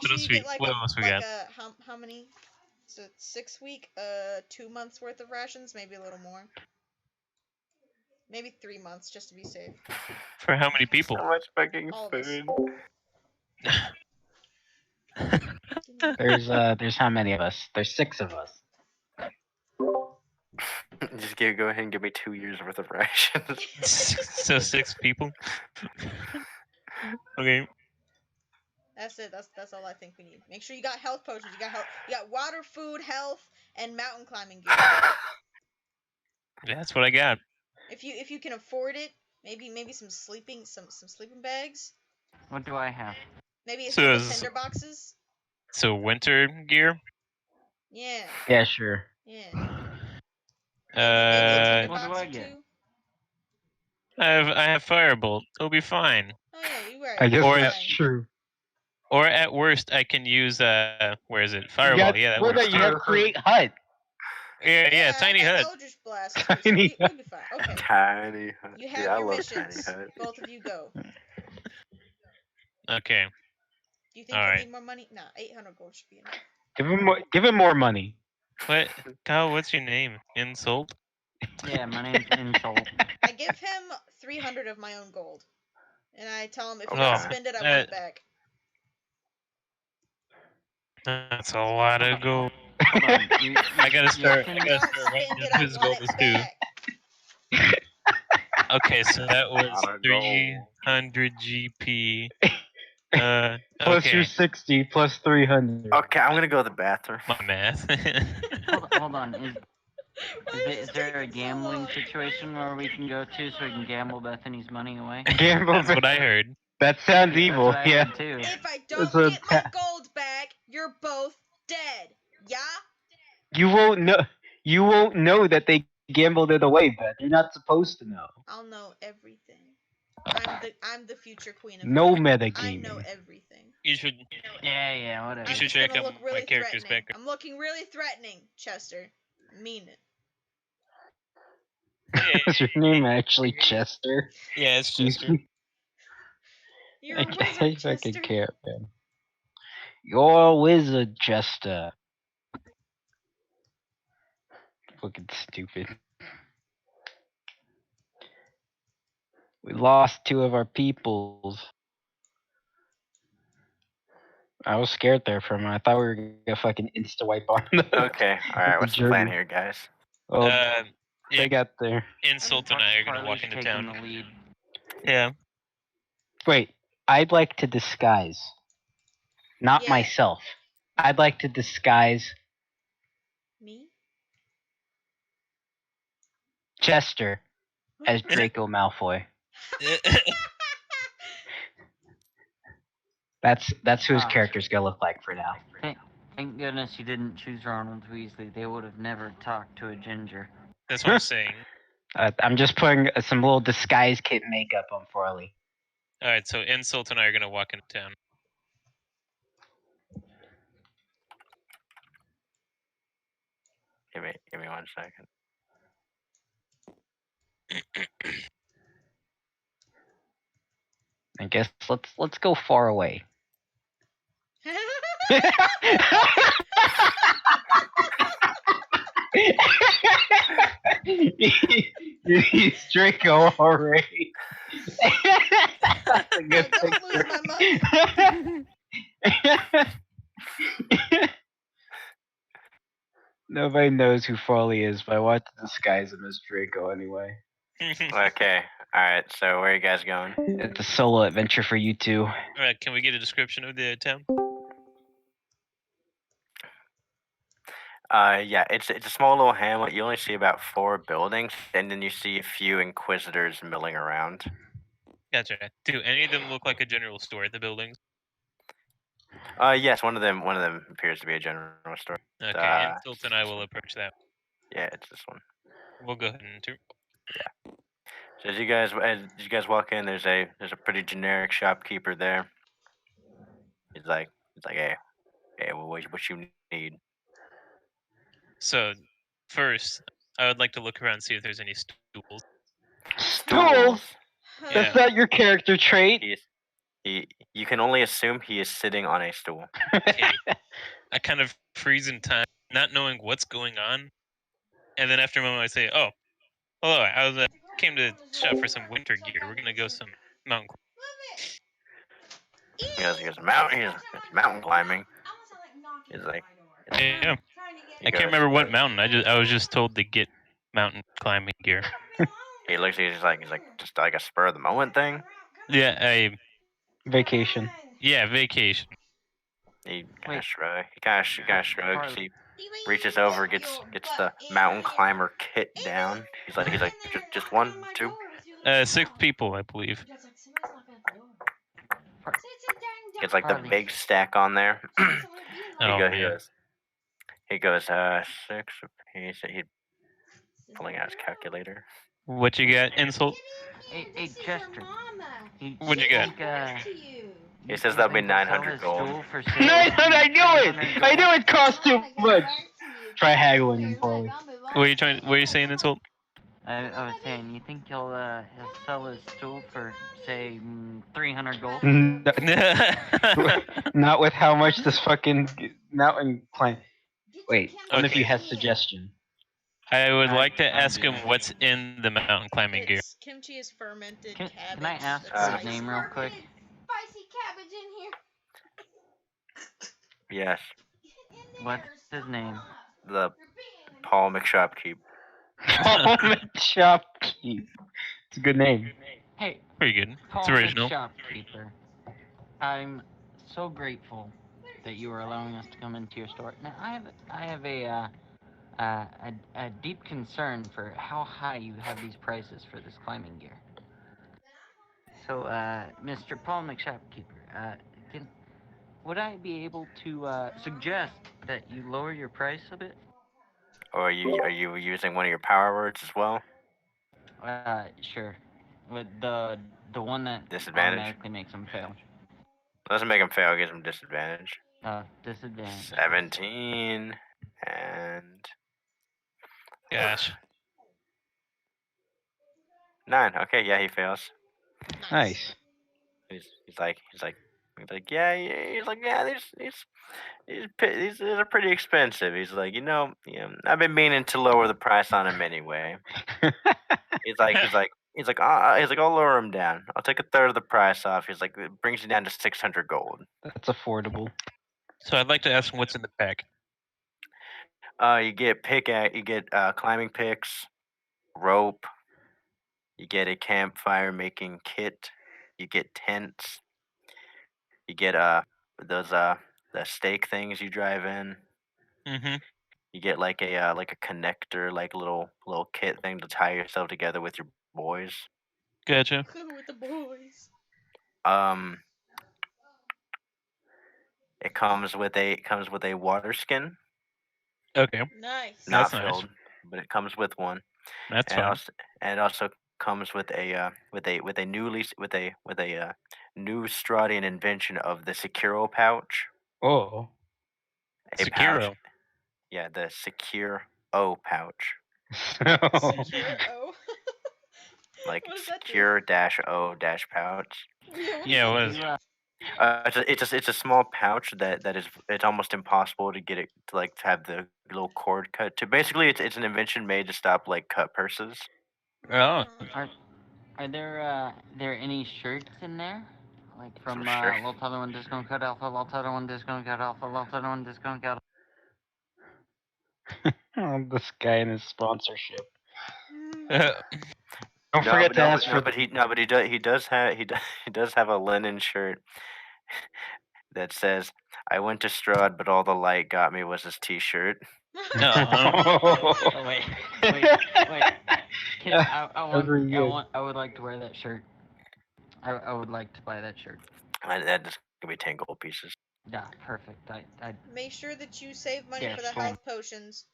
What sure else you we- get like what a else we like got? a how many? So 6 week, 2 months worth of rations, maybe a little more. Maybe 3 months just to be safe. For how many people? So much fucking All of us. food. There's how many of us? There's 6 of us. Just go ahead and give me 2 years worth of rations. So 6 people. Okay. That's it. That's all I think we need. Make sure you got health potions. You got water, food, health, and mountain climbing gear. That's what I got. If you can afford it, maybe some sleeping bags. What do I have? Maybe a So couple is- tinder boxes. So winter gear. Yeah. Yeah, sure. Yeah. Maybe a tinder What do box I or get? 2. I have firebolt. It'll be fine. Oh yeah, you right. I guess Or- that's Fine. true. Or at worst, I can use where is it? You Fireball. got, Yeah, that what works. about you have create hut? Yeah, tiny I got hut. Eldritch Blast too, so Tiny we'll be fine. Okay. Tiny hut. You Dude, have I your love missions. Tiny hut. Both of you go. Okay. Do you think All you right. need more money? Nah, 800 gold should be enough. Give him more money. What? Kyle, what's your name? Insult? Yeah, my name's Insult. I give him 300 of my own gold, and I tell him if he Okay. doesn't spend it, I want it back. That's a lot of gold. Hold on. I gotta start. can- I If you gotta don't start writing spend it, down I his want goals it too. back. Okay, so that was Lot of gold. 300 GP. Plus your Okay, 60 plus 300. Okay, I'm gonna go to the bathroom. my math. Hold on. Is there a gambling situation where we can go to so we can gamble Bethany's money away? Gamble. That's what I heard. That sounds Yeah, evil. that's what I Yeah. heard too. If I don't It's a get my gold back, you're both dead. Yeah? You won't know. You won't know that they gambled it away, Beth. You're not supposed to know. I'll know everything. I'm the future queen of No England. I metagaming. know everything. You should. Yeah, whatever. You I'm should just check gonna out look my really character's threatening. background. I'm looking really threatening, Chester. Mean it. Is your name actually Chester? Yeah, it's Chester. You're a I wizard, fucking Chester. care, man. You're a wizard, Chester. Fucking stupid. We lost 2 of our peoples. I was scared there for a minute. I thought we were gonna fucking insta wipe on them. Okay, alright, what's the plan Journey. here, guys? Well, Yeah, they got there. Insult and I are gonna walk Harley's into taking town. the lead. Yeah. Wait, I'd like to disguise. Not Yeah. myself. I'd like to disguise Me? Chester as Draco Malfoy. That's who his Ah. character's gonna look like for now. Thank goodness you didn't choose Ronald Weasley. They would have never talked to a ginger. That's what I'm saying. I'm just putting some little disguise kit makeup on Farley. All right, so Insult and I are gonna walk into town. Give me 1 second. I guess let's go far away. He's Draco already. That's a good Don't lose my money. picture. Nobody knows who Farley is, but I want to disguise him as Draco anyway. Okay, alright, so where are you guys going? It's a solo adventure for you two. All right, can we get a description of the town? Yeah, it's a small little hamlet. You only see about 4 buildings, and then you see a few inquisitors milling around. Gotcha. Do any of them look like a general store at the buildings? Yes, one of them appears to be a general store. Okay, Insult and I will approach that. Yeah, it's this one. We'll go ahead and enter. So as you guys walk in, there's a pretty generic shopkeeper there. He's like, hey, what you need? So, first, I would like to look around and see if there's any stools. Stools? Yeah. That's not your character trait. You can only assume he is sitting on a stool. Okay. I kind of freeze in time, not knowing what's going on, and then after a moment I say, "Oh, hello. I was came to shop for some winter gear. We're gonna go some mountain." He goes mountain climbing. He's like, Yeah. he I can't goes- remember what mountain. I was just told to get mountain climbing gear. He looks. He's like just like a spur of the moment thing. Yeah, Vacation. vacation. He kind Wait. of shrugs. He reaches over, gets the mountain climber kit down. He's like just 1, 2. 6 people, I believe. Gets like the big stack on there. Oh, man. He goes 6 apiece. He's pulling out his calculator. What you got, Insult? Hey, Chester. What'd you got? He says that'll be 900 gold. I knew it! I knew it cost too much! Try haggling him, Farley. What are you saying, Insult? I was saying, you think he'll sell his stool for say 300 gold? Not with how much this fucking mountain climb. Wait, one of you Okay. has suggestion. I would like to I'm ask him doing- what's in the mountain climbing gear. It's kimchi is fermented Can cabbage. I ask that's for his spicy. name real quick? Spicy cabbage in here. Yes, What's his name? the Paul McShopkeep. Paul Shopkeep. It's a good name. Hey, Pretty good. It's Paul original. Shopkeeper. I'm so grateful that you are allowing us to come into your store. Now, I have a deep concern for how high you have these prices for this climbing gear. So, Mr. Paul McShopkeeper, would I be able to suggest that you lower your price a bit? Or are you using one of your power words as well? Sure. With the one that Disadvantage. automatically makes them fail. Doesn't make him fail, gives him disadvantage. Disadvantage. 17 and Gosh. 9. Okay, yeah, he fails. Nice. He's like, yeah, these are pretty expensive. He's like, I've been meaning to lower the price on him anyway. He's like, I'll lower him down. I'll take a third of the price off. He's like, it brings you down to 600 gold. That's affordable. So I'd like to ask him what's in the pack. You get climbing picks, rope. You get a campfire making kit. You get tents. You get those the stake things you drive in. Mm-hmm. You get like a connector, like little kit thing to tie yourself together with your boys. Gotcha. With the boys. It comes with a water skin, Okay. Nice. not That's nice. filled, but it comes with one. That's and fine. it also comes with a new Stradian invention of the Securo pouch. Oh. A pouch. Sekiro. Yeah, the Secure O pouch. Secure O. Like What does that do? secure-o-pouch. Yeah, it was. It's a small pouch it's almost impossible to get it to have the little cord cut to. Basically, it's an invention made to stop cut purses. Oh. Are there any shirts in there? Like from shirts. Lot Other One Discount Cut Alpha, Lot Other One Discount Cut Alpha, Lot Other One Discount Cut Oh, this guy and his sponsorship. Uh, Don't forget to ask for. He does have a linen shirt that says, "I went to Strahd, but all the light got me was his T-shirt." no. Oh, wait. Kid, Pretty good. I would like to wear that shirt. I would like to buy that shirt. That just gonna be 10 gold pieces. Yeah, perfect. I Make sure that you save money Yeah, for the boom. health potions.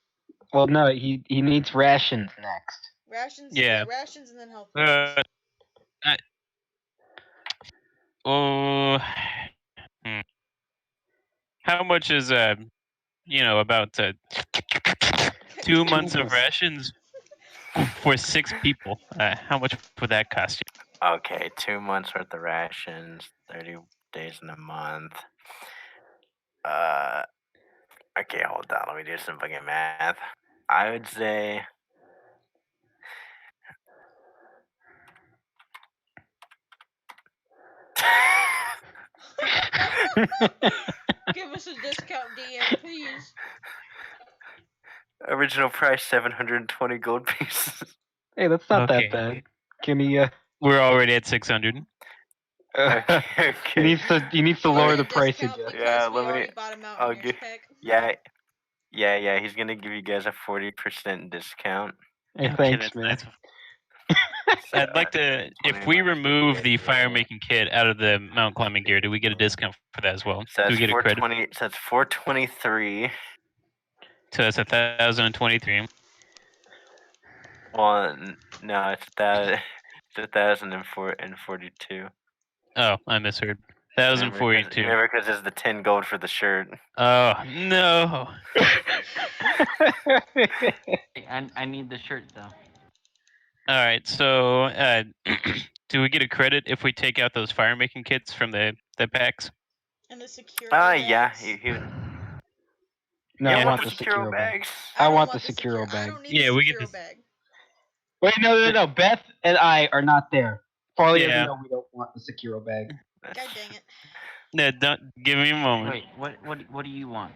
Well, no, he needs rations next. Rations. Yeah. Rations and then health potions. Oh. How much is about 2 months of rations for 6 people? How much would that cost you? Okay, 2 months worth of rations, 30 days in a month. Okay, hold on. Let me do some fucking math. I would say Give us a discount, DM, please. original price 720 gold pieces. Hey, that's not Okay. that bad. Can he? We're already at 600. Okay. He needs to lower the price Discount again. because Yeah, we let me- already bought him I'll Mountaineer's give- pack. Yeah. He's gonna give you guys a 40% discount. Hey, Okay, thanks, that's man. nice. I'd like to, if we remove the fire making kit out of the mountain climbing gear, do we get a discount for that as well? So Do we that's get a credit? 420. So that's 423. So that's 1,023. Well, no, it's 1,042. Oh, I misheard. 1,042. Remember, because it's the 10 gold for the shirt. Oh no. I need the shirt though. All right. So, do we get a credit if we take out those fire making kits from the packs? And the secure Yeah. bags. No, Yeah, I Yeah. want the the secure secure bag. bags. I don't want the the secure I bag. don't need Yeah, the we get secure this- bag. Wait, no. Beth and I are not there. Farley doesn't Yeah. know we don't want the secure bag. God dang it. No, don't give me a moment. Wait, what do you want?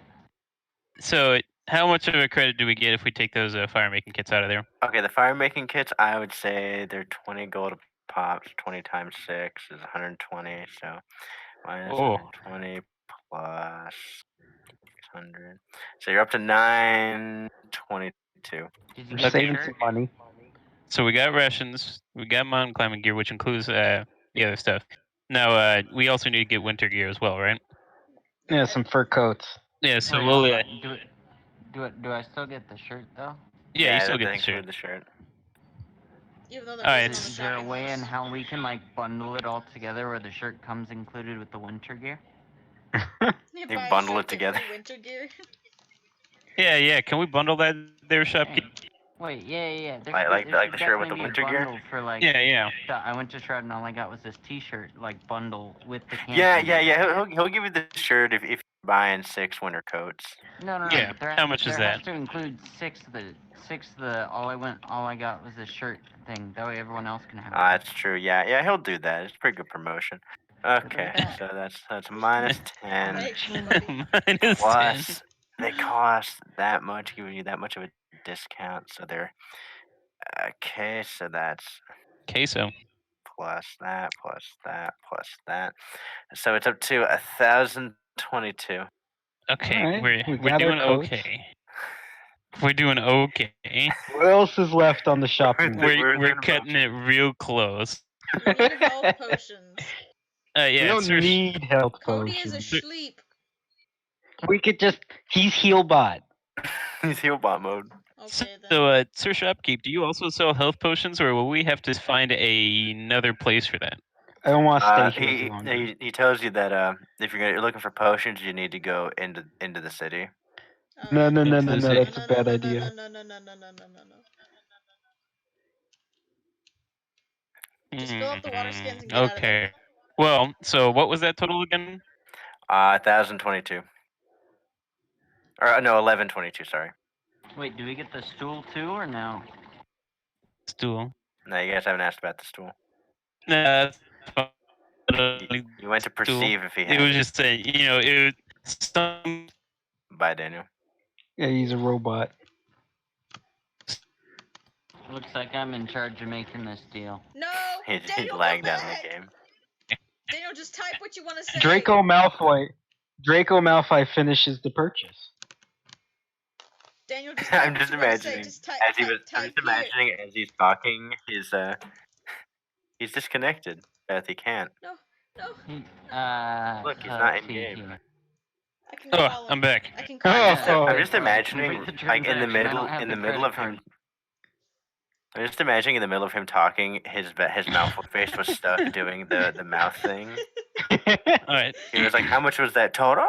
So, how much of a credit do we get if we take those fire making kits out of there? Okay, the fire making kits, I would say they're 20 gold pops. 20 times 6 is 120. So minus Oh. 120 plus 600. So you're up to 922. Did you We're get the saving shirt? some money. So we got rations, we got mountain climbing gear, which includes the other stuff. Now, we also need to get winter gear as well, right? Yeah, some fur coats. Yeah. So Wait, we'll. hold on. Do I still get the shirt though? Yeah, you still that get the include shirt. the shirt. Even though there Alright, wasn't on the Is there a shopping way in list. how we can like bundle it all together where the shirt comes included with the winter gear? You They buy a bundle shirt, it get together. free winter gear. Yeah. Can we bundle that there, shopkeep? Hey, wait, yeah. There Like should the shirt with the definitely be winter a gear? bundle for like. Yeah. I went to Shroud and all I got was this T-shirt like bundle with the camping. Yeah. gear. He'll give you the shirt if you're buying 6 winter coats. No. Yeah, There how much is there that? has to include six of the all I got was the shirt thing. That way everyone else can have it. That's true. Yeah, he'll do that. It's a pretty good promotion. Okay, that. so that's minus 10 Thanks, buddy. Minus 10. plus they cost that much, giving you that much of a discount. So they're okay. So that's Queso. plus that, plus that, plus that. So it's up to 1,022. Okay, Alright, we we're got our doing coats. okay. We're doing okay. What else is left on the shopping list? We're We're doing cutting it real close. We need health potions. We Yeah, don't Sir need health Cody is potions. asleep. We could just. He's heal bot. He's heal bot mode. Okay then. So, Sir Shopkeep, do you also sell health potions, or will we have to find another place for that? I don't want to stay here too long. He tells you that if you're looking for potions, you need to go into the city. No, Into the city. that's a bad idea. No. Just fill up the water skins and get out of there. Okay. Well, so what was that total again? 1,022. Or no, 1,122. Sorry. Wait, do we get the stool too or no? Stool. No, you guys haven't asked about the stool. Nah, that's fine. You went to perceive if he It had was it. just a, it was some. Bye, Daniel. Yeah, he's a robot. Looks like I'm in charge of making this deal. No! He Daniel, lagged come out in back! the game. Daniel, just type what you want to say. Draco Malfoy finishes the purchase. Daniel, just type I'm what just you want to say. imagining Just type, I'm type just here. imagining as he's talking, he's disconnected. Beth, he can't. No. Look, he's not let's in see game. here. I can Oh, call him. I'm back. I can call him. I'm just Oh. imagining, Complete the like in the transaction. I don't have middle the of credit him. I'm just imagining in the middle of him talking, his mouth face was stuck doing the mouth thing. All right. He was like, "How much was that total?"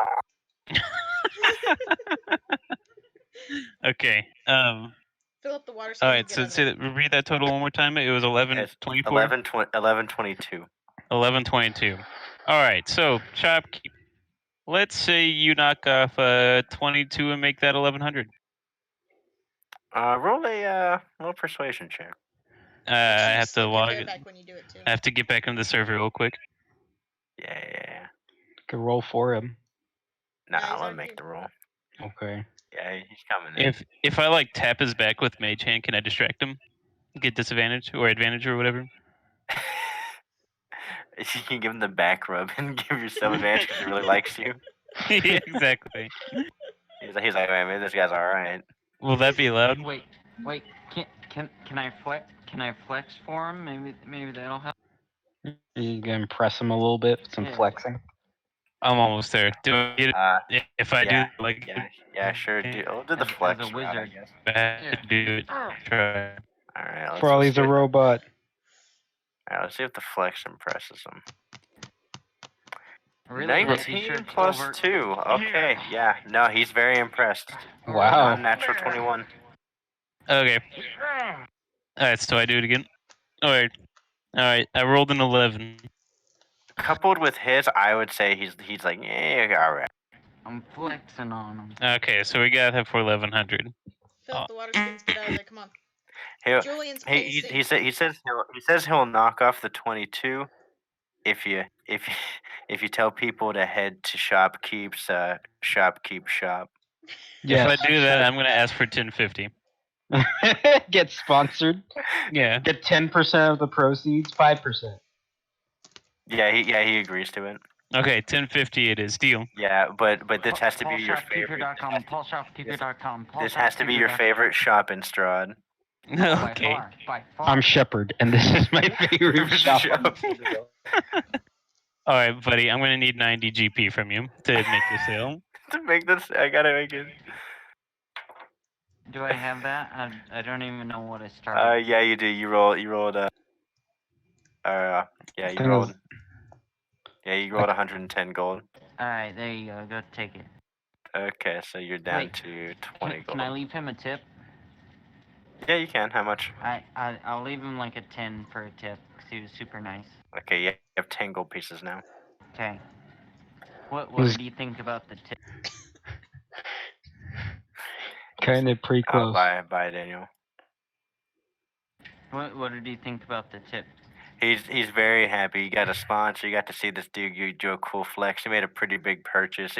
Okay. Fill up the water skins All and right. get So out of there. read that total one more time. It was 1124. 1122. 1122. All right. So shopkeep. Let's say you knock off 22 and make that 1100. Roll a little persuasion check. I have to Slip your log hair it. back when you do it too. I have to get back into the server real quick. Yeah. Could roll for him. Nah, Yeah, he's I'll already make here. the roll. Okay. Yeah, he's coming in. If I like tap his back with mage hand, can I distract him? Get disadvantage or advantage or whatever? You can give him the back rub and give yourself advantage because he really likes you. Yeah, exactly. He's like, "Wait, maybe this guy's all right." Will that be allowed? Wait. Can I flex? Can I flex for him? Maybe that'll help. You can impress him a little bit with some Yeah. flexing. I'm almost there. Do I get it? If I yeah, do, like, yeah, sure. I'll do the As a flex route, I wizard. guess. do it. Try. All right, let's Farley's see a robot. All right, let's see if the flex impresses him. Really? The 19 t-shirt's plus over. 2. Okay, yeah. No, he's very impressed. Wow. Natural 21. Okay. Alright, so I do it again. Alright. Alright, I rolled an 11. Coupled with his, I would say he's like, yeah, all right. I'm flexing on him. Okay, so we got that for 1100. Fill up the water skins. Get out of there. Come on. He'll, Julian's he pacing. he says he'll knock off the 22 if you if you tell people to head to Shopkeep's Shopkeep shop. If I do that, I'm gonna ask for 1050. Get sponsored. Yeah. Get 10% of the proceeds. 5%. Yeah, he agrees to it. Okay, 1050 it is. Deal. Yeah, but this has to be your favorite. PaulShopkeeper.com. PaulShopkeeper.com. This has to be your favorite shop in Strahd. By Okay. far. By far. I'm Shepherd, and this is my favorite shop. Alright, buddy, I'm gonna need 90 GP from you to make the sale. To make this, I gotta make it. Do I have that? I don't even know what I started. Yeah, you do. You rolled. Yeah, you Thing rolled. is- Yeah, you rolled 110 gold. Alright, there you go. Go take it. Okay, so you're down Wait, to 20 gold. Can I leave him a tip? Yeah, you can. How much? I'll leave him like a 10 for a tip because he was super nice. Okay, you have 10 gold pieces now. Okay. What Was- do you think about the tip? Kind of pretty close. Bye, Daniel. What did you think about the tip? He's very happy. You got a sponsor. You got to see this dude do a cool flex. He made a pretty big purchase.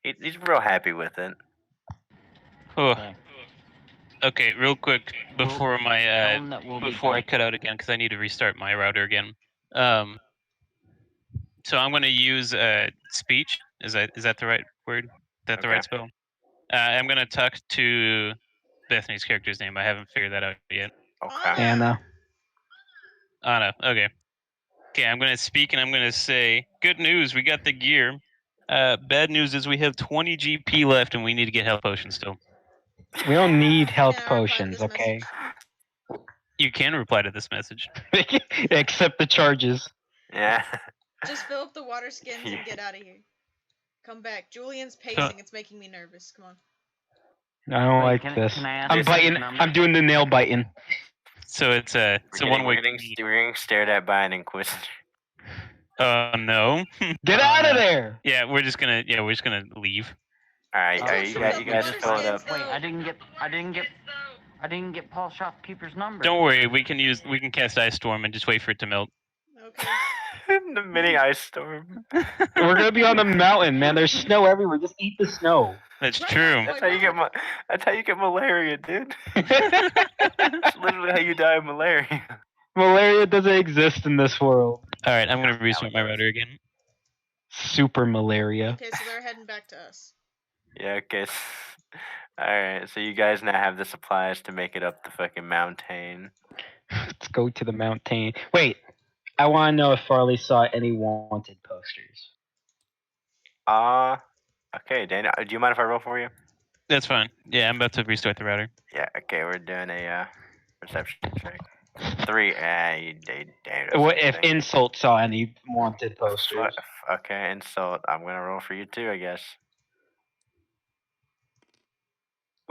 He's real happy with it. Oh. Okay. Okay, real quick before Tell my him that we'll be before I back. cut out again because I need to restart my router again. So I'm gonna use speech. Is that the right word? Is that the Okay. right spell? I'm gonna talk to Bethany's character's name. I haven't figured that out yet. Okay. Anna. Anna. Okay. Okay, I'm gonna speak and I'm gonna say, "Good news, we got the gear. Bad news is we have 20 GP left and we need to get health potions still." We don't need health Can I reply to potions, this okay? You can reply to this message. Accept the charges. Yeah. Just fill up the water skins Yeah. and get out of here. Come back. Julian's pacing. It's making me nervous. Come on. I don't Wait, like can- this. can I ask I'm his biting. number? I'm doing the nail biting. So it's a one-way. We're getting stared at by an inquisitor. No. Get out of there! Yeah, we're just gonna leave. All right, Oh, you guys water fill it up. skins, Wait, though. I didn't get Paul Shopkeeper's number. Don't worry, we can cast Ice Storm and just wait for it to melt. Okay. The mini ice storm. We're gonna be on the mountain, man. There's snow everywhere. Just eat the snow. That's Right true. on. That's how you get malaria, dude. That's literally how you die of malaria. Malaria doesn't exist in this world. All right, I'm gonna restart my router again. Super malaria. Okay, so they're heading back to us. Yeah, okay. All right, so you guys now have the supplies to make it up the fucking mountain. Let's go to the mountain. Wait, I want to know if Farley saw any wanted posters. Okay, Dana, do you mind if I roll for you? That's fine. Yeah, I'm about to restart the router. Yeah, okay, we're doing a perception check. 3. You did. What if Insult saw any wanted posters? Okay, insult. I'm gonna roll for you too, I guess.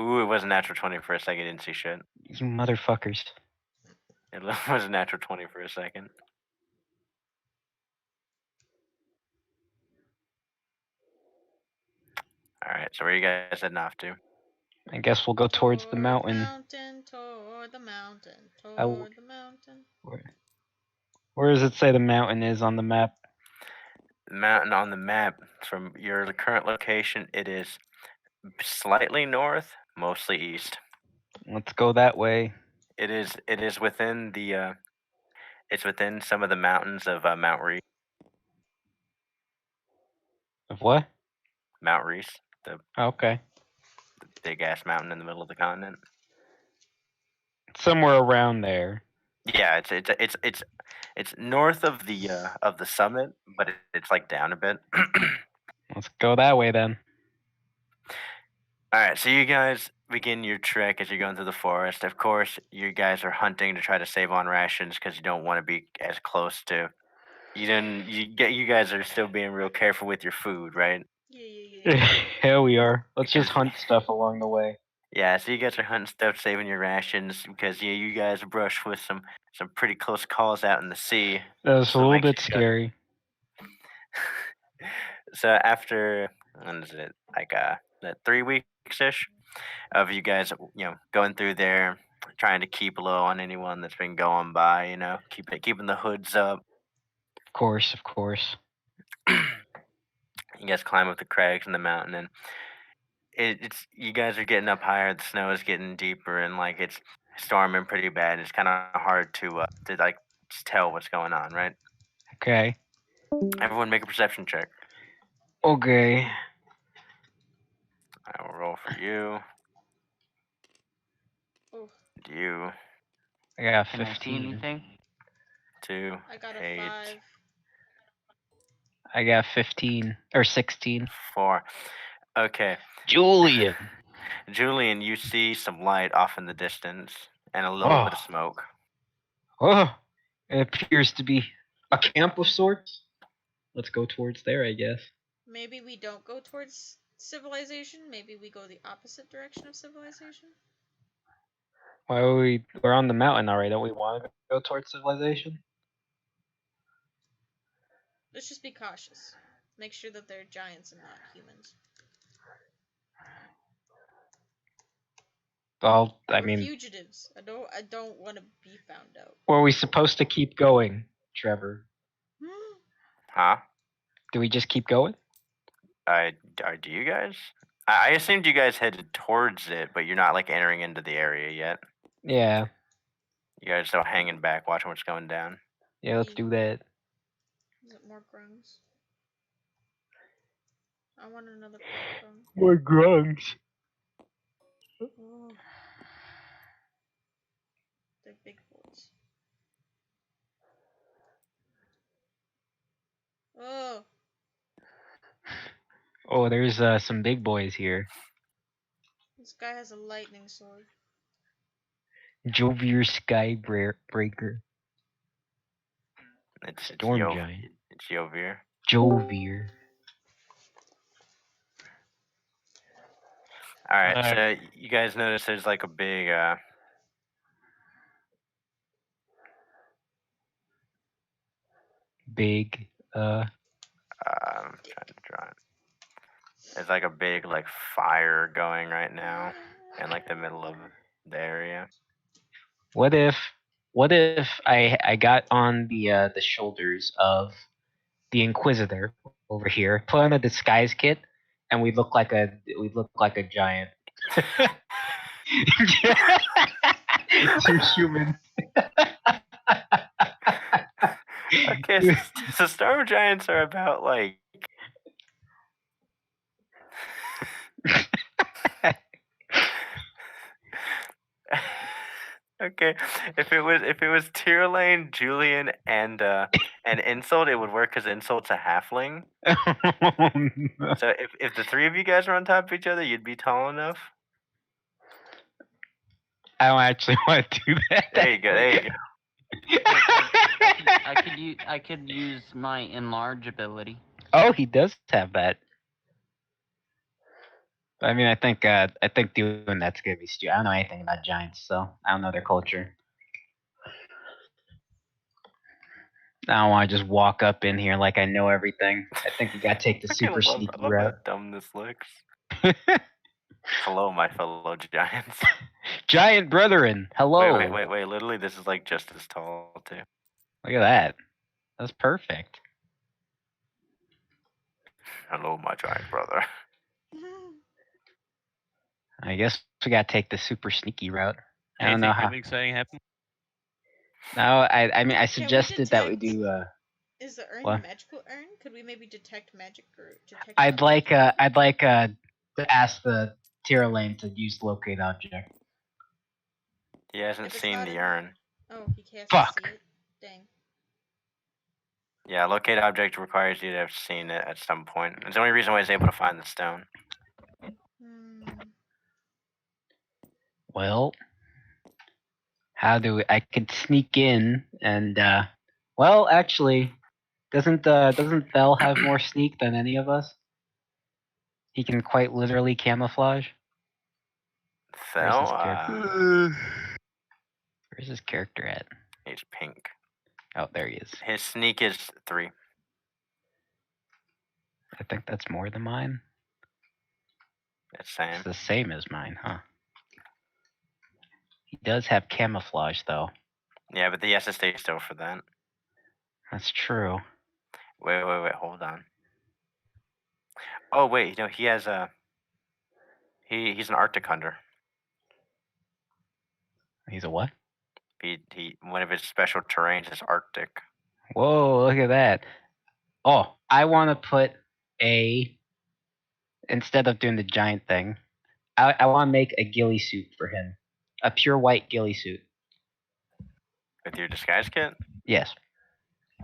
Ooh, it was a natural 20 for a second. Didn't see shit. You motherfuckers. It was a natural 20 for a second. All right, so where you guys heading off to? I guess we'll go towards the mountain. Toward the mountain. I w- Toward the mountain. Where does it say the mountain is on the map? The mountain on the map from your current location, it is slightly north, mostly east. Let's go that way. It is within the it's within some of the mountains of Mount Reese. Of what? Mount Reese, the Okay. big ass mountain in the middle of the continent. Somewhere around there. Yeah, it's north of the summit, but it's like down a bit. Let's go that way then. All right, so you guys begin your trek as you're going through the forest. Of course, you guys are hunting to try to save on rations because you don't want to be as close to. You guys are still being real careful with your food, right? Yeah. Hell we are. Let's just hunt stuff along the way. Yeah, so you guys are hunting stuff, saving your rations because you guys brushed with some pretty close calls out in the sea. That was a So little makes bit you go- scary. So after when is it like 3 weeks ish of you guys going through there, trying to keep low on anyone that's been going by, keeping the hoods up. Of course, of course. You guys climb up the crags in the mountain, and it's you guys are getting up higher. The snow is getting deeper, and like it's storming pretty bad. It's kind of hard to like just tell what's going on, right? Okay. Everyone, make a perception check. Okay. I will roll for you. Oh, You I got Can I see 15. anything? 2, I got a 8, 5. I got 15 or 16. 4. Okay, Julian. Julian, you see some light off in the distance and a little bit of smoke. Oh, it appears to be a camp of sorts. Let's go towards there, I guess. Maybe we don't go towards civilization. Maybe we go the opposite direction of civilization. Why are we're on the mountain already? Don't we want to go towards civilization? Let's just be cautious. Make sure that they're giants and not humans. Well, I We're mean, fugitives. I don't want to be found out. were we supposed to keep going, Trevor? Huh? Do we just keep going? Do you guys? I assumed you guys headed towards it, but you're not like entering into the area yet. Yeah. You guys are still hanging back, watching what's going down. Yeah, let's do that. Is it more grungs? I want another grung. More grungs. Oh. They're big boys. Oh. Oh, there's some big boys here. This guy has a lightning sword. Jovier Skybreaker. It's Storm Giant. It's Yovir. Jovier. All right, so you guys notice there's like a big I'm I'm trying to draw it. There's like a big like fire going right now in like the middle of the area. What if I got on the shoulders of the Inquisitor over here, put on a disguise kit, and we look like a giant. Two humans. Okay, so storm giants are about like okay. If it was Tyrlane, Julian, and Insult, it would work because Insult's a halfling. So if the three of you guys are on top of each other, you'd be tall enough. I don't actually want to do that. There you go. There you go. I could use my enlarge ability. Oh, he does have that. I mean, I think doing that's gonna be stupid. I don't know anything about giants, so I don't know their culture. I don't want to just walk up in here like I know everything. I think we gotta take the super sneaky I love route. how dumb this looks. Hello, my fellow giants. Giant brethren, hello. Wait. Literally, this is like just as tall too. Look at that. That's perfect. Hello, my giant brother. I guess we gotta take the super sneaky route. I don't Anything know how. really exciting happen? No, I mean I Can we suggested that we detect- do. Is the urn What? a magical urn? Could we maybe detect magic or detect? I'd like objects? to ask the tier lane to use locate object. He hasn't If it's seen not the in- urn. Oh, he can't Fuck. see it. Dang. Yeah, locate object requires you to have seen it at some point. It's the only reason why he's able to find the stone. Well, how do I could sneak in and well actually doesn't Bell have more sneak than any of us? He can quite literally camouflage. Phil, his character? Where's his character at? he's pink. Oh, there he is. His sneak is 3. I think that's more than mine. It's same. It's the same as mine, huh? He does have camouflage, though. Yeah, but he has to stay still for that. That's true. Wait, hold on. Oh wait, he has a. He's an Arctic hunter. He's a what? He one of his special terrains is Arctic. Whoa, look at that. Oh, I want to put a. Instead of doing the giant thing, I want to make a ghillie suit for him. A pure white ghillie suit. With your disguise kit? Yes.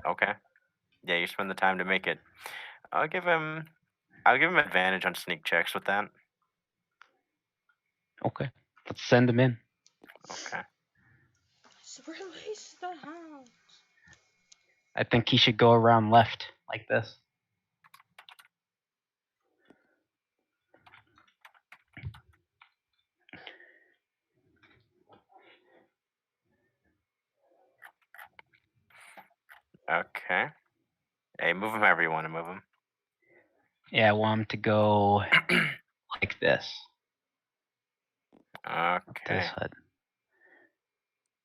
Okay. Yeah, you spend the time to make it. I'll give him advantage on sneak checks with that. Okay. Let's send him in. Okay. Release the hound. I think he should go around left like this. Okay. Hey, move him however you want to move him. Yeah, I want him to go like this. Okay. This hut.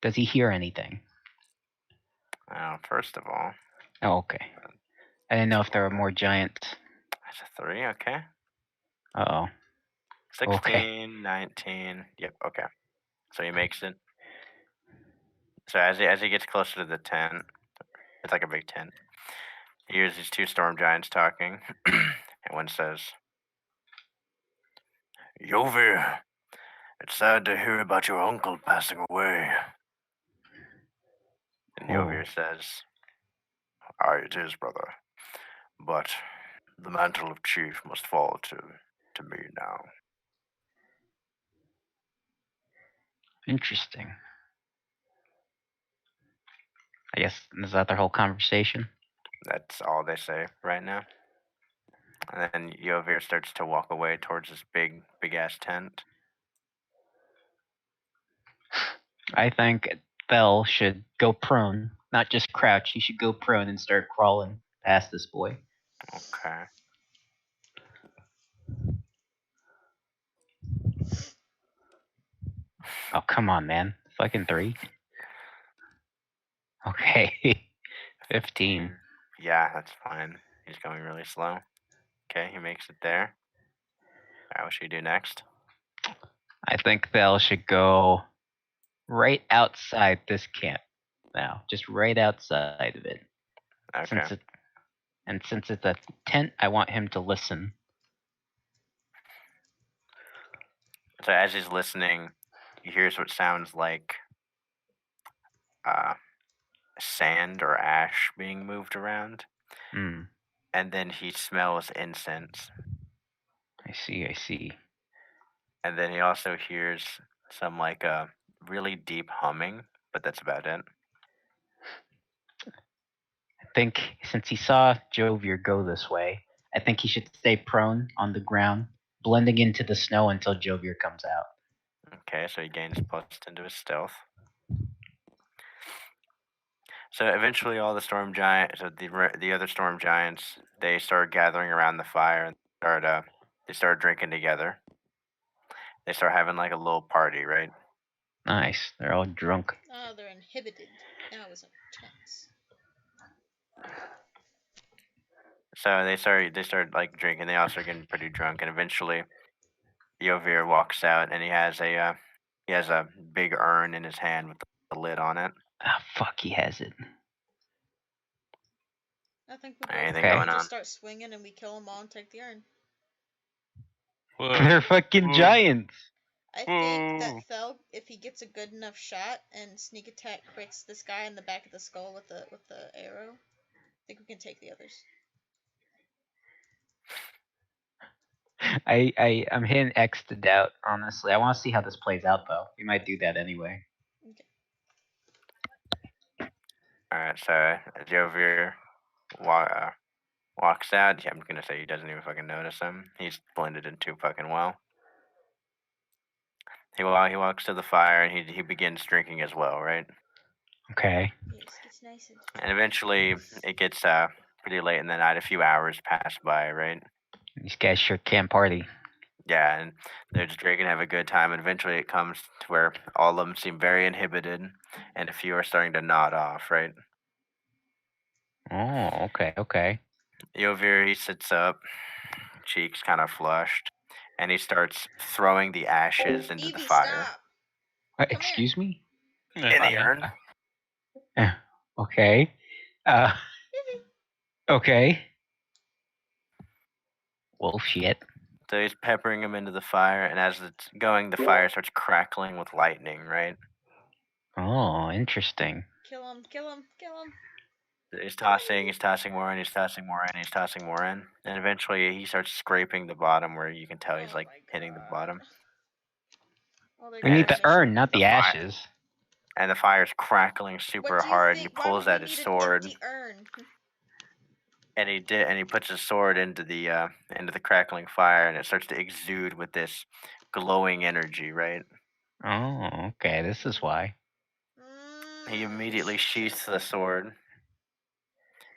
Does he hear anything? First of all, Oh, okay. I didn't know if there were more giants. that's a 3. Okay. Uh-oh. 16, Okay. 19. Yep. Okay. So he makes it. So as he gets closer to the tent, it's like a big tent. He hears these 2 storm giants talking, and one says, "Yovir, it's sad to hear about your uncle passing away." And Yovir says, "Aye, it is, brother. But the mantle of chief must fall to me now." Interesting. I guess, is that their whole conversation? That's all they say right now. And then Yovir starts to walk away towards this big ass tent. I think Bell should go prone, not just crouch. He should go prone and start crawling past this boy. Okay. Oh, come on, man. Fucking 3. Okay. 15. Yeah, that's fine. He's going really slow. Okay, he makes it there. Alright, what should we do next? I think Bell should go right outside this camp now. Just right outside of it. Okay. Since it's a tent, I want him to listen. So as he's listening, he hears what sounds like sand or ash being moved around. Hmm. And then he smells incense. I see. And then he also hears some like a really deep humming, but that's about it. I think since he saw Jovier go this way, I think he should stay prone on the ground, blending into the snow until Jovier comes out. Okay, so he gains plus into his stealth. So eventually, all the storm giants, so the other storm giants, they start gathering around the fire and they start drinking together. They start having like a little party, right? Nice. They're all drunk. Oh, they're inhibited. Now it's intense. So they start like drinking. They all start getting pretty drunk, and eventually, Yovir walks out, and he has a big urn in his hand with the lid on it. Ah, fuck, he has it. I think we Anything Okay. going on? just start swinging and we kill them all and take the urn. Whoa. They're fucking giants. I think that Fel, if he gets a good enough shot and sneak attack crits this guy in the back of the skull with the arrow, I think we can take the others. I'm hitting X to doubt, honestly. I want to see how this plays out, though. We might do that anyway. All right, so Yovir walks out. Yeah, I'm gonna say he doesn't even fucking notice him. He's blended in too fucking well. He walks to the fire and he begins drinking as well, right? Okay. Yes, gets nice and. And eventually it gets pretty late in the night. A few hours pass by, right? These guys sure can party. Yeah, and they're just drinking, have a good time. And eventually it comes to where all of them seem very inhibited, and a few are starting to nod off, right? Oh, okay. Yovir, he sits up, cheeks kind of flushed, and he starts throwing the ashes into the Evie, fire. stop. Excuse me? In the urn. Okay. Okay. Well, shit. So he's peppering him into the fire, and as it's going, the fire starts crackling with lightning, right? Oh, interesting. Kill him. He's tossing more in, he's tossing more in. And eventually he starts scraping the bottom where you can tell he's like hitting the bottom. We need the urn, not the ashes. And the fire's crackling super hard. He pulls out his sword. Urn? And he puts his sword into the crackling fire, and it starts to exude with this glowing energy, right? Oh, okay. This is why. He immediately sheaths the sword,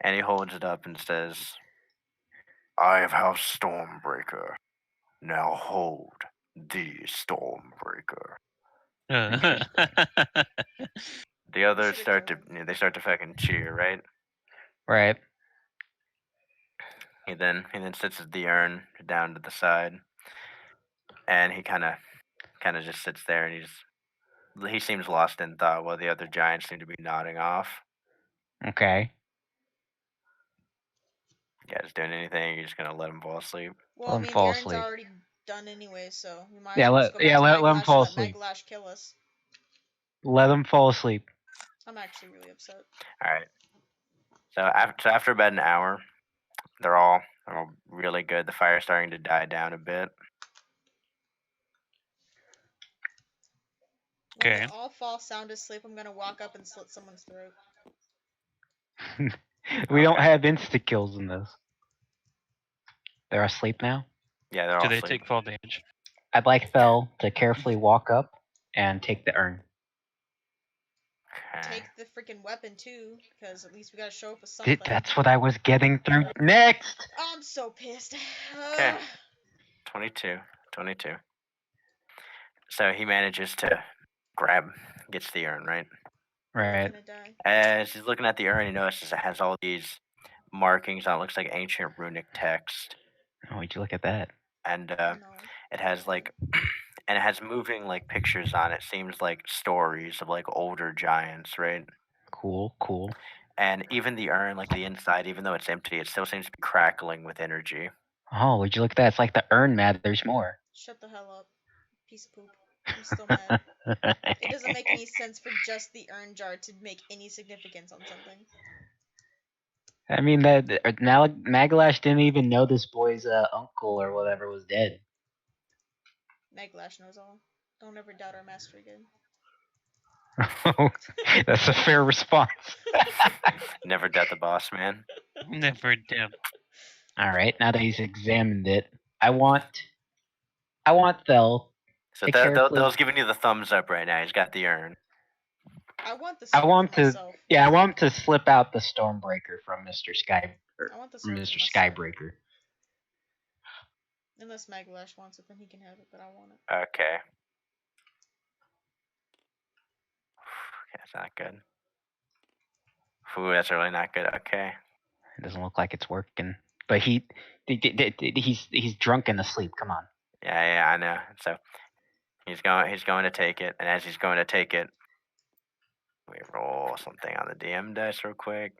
and he holds it up and says, "I have House Stormbreaker. Now hold the Stormbreaker." The others start to fucking cheer, right? Right. He then sits the urn down to the side, and he kind of just sits there, and he seems lost in thought while the other giants seem to be nodding off. Okay. You guys doing anything? You're just gonna let him fall asleep? Well, I mean, the urn's already done anyway, so we might as well just go back to let him fall let asleep. Maglash kill us. Let him fall asleep. I'm actually really upset. All right. So after about an hour, they're all really good. The fire's starting to die down a bit. When they all fall sound asleep, I'm gonna walk up and slit someone's throat. We don't have insta kills in this. They're asleep now? Yeah, they're all Do they asleep. take fall damage? I'd like Fel to carefully walk up and take the urn. Take the freaking weapon too, because at least we gotta show up with something. That's what I was getting through next. I'm so pissed. Okay. 22. So he manages to gets the urn, right? Right. As he's looking at the urn, he notices it has all these markings on it. Looks like ancient runic text. Oh, would you look at that? And it has like, and it has moving like pictures on it. Seems like stories of like older giants, right? Cool. And even the urn, like the inside, even though it's empty, it still seems to be crackling with energy. Oh, would you look at that? It's like the urn matters more. Shut the hell up, piece of poop. I'm still mad. It doesn't make any sense for just the urn jar to make any significance on something. I mean, now Maglash didn't even know this boy's uncle or whatever was dead. Maglash knows all. Don't ever doubt our master again. That's a fair response. Never doubt the boss, man. Never doubt. All right, now that he's examined it, I want Fel. So Thell's giving you the thumbs up right now. He's got the urn. I want the I sword want for to. myself. Yeah, I want him to slip out the Stormbreaker from Mr. Mr. Skybreaker. Unless Maglash wants it, then he can have it, but I want it. Okay. That's not good. Ooh, that's really not good. Okay. It doesn't look like it's working. But he's drunk and asleep. Come on. Yeah, I know. So he's going to take it, and as he's going to take it, we roll something on the DM dice real quick.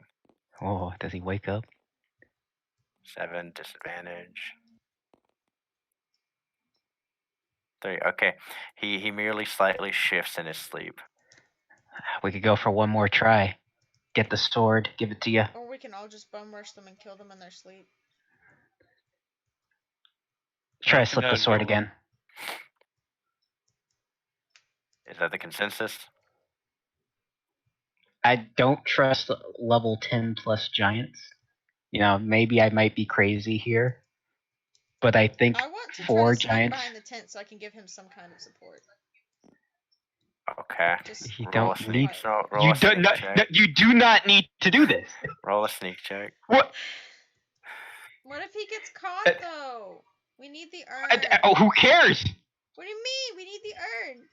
Oh, does he wake up? 7 disadvantage. 3. Okay. He merely slightly shifts in his sleep. We could go for one more try. Get the sword, give it to you. Or we can all just bum rush them and kill them in their sleep. Try to slip the sword again. Is that the consensus? I don't trust level 10 plus giants. You know, maybe I might be crazy here, but I think I want to 4 try to sneak giants. behind the tent so I can give him some kind of support. Okay. Just You Roll don't a sneak. need. Roll You a sneak don't. check. You do not need to do this. Roll a sneak check. What? What if he gets caught though? We need the urn. Oh, who cares? What do you mean? We need the urn.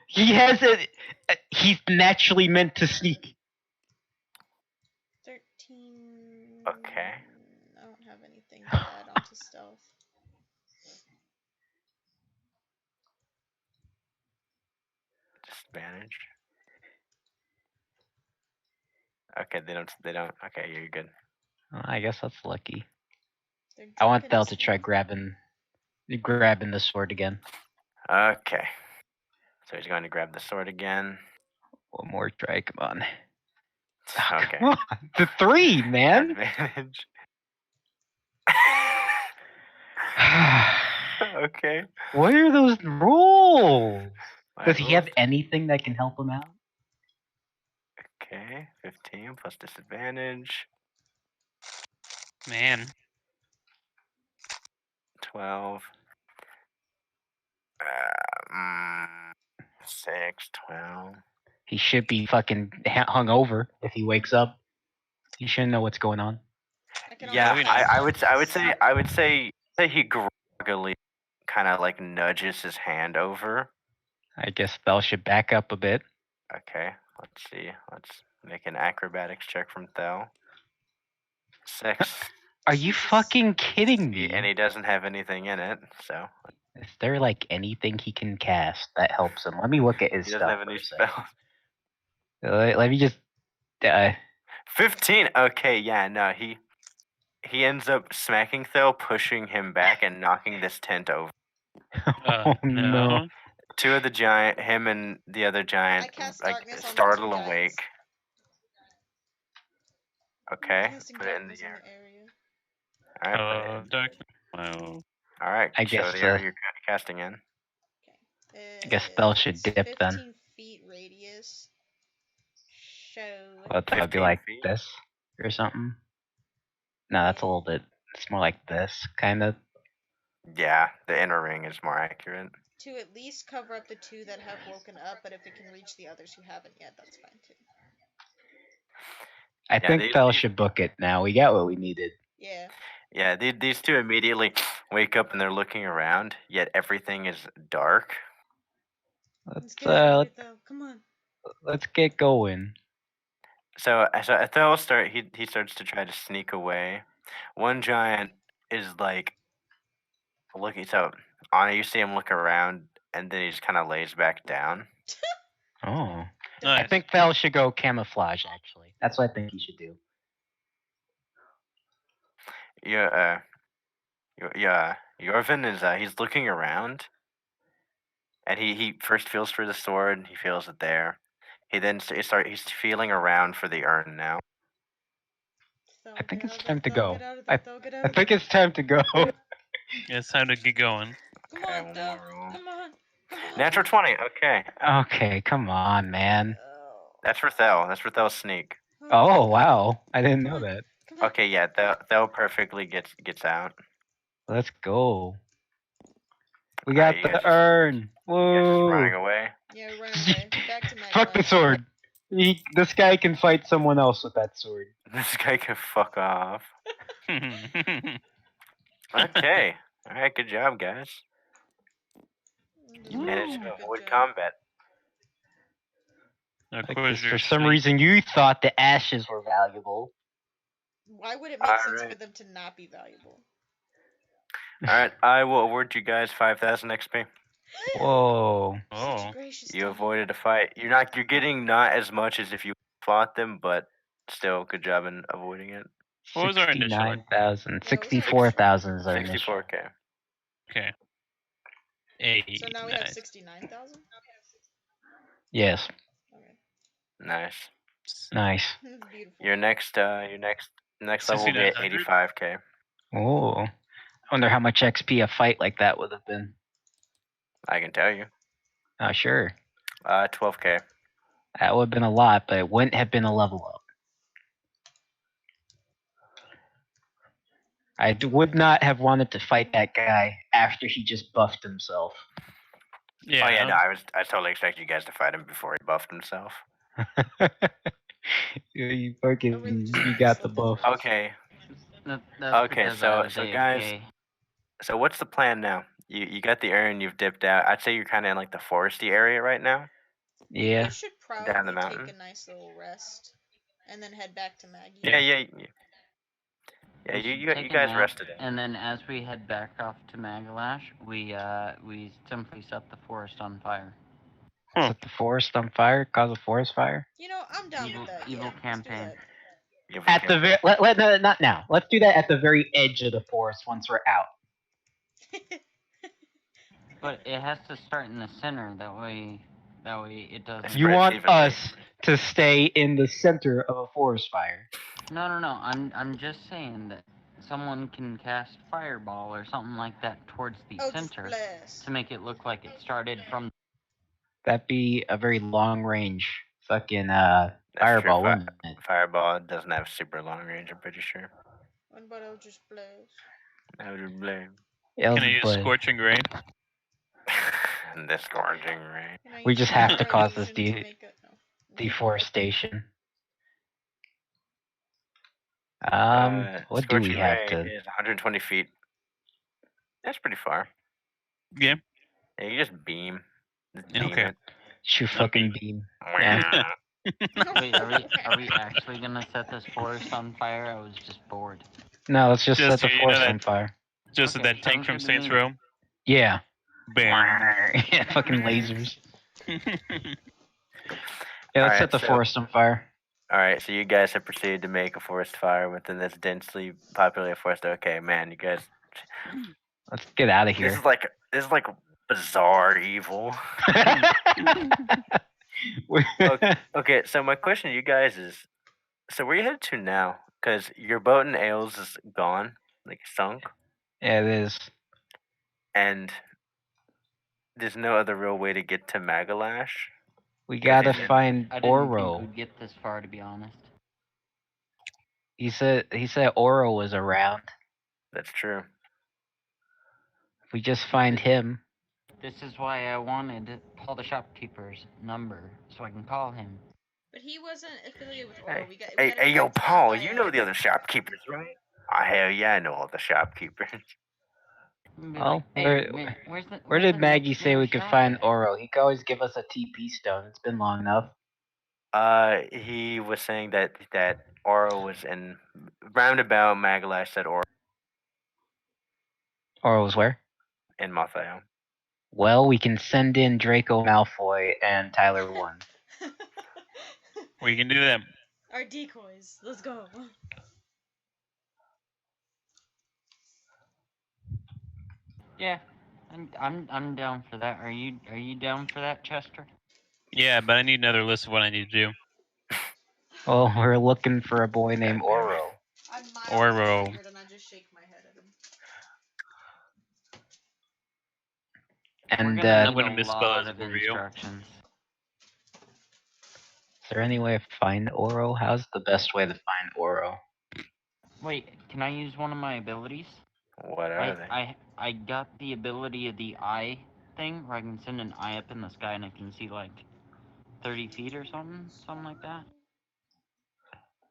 He has a. He's naturally meant to sneak. 13. Okay. I don't have anything to add onto stealth. Disadvantage. Okay, they don't. Okay, you're good. Well, I guess that's lucky. They're I want drunk Thel as to try hell. grabbing the sword again. Okay. So he's going to grab the sword again. One more try. Come on. Oh, Okay. come on. The 3, man. Advantage. Okay. What are those rules? My Does he have rules. anything that can help him out? Okay, 15 plus disadvantage. Man. 12. 6, 12. He should be fucking hung over if he wakes up. He shouldn't know what's going on. Yeah, Maybe not. I would say he groggily kind of like nudges his hand over. I guess Thel should back up a bit. Okay, let's see. Let's make an acrobatics check from Thel. 6. Are you fucking kidding me? And he doesn't have anything in it, so Is there like anything he can cast that helps him? Let me look at his he doesn't stuff have for any a second. spells. Let me just. 15. Okay, yeah, no, he ends up smacking Thel, pushing him back, and knocking this tent over. Oh no! Two of the giant, him and the other giant, I cast like darkness on the startle two giants. awake. Okay, Casting put it in darkness the in air. the area. All right, put it in. Darkness. Wow. All right, I show guess, the area you're casting in. I guess Thel should dip 15 then. feet radius. Show. Well, that would be 15 like feet? this or something. No, that's a little bit. It's more like this, kind of. Yeah, the inner ring is more accurate. To at least cover up the two that have woken up, but if it can reach the others who haven't yet, that's fine too. I think Thel should book it now. We got what we needed. Yeah. Yeah, these two immediately wake up and they're looking around, yet everything is dark. Let's get out of here, though. Come on. Let's get going. So Thel he starts to try to sneak away. One giant is like looking. So Anna, you see him look around, and then he just kind of lays back down. Oh. Nice. I think Thel should go camouflage, actually. That's what I think he should do. Yorvin is he's looking around, and he first feels for the sword. He feels it there. He's feeling around for the urn now. I think it's time to go. I think think it's time to go. It's time to get going. Come on, Thel. Come on. Natural 20. Okay, Okay, come on, man. that's for Thel. That's for Thel's sneak. Oh wow, I didn't know that. Okay, yeah, Thel perfectly gets out. Let's go. We got you the guys urn. You guys Whoa. just running away. Yeah, run away. Back to Magma. Fuck the sword. This guy can fight someone else with that sword. This guy can fuck off. Okay. All right. Good job, guys. You managed to avoid combat. For some reason, you thought the ashes were valuable. Why would it make sense for them to not be valuable? All right. I will award you guys 5,000 XP. Whoa. Oh. You avoided a fight. You're getting not as much as if you fought them, but still, good job in avoiding it. What was our initial? 69,000. 64,000 is our initial. 64K. Okay. So now we have 69,000? Yes. Nice. Nice. Beautiful. Your next level will be at 85K. Oh. I wonder how much XP a fight like that would have been. I can tell you. Oh, sure. 12K. That would have been a lot, but it wouldn't have been a level up. I would not have wanted to fight that guy after he just buffed himself. Yeah. Oh yeah, no, I totally expected you guys to fight him before he buffed himself. You I fucking, really just you wanna got the slip them buff. first. Okay, That's okay, because I was so AFK. guys, so what's the plan now? You got the urn, you've dipped out. I'd say you're kind of in like the foresty area right now. Yeah. We should Down the probably mountain. take a nice little rest, and then head back to Maggie. Yeah, yeah, yeah. We should You take a guys nap, rested in. and then as we head back off to Magalash, we simply set the forest on fire. Set the forest on fire, cause a forest fire. You know, I'm down with that. Evil Yeah, campaign. let's Give At the him- very, no, not now. Let's do that at the very edge of the forest once we're out. do that. But it has to start in the center. That way it doesn't. You Spreads want evenly. us to stay in the center of a forest fire. No. I'm just saying that someone can cast fireball or something like that towards the Oh, just center blast. to make it look like it started from. That'd be a very long range fucking That's fireball, true. wouldn't it? Fireball doesn't have super long range. I'm pretty sure. What about I'll just blast? I would blame. Can I use Scorching Ray? The scorching rain. Can I We use just have to Fire cause this Illusion to make a- no. deforestation. What do we Scorching have ray to? is 120 feet. That's pretty far. Yeah. Yeah, you just beam. Just beam Okay. it. Shoot fucking beam. Yeah. Wait, are we actually gonna set this forest on fire? I was just bored. No, let's just set the you know forest that- on fire. Just Okay, that tank sounds from good to Saints me. Row. Yeah. Bam. Yeah, fucking lasers. Yeah, let's Alright, set the so- forest on fire. All right, so you guys have proceeded to make a forest fire within this densely populated forest. Okay, man, you guys. Let's get out of This here. is like bizarre evil. Okay, so my question to you guys is, so where you headed to now? Because your boat in Ailes is gone, like sunk, Yeah, it is. and there's no other real way to get to Magalash. We gotta he's in- find I didn't think Oro. we'd get this far, to be honest. He said Oro was around. That's true. If we just find him. This is why I wanted Paul the shopkeeper's number so I can call him. But he wasn't affiliated with Oro. Hey, We got. hey, yo, Paul, you know the other shopkeepers, right? Oh, hell yeah, I know all the shopkeepers. Be Oh, like, hey, where- where's the, Where where's did the Maggie next say we nearest could shop find at? Oro? He could always give us a TP stone. It's been long enough. He was saying that Oro was in roundabout Magalash said Oro Oro was where? in Mathael. Well, we can send in Draco Malfoy and Tyler 1. We can do that. Our decoys. Let's go. Yeah, I'm down for that. Are you down for that, Chester? Yeah, but I need another list of what I need to do. Well, we're looking for a boy named Oro. I'm Oro. and I just shake my head at him. And We're gonna I'm need gonna a misspell lot his of Oreo. instructions. is there any way to find Oro? How's the best way to find Oro? Wait, can I use one of my abilities? What are they? I got the ability of the eye thing where I can send an eye up in the sky and I can see like 30 feet or something like that.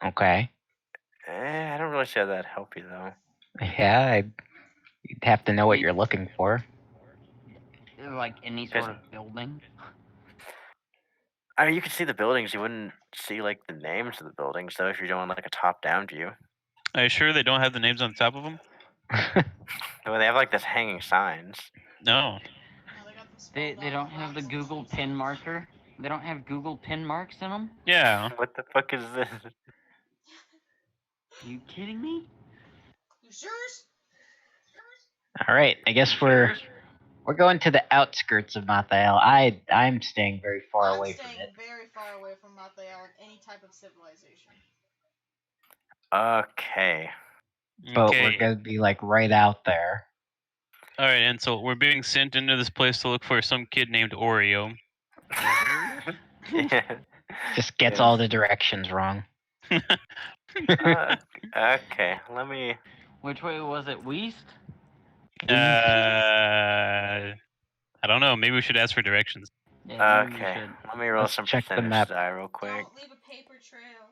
Okay. I don't really see how that help you though. Yeah, you'd have to know what you're looking for. Like any sort of building. I mean, you can see the buildings. You wouldn't see like the names of the buildings though if you're doing like a top-down view. Are you sure they don't have the names on top of them? Well, they have like this hanging signs. No. They don't have the Google pin marker. They don't have Google pin marks in them. Yeah. What the fuck is this? You kidding me? You sure? All right, I guess we're going to the outskirts of Mathael. I'm staying very far away from it. Very far away from Mathael and any type of civilization. Okay. But Okay. we're gonna be like right out there. All right, and so we're being sent into this place to look for some kid named Oreo. Yeah. Just gets Yes. all the directions wrong. Okay, let me. Which way was it? West? I don't know. Maybe we should ask for directions. Yeah, maybe we Okay, should. let me roll Let's some check the percentage map. die real quick. Don't leave a paper trail.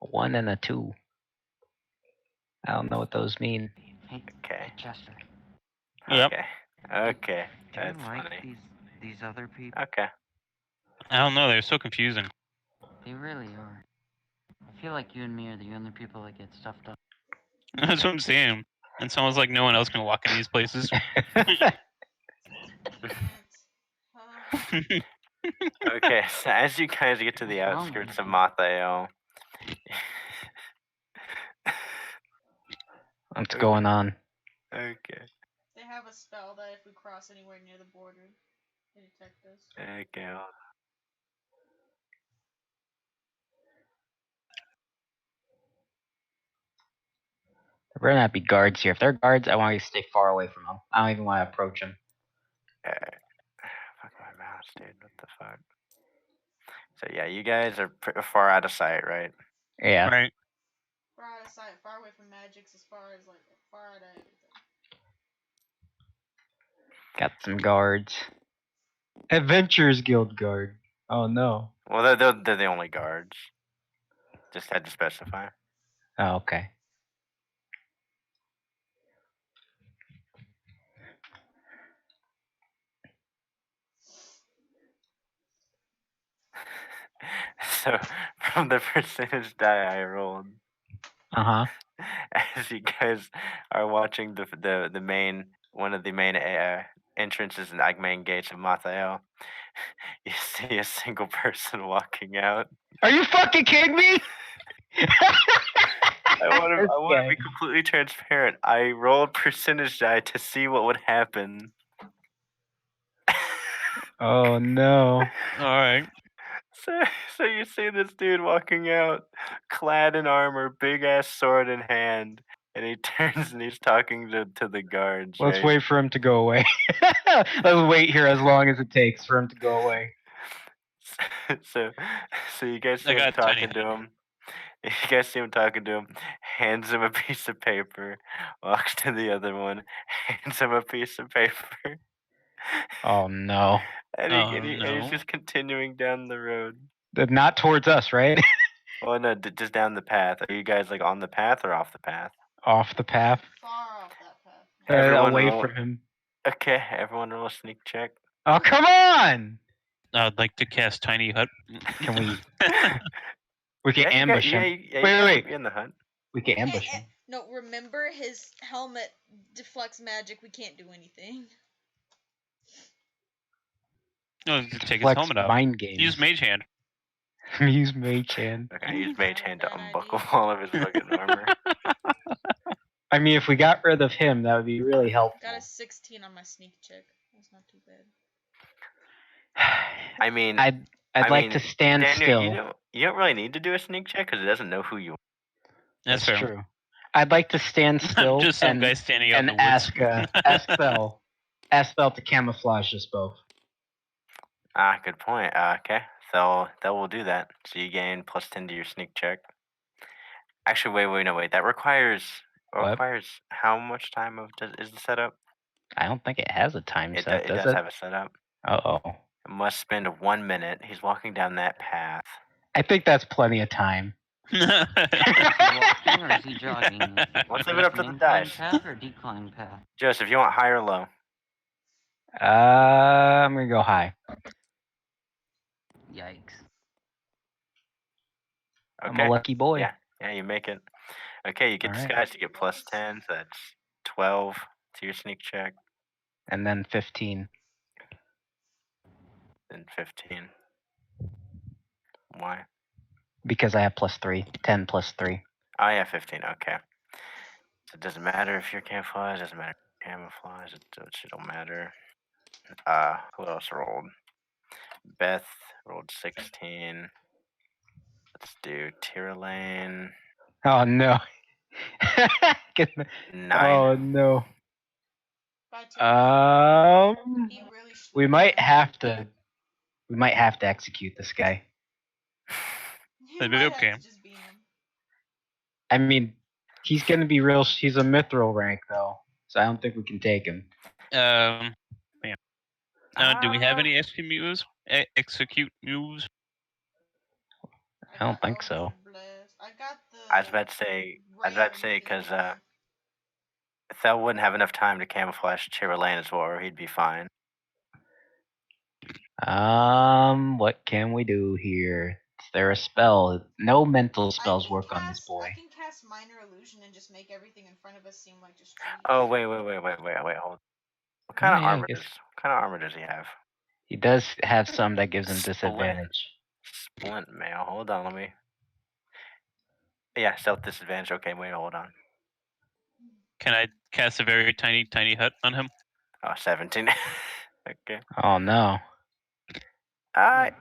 A 1 and a 2. I don't know what those mean. Hey, Okay. hey, Chester. Yep. Okay. Do you That's like funny. these other people? Okay. I don't know. They're so confusing. They really are. I feel like you and me are the only people that get stuffed up. That's what I'm saying. And someone's like, no one else can walk in these places. Okay, so as you guys get to the What's wrong outskirts with of you? Mathael, What's going on? okay, They have a spell that if we cross anywhere near the border, they detect us. okay, hold on. There better not be guards here. If they're guards, I want you to stay far away from them. I don't even want to approach them. Fuck my mouse, dude. What the fuck? So yeah, you guys are far out of sight, right? Yeah. Right. Far out of sight, far away from magics, as far as like far out of everything. Got some guards. Adventurers Guild guard. Oh no. Well, they're the only guards. Just had to specify. Oh, okay. So from the percentage die I rolled, Uh-huh. as you guys are watching the main one of the main entrances and like main gates of Mathael, you see a single person walking out. Are you fucking kidding me? I want to be completely transparent. I rolled percentage die to see what would happen. Oh no. All right. So you see this dude walking out, clad in armor, big ass sword in hand, and he turns and he's talking to the guards. Let's right? wait for him to go away. Let's wait here as long as it takes for him to go away. So you guys see I him got tiny talking to him. You guys see him talking to him, hands him a piece of paper, walks to the other one, hands him a piece of paper. Oh no. And, Oh, and no. he's just continuing down the road. Not towards us, right? Well, no, just down the path. Are you guys like on the path or off the path? Off the path. Far off that path. Everyone Away roll- from him. Okay, everyone roll a sneak check. Oh, come on! I'd like to cast Tiny Hut. Can we? We can Yeah, ambush him. you Wait, guys wait. can be in the hunt. We can ambush him. No, remember his helmet deflects magic. We can't do anything. No, take his Deflects helmet off. mind games. Use Mage Hand. Use Mage Hand. Okay, use Mage Hand to Bad unbuckle idea. all of his fucking armor. I mean, if we got rid of him, that would be really helpful. Got a 16 on my sneak check. That's not too bad. I mean, I'd like to stand Daniel, still. you don't really need to do a sneak check because it doesn't know who you are. That's fair. true. I'd like to stand still Just some and, guy standing out in and the woods. ask Bell to camouflage us both. Good point. Okay, so that will do that. So you gain plus 10 to your sneak check. Actually, wait. That requires What? how much time is the setup? I don't think it has a time It set, does does it? have a setup. Uh-oh. It must spend 1 minute. He's walking down that path. I think that's plenty of time. Is he walking or is he jogging? Let's Is leave it up this to an the incline dice. path or decline path? Joseph, you want high or low? I'm gonna go high. Yikes. I'm a lucky boy. Yeah, you make it. Okay, you get Alright. disguised. You get plus 10, so that's 12 to your sneak check. And then 15. Then 15. Why? Because I have plus 3. 10 plus 3. Oh, yeah, 15. Okay. So it doesn't matter if you're camouflage. Doesn't matter if you're camouflage. It don't matter. Who else rolled? Beth rolled 16. Let's do Tyrolane. Oh no. 9. Oh no. Bye, Tim. He really We might have to execute this guy. That'd be okay. Just beat him. I mean, he's gonna be he's a mithril rank though, so I don't think we can take him. Man. Do we have any execute moves? Execute moves? I don't think so. I got the. I was about to say, because Thel wouldn't have enough time to camouflage Tirolaine as well, or he'd be fine. What can we do here? Is there a spell? No mental spells work on this boy. I can cast minor illusion and just make everything in front of us seem like just trees. Oh wait, hold on. What kind of armor does he have? He does have some that gives him disadvantage. Splint mail. Hold on, let me. Yeah, stealth disadvantage. Okay, wait, hold on. Can I cast a very tiny hut on him? Oh, 17. Okay. Oh no. Can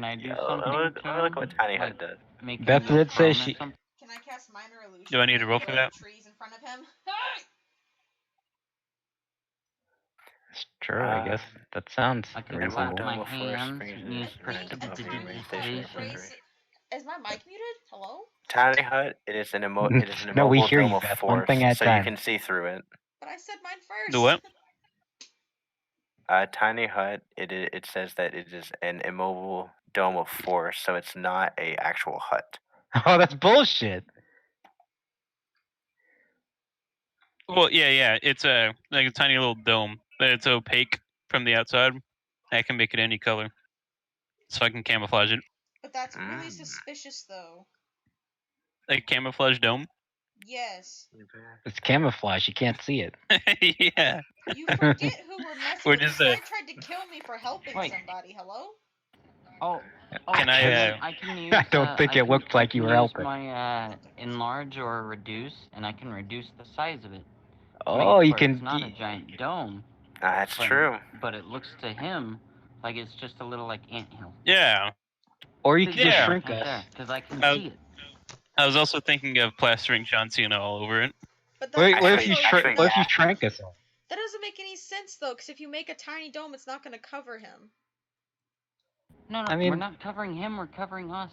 I do Let something me to look him? what tiny Like hut does. make him Beth go did say prone or she. something? Can I cast minor illusion? Do I need to roll and for put that? Trees in front of him. Sure, I guess that sounds I can reasonable. clap my hands and use prestidigitation. Is my mic muted? Hello? Tiny hut. It is an No, immobile we hear dome you, of Beth. One force, thing at a so you time. can see through it. But I said mine first. The what? Tiny hut. It says that it is an immobile dome of force, so it's not a actual hut. Oh, that's bullshit. Well, yeah. It's like a tiny little dome, but it's opaque from the outside. I can make it any color, so I can camouflage it. But that's really suspicious, though. Like camouflage dome. Yes. It's camouflage. You can't see it. Yeah. You forget who we're messing We're with. just This guy tried to kill me for helping Wait. somebody. Hello? Can I can use. I don't think it looked like you were helping. My enlarge or reduce, and I can reduce the size of it. Oh, you can. It's not a giant dome. That's true. But it looks to him like it's just a little like anthill. Yeah. Or you can just shrink us. Because I can see it. I was also thinking of plastering John Cena all over it. But what if you shrank us all? That doesn't make any sense, though, because if you make a tiny dome, it's not going to cover him. No, I mean, we're not covering him. We're covering us.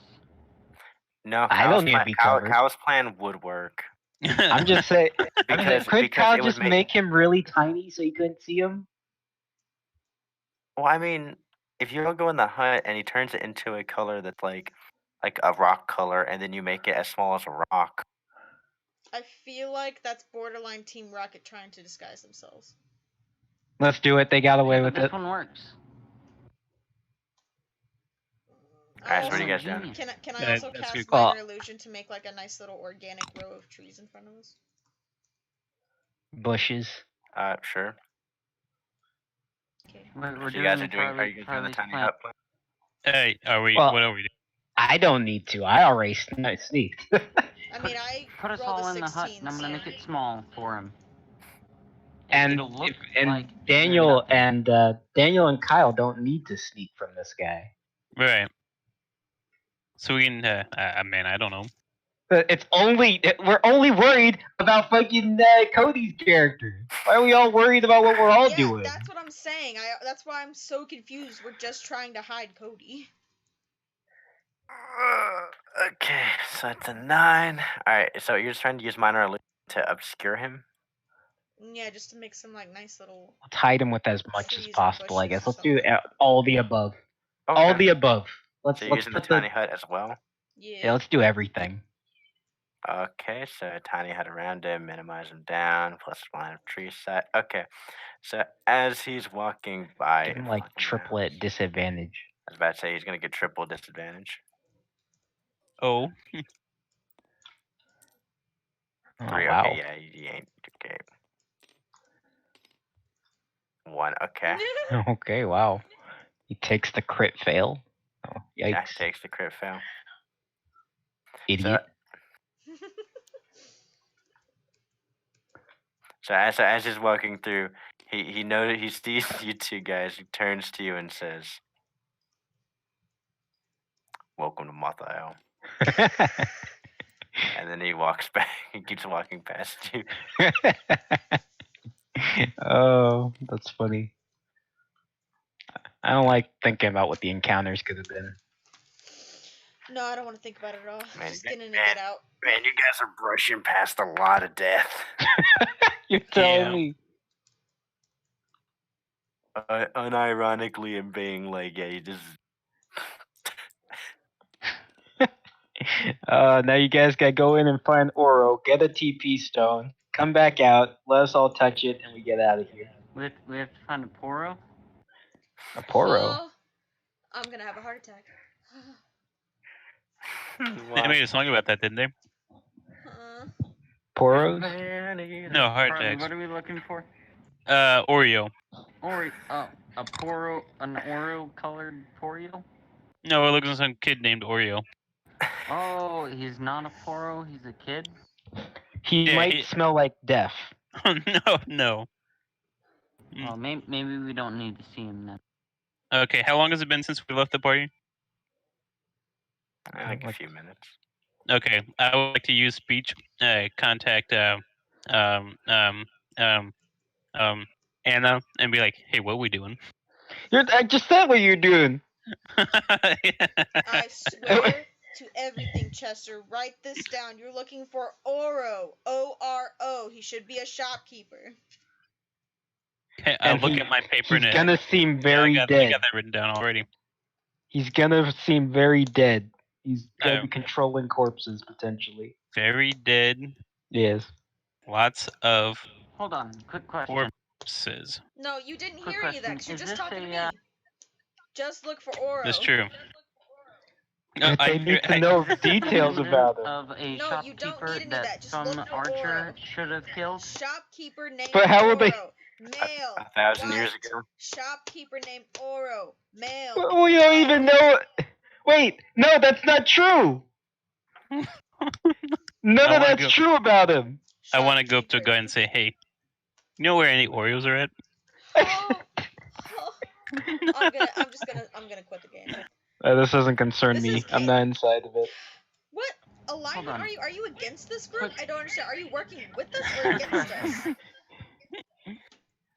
No, I don't need to be covered. Kyle's plan would work. I'm just saying. Could Kyle just make him really tiny so you couldn't see him? Well, I mean, if you go in the hut and he turns it into a color that's like a rock color, and then you make it as small as a rock. I feel like that's borderline Team Rocket trying to disguise themselves. Let's do it. They got away with this it. One works. Alright, so what are you guys doing? Can I also cast minor illusion to make like a nice little organic row of trees in front of us? Bushes. Sure. Okay. Are you guys doing the tiny hut plan? Hey, what are we doing? I don't need to. I already sneaked. I mean, I put us all in the hut, and I'm gonna make it small for him. And Daniel and Kyle don't need to sneak from this guy. Right. So we can. Man, I don't know. We're only worried about fucking Cody's character. Why are we all worried about what we're all doing? That's what I'm saying. That's why I'm so confused. We're just trying to hide Cody. Okay, so it's a 9. Alright, so you're just trying to use minor illusion to obscure him? Yeah, just to make some like nice little. Let's hide him with as much as possible, I guess. Let's do all the above. Okay. All the above. Let's using the tiny hut as well? Yeah, let's do everything. Okay, so a tiny hut around him, minimize him down, plus line of tree set. Okay, so as he's walking by, give him like triplet disadvantage. I was about to say he's gonna get triple disadvantage. Oh. 3. Wow. Okay, yeah, you ain't okay. 1. Okay. Okay. Wow. He takes the crit fail. Oh, yikes. Yeah, he takes the crit fail. Idiot. So as he's walking through, he noted he sees you two guys. He turns to you and says, "Welcome to Mathael." And then he walks back. He keeps walking past you. Oh, that's funny. I don't like thinking about what the encounters could have been. No, I don't want to think about it at all. Man, just get in and get out. Man, you guys are brushing past a lot of death. You're telling me. unironically and being like, yeah, you just. Now you guys gotta go in and find Oro, get a TP stone, come back out, let us all touch it, and we get out of here. We have to find a Poro. A Poro? Oh, I'm gonna have a heart attack. They made a song about that, didn't they? Poros? No, heart Harley, attacks. what are we looking for? Oreo. A Poro, an Oreo colored Oreo? No, we're looking for some kid named Oreo. Oh, he's not a Poro, he's a kid? He might smell like death. No. Well, maybe we don't need to see him then. Okay, how long has it been since we left the party? Like a few minutes. Okay, I would like to use speech, contact Anna, and be like, "Hey, what are we doing?" I just said what you're doing. I swear to everything, Chester. Write this down. You're looking for Oro. O-R-O. He should be a shopkeeper. Okay, I'll look at my paper. He's gonna seem very I dead. got that written down already. He's gonna seem very dead. He's gonna be controlling corpses, potentially. Very dead. Yes. Lots of. Hold on, quick question. Corpses. No, you didn't Quick hear any of that. 'Cause question, you're is just this talking to a, me. Just look for Oro. That's true. But they need to know details about him. Of a No, you don't shopkeeper need any of that. that Just some look for archer Oro. should have killed? Shopkeeper named But how Oro. would they? Male. 1,000 years white. ago. Shopkeeper named Oro. Male. We don't even know. Wait, no, that's not true. None of that's true about him. I want to go up to a guy and say, "Hey, you know where any Oreos are at?" I'm gonna quit the game. This doesn't concern me. I'm not inside of it. What alignment are you? Are you against this group? I don't understand. Are you working with us or against us?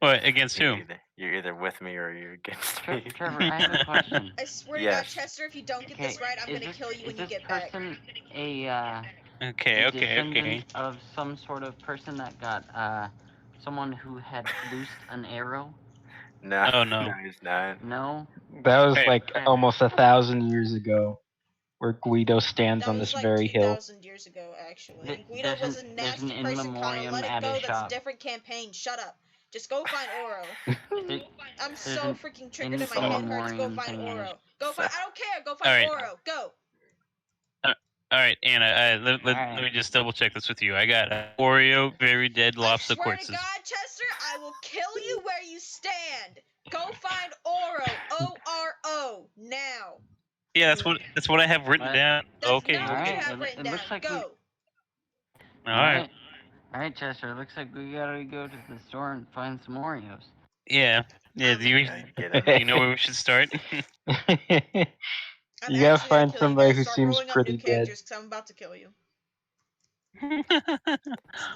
What, against who? You're either with me or you're against me. Trevor, I have a question. I swear to God, Chester, if you don't get this right, I'm is gonna kill you when you get back. back. Okay. Descendant of some sort of person that got someone who had loosed an arrow? No. Oh no. No, he's not. No. That was like almost 1,000 years ago, where Guido stands on this very hill. 2,000 years ago, actually. Guido was a nasty person, Connor. Let it go. That's a different campaign. Shut up. Just go find Oro. I'm so freaking triggered and my head hurts. Go find Oro. Go find. I don't care. Go find Oro. Go. All right, Anna. Let me just double check this with you. I got Oreo, very dead, lots of corpses. I swear to God, Chester, I will kill you where you stand. Go find Oro. O-R-O. Now. Yeah, that's what I have written down. Okay. Not what you have written down. Go. All right, Chester. It looks like we gotta go to the store and find some Oreos. Yeah. Do you know where we should start? You gotta find somebody who seems pretty dead. I'm about to kill you.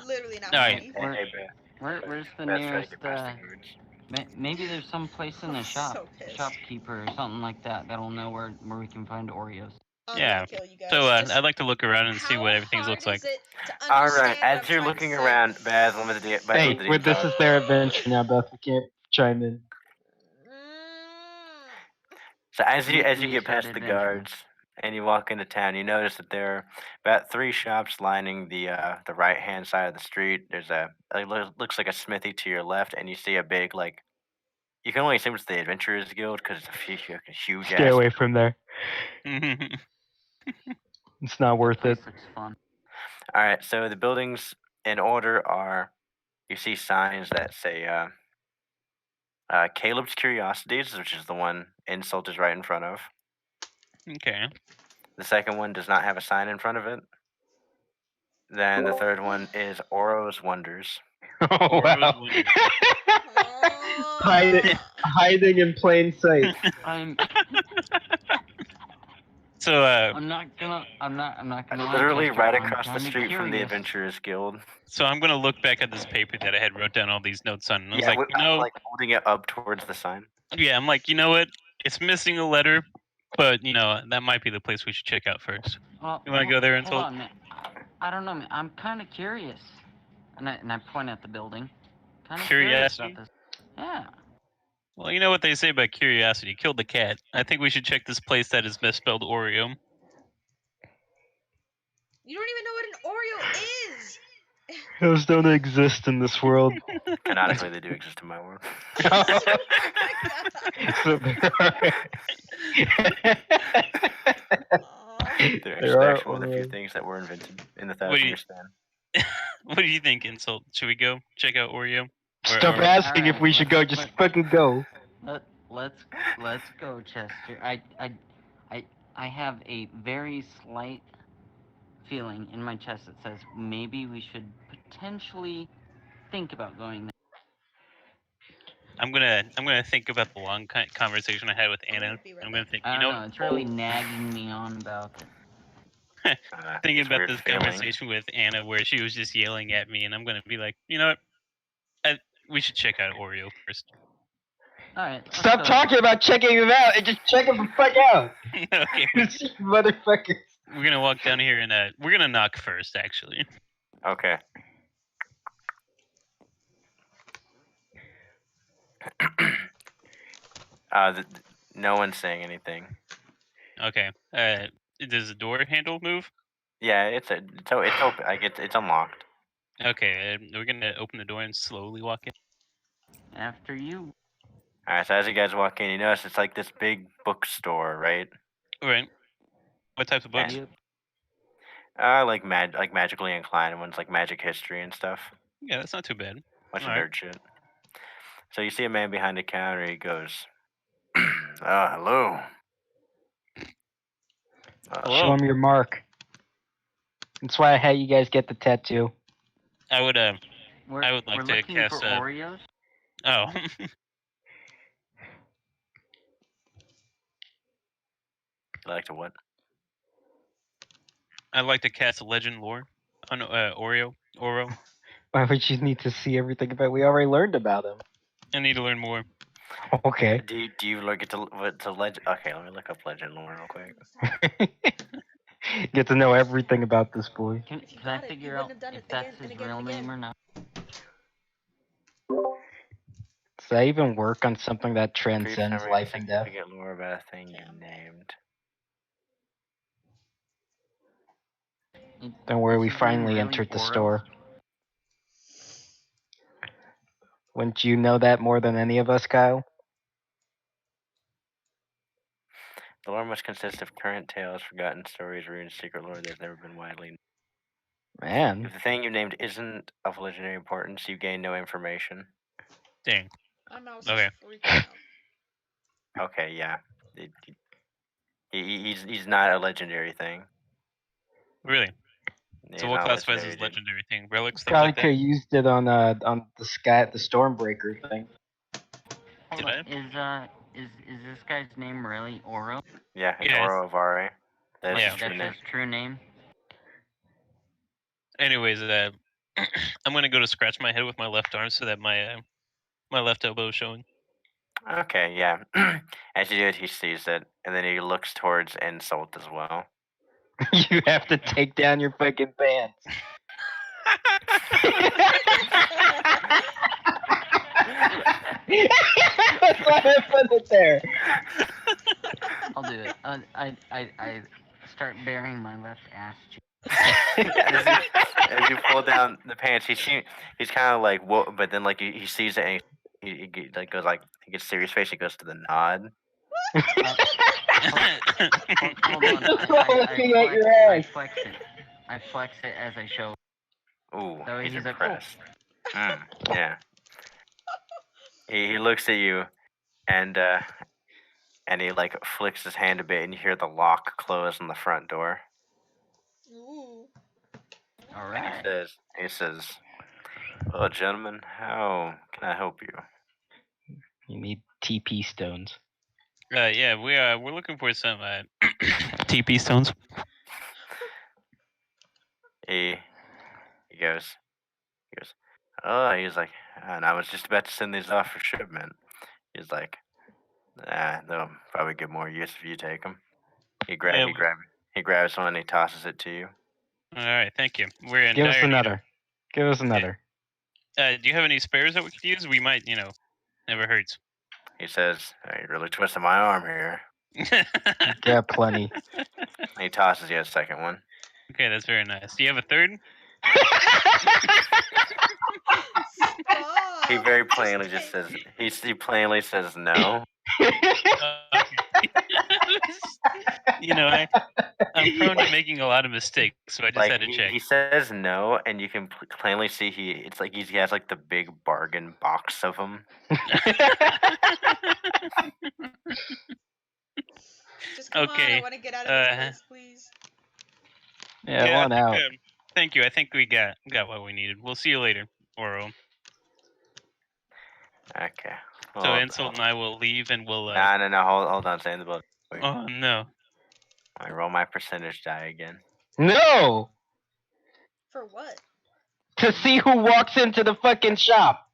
Literally not funny. Where's the nearest? Maybe there's some place in the shopkeeper or something like that that'll know where we can find Oreos. Yeah. So I'd like to look around and see what everything looks like. All right. As you're looking around, Baz, Hey, this is their adventure now, Beth. We can't chime in. So as you get past the guards and you walk into town, you notice that there are about 3 shops lining the right hand side of the street. There's looks like a smithy to your left, and you see a big you can only assume it's the Adventurers Guild because it's a huge. Stay away from there. It's not worth it. Looks fun. All right, so the buildings in order are, you see signs that say Caleb's Curiosities, which is the one Insult is right in front of. Okay. The second one does not have a sign in front of it. Then the third one is Oro's Wonders. Oh, wow. Hiding in plain sight. So I'm not gonna. Literally right across the street from the Adventurers Guild. So I'm gonna look back at this paper that I had wrote down all these notes on. And I was like holding it up towards the sign. Yeah, I'm like, you know what? It's missing a letter, but that might be the place we should check out first. Well, you want to go there and hold on, man. I don't know, man. I'm kind of curious, and I point at the building. Kind of curious about this. Yeah. Well, you know what they say about curiosity. Killed the cat. I think we should check this place that is misspelled Oreo. You don't even know what an Oreo is. Those don't exist in this world. Canonically, they do exist in my world. Oh There are actually one of the few Oreos. things that were invented in the What do 1,000-year you- span. What do you think, Insult? Should we go check out Oreo? Stop asking if Alright, we should go. Just fucking go. Let's go, Chester. I have a very slight feeling in my chest that says maybe we should potentially think about going there. I'm gonna think about the long conversation I had with Anna. I'm gonna think. I You don't know, know. It's really nagging me on about it. thinking It's about weird this feeling. conversation with Anna where she was just yelling at me, and I'm gonna be like, you know what? We should check out Oreo first. Alright. Stop talking about checking them out and just check them the fuck out. Okay. Motherfuckers. We're gonna walk down here and we're gonna knock first, actually. Okay. No one's saying anything. Okay. Does the door handle move? Yeah, it's open. Like it's unlocked. Okay. We're gonna open the door and slowly walk in. After you. All right. So as you guys walk in, you notice it's like this big bookstore, right? Right. What types of books? Yep. Like magically inclined ones, like magic history and stuff. Yeah, that's not too bad. Bunch of All right. nerd shit. So you see a man behind the counter. He goes, "Hello." Show him your mark. That's why I had you guys get the tattoo. I would We're like to looking cast for Oreos. Oh. You like to what? I'd like to cast legend lore on Oreo. Why would you need to see everything about? We already learned about him. I need to learn more. Okay. Do you look at to legend? Okay, let me look up legend lore real quick. Get to know everything about this boy. Can I figure out if that's his real name or not? Does that even work on something that Brief transcends summary, life and death? significant lore about a thing you named. Don't worry, Is we his name finally really entered the Oreos? store. Wouldn't you know that more than any of us, Kyle? The lore must consist of current tales, forgotten stories, ruined secret lore that's never been widely known. Man. If the thing you named isn't of legendary importance, you gain no information. Dang. My mouse Okay. is freaking out. Okay, yeah. He's not a legendary thing. Really? He's So what not a classifies legendary as dude. legendary thing? Relics, stuff Probably like could that? have used it on the Stormbreaker thing. Hold on. Is this guy's name really Oro? Yeah, it's Yes. Oro Avare. That is Yeah. his true That's name. his true name. Anyways, I'm gonna go to scratch my head with my left arm so that my left elbow is showing. Okay, yeah. As you do it, he sees it, and then he looks towards Insult as well. You have to take down your fucking pants. That's why I put it there. I'll do it. I start bearing my left ass cheek. As you pull down the pants, he's kind of like, whoa, but then like he sees it and he like goes like, he gets serious face. He goes to the nod. Hold on. I flex it. I flex it as I show. Ooh, So he's he's like, impressed. Yeah. He looks at you, and he like flicks his hand a bit, and you hear the lock close on the front door. Ooh. All And right. he says, "Well, gentlemen, how can I help you?" You need TP stones. Yeah, we're looking for some TP stones. He goes, oh, he's like, and I was just about to send these off for shipment. He's like, they'll probably get more use if you take them. He grabs one and he tosses it to you. All right, thank you. We're in Give us dire need another. Give us another. do you have any spares that we could use? We might, never hurts. He says, "You're really twisting my arm here." Got plenty. He tosses you a second one. Okay, that's very nice. Do you have a third? Stop. He very plainly just says he plainly says no. Okay. You know, I'm prone to making a lot of mistakes, so I just Like had to check. he says no, and you can plainly see he has like the big bargain box of them. Just come on, I Okay. want to get out of this place, please. Yeah, I one think, out. thank you. I think we got what we needed. We'll see you later, Oro. Okay. So Insult and I will leave, and we'll. No. Hold on. Stay in the boat. Wait. Oh no. I roll my percentage die again. No! For what? To see who walks into the fucking shop.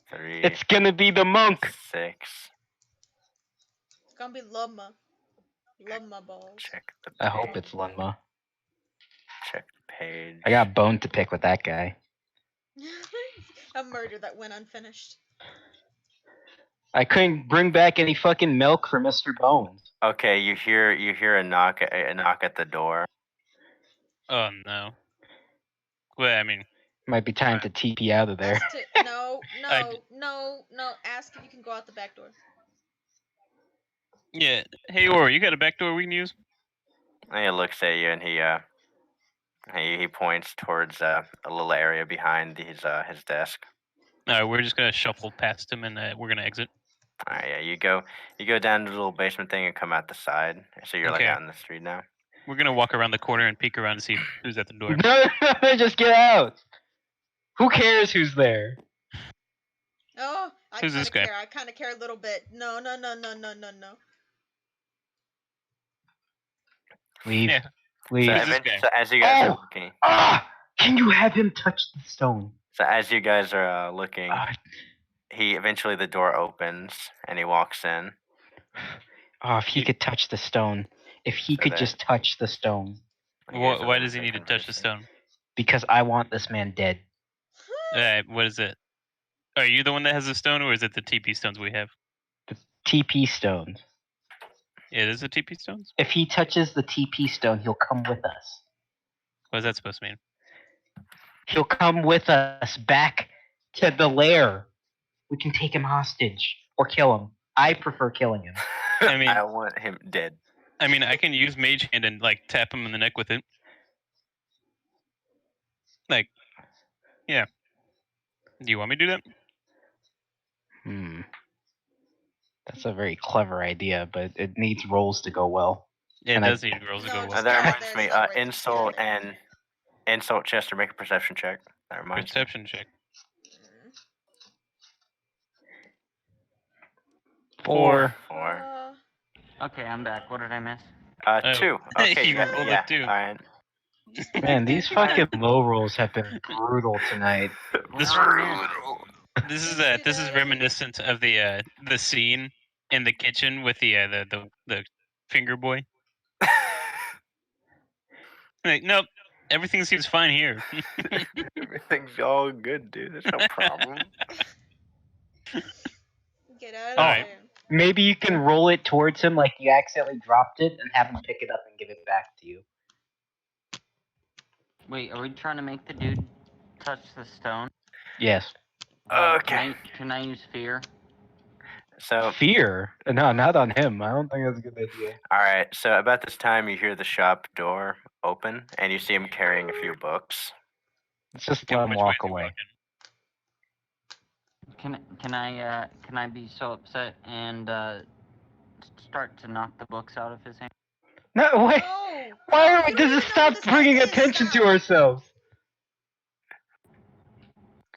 3. It's gonna be the monk. 6. It's gonna be Luma. Luma balls. Check the page. I hope it's Lunma. Check the page. I got bone to pick with that guy. A murder that went unfinished. I couldn't bring back any fucking milk for Mr. Bones. Okay, you hear a knock at the door. Oh no. Well, I mean, Might be time to TP out of there. No. Ask if you can go out the back door. yeah. Hey, Oro, you got a back door we can use? And he looks at you and he points towards a little area behind his desk. No, we're just gonna shuffle past him, and we're gonna exit. All right, yeah, you go down to the little basement thing and come out the side. So you're like Okay. out in the street now. We're gonna walk around the corner and peek around to see who's at the door. No, just get out. Who cares who's there? Oh, I Who's kind this of guy? care. I kind of care a little bit. No. Leave. Yeah. Leave. Who's this guy? So as you guys are Oh! looking, Can you have him touch the stone? so as you guys are looking, eventually the door opens and he walks in. Oh, if he could touch the stone. If he So could there- just touch the stone. Why does he need to touch the stone? Because I want this man dead. What is it? Are you the one that has the stone, or is it the TP stones we have? TP stones. It is the TP stones? If he touches the TP stone, he'll come with us. What is that supposed to mean? He'll come with us back to the lair. We can take him hostage or kill him. I prefer killing him. I mean, I want him dead. I mean, I can use Mage Hand and like tap him in the neck with it. Like, yeah. Do you want me to do that? That's a very clever idea, but it needs rolls to go well. It does need rolls to go well. That reminds me, Insult Chester, make a perception check. That reminds Perception check. 4. 4. Okay, I'm back. What did I miss? 2. Okay, You rolled a 2. All right. Man, these fucking low rolls have been brutal tonight. This is reminiscent of the scene in the kitchen with the finger boy. Like, nope, everything seems fine here. Everything's all good, dude. There's no problem. Get out of Alright. there. Maybe you can roll it towards him like you accidentally dropped it and have him pick it up and give it back to you. Wait, are we trying to make the dude touch the stone? Yes. Okay. Can I use fear? So Fear? No, not on him. I don't think that's a good idea. all right. So about this time, you hear the shop door open, and you see him carrying a few books. Let's just Okay, let him which way walk is he away. walking? Can I be so upset and start to knock the books out of his hand? No, wait. No. Why No, are we, you does don't it even know stop what this bringing is. attention Stop. to ourselves?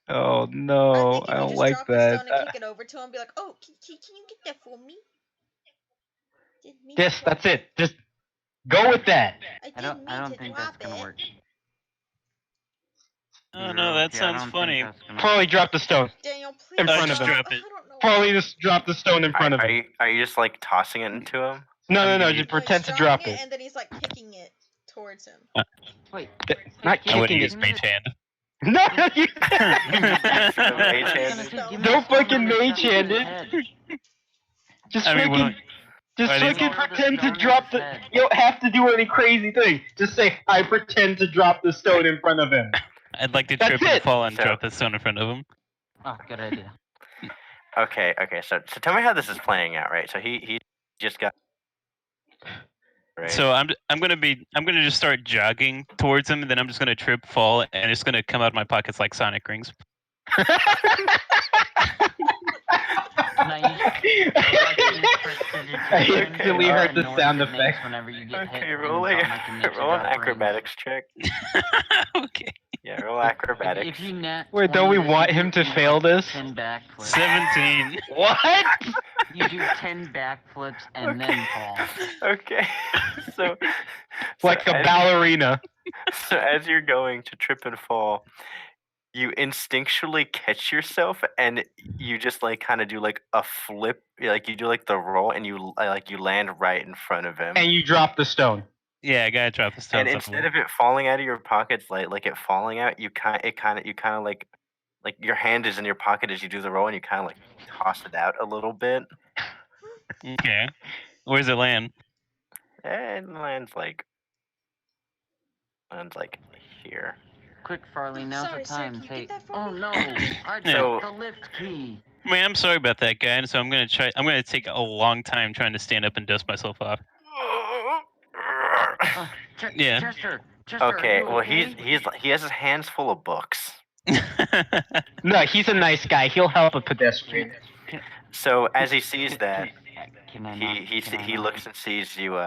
Oh no, I I don't think if you just like drop the that. stone and kick it over to him and be like, oh, can you get that for me? Didn't mean Yes, to that's drop it. Just go with that. I didn't don't mean to think drop that's gonna it. work. Oh no, that sounds funny. Probably drop the stone Daniel, please in front of stop. him. Drop it. I don't know. Probably just drop the stone in front of him. Are you just like tossing it into him? No, I'm gonna just use- pretend he's to drop dropping it. And then he's like kicking it towards him. Wait, Not can you I wouldn't kicking use it. give me Mage Hand. No, you Mage hand. don't fucking mage hand it. Just I mean, fucking, just why do you- fucking pretend to drop the. You don't have to do any crazy thing. Just say, I pretend to drop the stone in front of him. I'd like to That's trip and it. fall and So- drop the stone in front of him. Oh, good idea. Okay. So tell me how this is playing out, right? So he just got. Right. So I'm gonna just start jogging towards him, and then I'm just gonna trip, fall, and it's gonna come out of my pockets like Sonic rings. I instantly heard the sound effect. Whenever you get hit, Okay, and roll it's on, like, a ninja roll an dot ring. acrobatics check. Okay. Yeah, roll acrobatics. If you nat Wait, don't 20 we this, want you him to do, fail like, this? 10 backflips. 17. What? You do 10 backflips and then fall. Okay. So Like a ballerina. So as you're going to trip and fall, you instinctually catch yourself and you just like kind of do like a flip, like you do like the roll and you land right in front of him. And you drop the stone. Yeah, I gotta drop the stone. And instead of it falling out of your pockets, like it falling out, you kind of like your hand is in your pocket as you do the roll, and you kind of like toss it out a little bit. Okay. Where's it land? And lands like here. Quick, Farley, now's Sorry, the sir, time. can you Say, get that for oh me?" no, I So- dropped the lift key. I mean, I'm sorry about that guy, and so I'm gonna try. I'm gonna take a long time trying to stand up and dust myself off. Yeah. Chester, Okay, are you well okay? he has his hands full of books. No, he's a nice guy. He'll help a pedestrian. So as he sees that, Can I not? he looks and sees you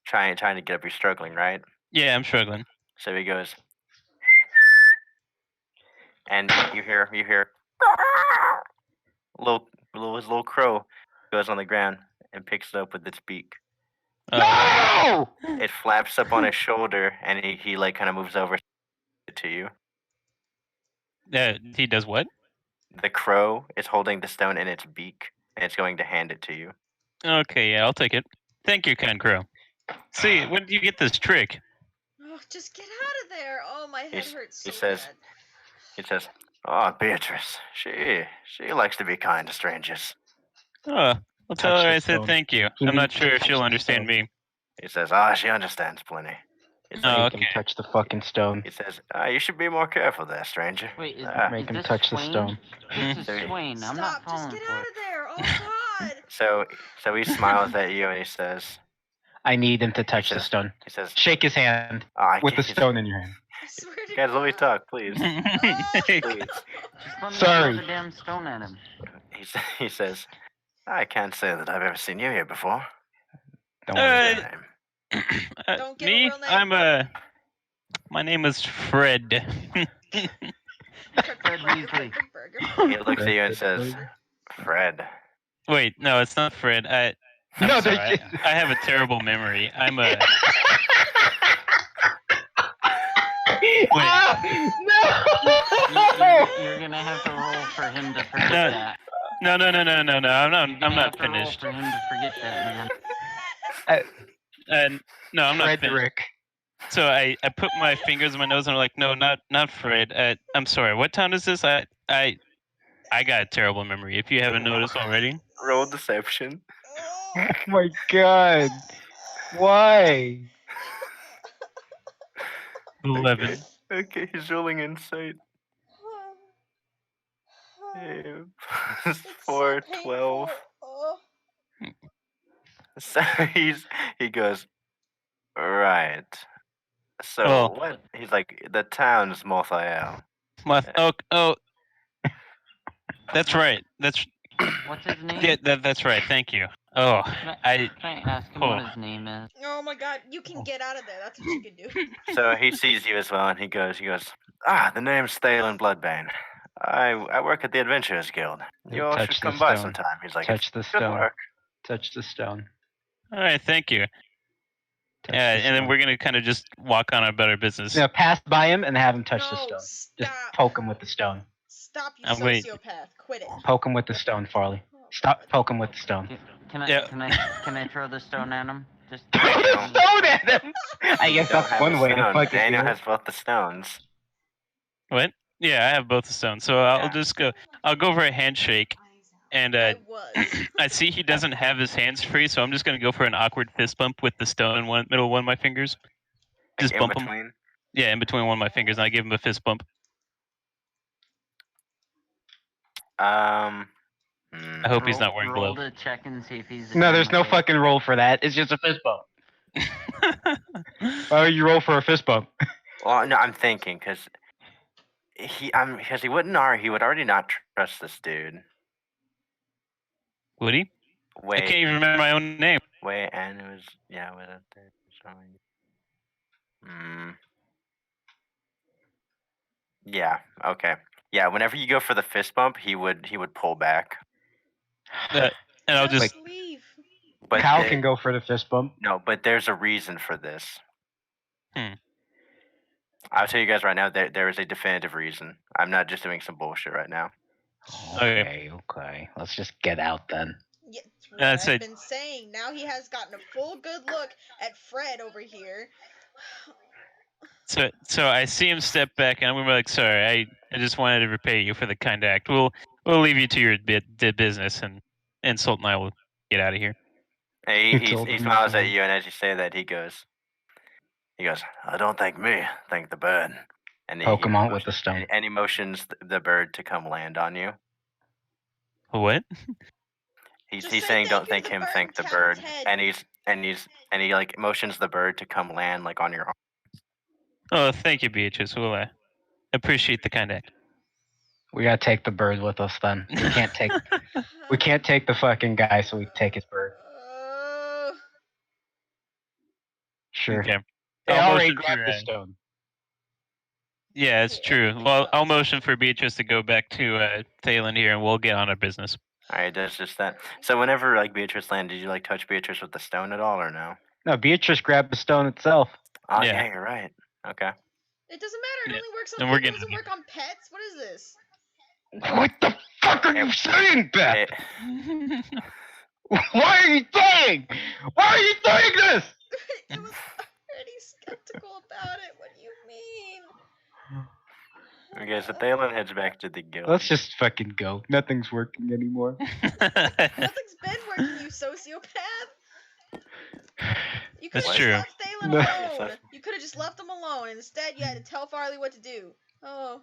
trying to get up. You're struggling, right? Yeah, I'm struggling. So he goes, and you hear his little crow goes on the ground and picks it up with its beak. No! It flaps up on his shoulder, and he like kind of moves over to you. He does what? The crow is holding the stone in its beak, and it's going to hand it to you. Okay, yeah, I'll take it. Thank you, kind crow. See, when did you get this trick? Oh, just get out of there. Oh, my head hurts so He says, bad. He says, "Oh, Beatrice, she likes to be kind to strangers." Oh, I'll tell Touch her the I said stone. thank you. He I'm not needs to sure if touch she'll the understand stone. me. He says, she understands plenty. He says, Oh, Make him okay. touch the fucking stone. he says, you should be more careful there, stranger. Wait, is, Make is him this touch the Swain? stone. This is So- Swain. I'm Stop, not just falling get for out it. of there. Oh, God. So he smiles at you and he says, I need him to touch the says- stone. he says, Shake his hand I with the can't- stone in your hand. I swear to Guys, let me God. talk, please. Please. Just let me Sorry. throw the damn stone at him. He says, I can't say that I've ever seen you here before. Don't worry. Uh, What's your name?" Don't give a me? real name. My name is Fred. Fred Weasley. He looks at you and says, Fred. Wait, no, it's not Fred. I'm No, sorry, they- I have a terrible memory. I'm a. You're gonna have to roll for him to forget No, that. No. I'm You're not gonna have to finished. roll for him to forget that, man. No, I'm not finished. Frederick. So I put my fingers in my nose and I'm like, no, not Fred. I'm sorry. What town is this? I got a terrible memory. If you haven't noticed already. Roll deception. Oh my god. Why? 11. Okay, he's rolling insight. It's 4, so 12. painful. Oh. So he goes, right. So Well- what? He's like, the town's Mothael. Oh, that's right. That's What's his name? yeah. That's right. Thank you. Oh, Can I I ask him what his name is? Oh my God, you can get out of there. That's what you can do. So he sees you as well, and he goes, the name's Thalen Bloodbane. I work at the Adventurers Guild. You all Touch should the come by stone. sometime. He's like, Touch the good stone. work. Touch the stone. all right. Thank you. Touch Yeah, the and then stone. we're gonna kind of just walk on about our business. Yeah, pass by him and have him touch the No, stone. stop. Just poke him with the stone. Stop, you Wait. sociopath. Quit it. Poke him with the stone, Farley. Stop poking with the stone. Can I Yeah. can I throw the stone at him? Just Throw the stone at him! I guess Don't that's have one the way to stone. fucking Daniel do it. has both the stones. What? Yeah, I have both the stones. So I'll Yeah. just go. I'll go for a handshake, and I was. I see he doesn't have his hands free, so I'm just gonna go for an awkward fist bump with the stone in middle of one of my fingers. Like Just in bump him. between. Yeah, in between one of my fingers, and I give him a fist bump. Hmm. I hope he's not wearing roll gloves. to check and see if he's. No, in there's the no way. fucking roll for that. It's just a fist bump. Why would you roll for a fist bump? Well, no, I'm thinking because he wouldn't he would already not trust this dude. Would he? Wait. I can't even remember my own name. Wait, and it was was it there? Yeah. Okay. Yeah. Whenever you go for the fist bump, he would pull back. And I'll just leave. But Kyle can go for the fist bump. No, but there's a reason for this. Hmm. I'll tell you guys right now. There is a definitive reason. I'm not just doing some bullshit right now. Okay. Let's just get out then. Yeah, that's what That's I've it. been saying. Now he has gotten a full good look at Fred over here. So I see him step back, and I'm gonna be like, "Sorry, I just wanted to repay you for the kind act. We'll leave you to your business, and Salt and I will get out of here." And he told him smiles not at to. you, and as you say that, he goes, "Don't thank me, thank the bird." And Poke him out with the stone. And he motions the bird to come land on you. What? He's Just say saying, thank "Don't you to thank the him, bird, thank the tap bird." its head. And he like motions the bird to come land like on your arm. Oh, thank you, Beatrice. We'll appreciate the kind act. We gotta take the bird with us then. We can't take the fucking guy, so we take his bird. Sure. Okay. Hey, I'll already motion grabbed for, the stone. Yeah, it's true. Well, I'll motion for Beatrice to go back to Thalen here, and we'll get on our business. All right, that's just that. So whenever like Beatrice landed, did you like touch Beatrice with the stone at all, or no? No, Beatrice grabbed the stone itself. Oh Yeah. yeah, you're right. Okay. It doesn't matter. It Yeah. only works And on we're people. It getting doesn't work on pets. What is this? What the fuck are you saying, Beth? Why are you saying this? I was already skeptical about it. What do you mean? Okay, so Thalen heads back to the guild. Let's just fucking go. Nothing's working anymore. Nothing's been working, you sociopath. You could That's have true. just left Thalen No. alone. You could have just left him alone. And instead, you had to tell Farley what to do. Oh.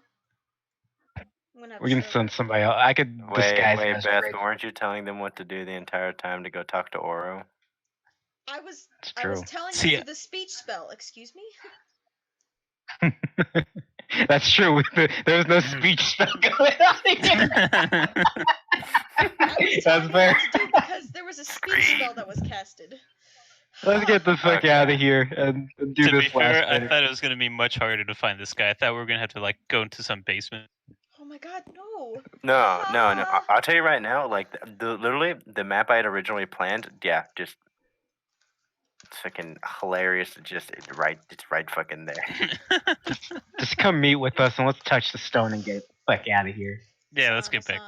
I'm gonna have We can send somebody else. I could disguise him as Beth, Drake. but weren't you telling them what to do the entire time to go talk to Oro? I was It's I was true. telling See, you to do the speech spell. Excuse me? That's true. There was no speech spell going on here. I was That's telling you fair. what to do because there was a speech spell that was casted. Let's get the fuck out of here and do To this be fair, last I bit. thought it was going to be much harder to find this guy. I thought we were going to have to like go into some basement. Oh my god, no. No. I'll tell you right now, like literally the map I had originally planned, yeah, just it's fucking hilarious. It's right fucking there. Just come meet with us and let's touch the stone and get the fuck out of here. Yeah, let's get back.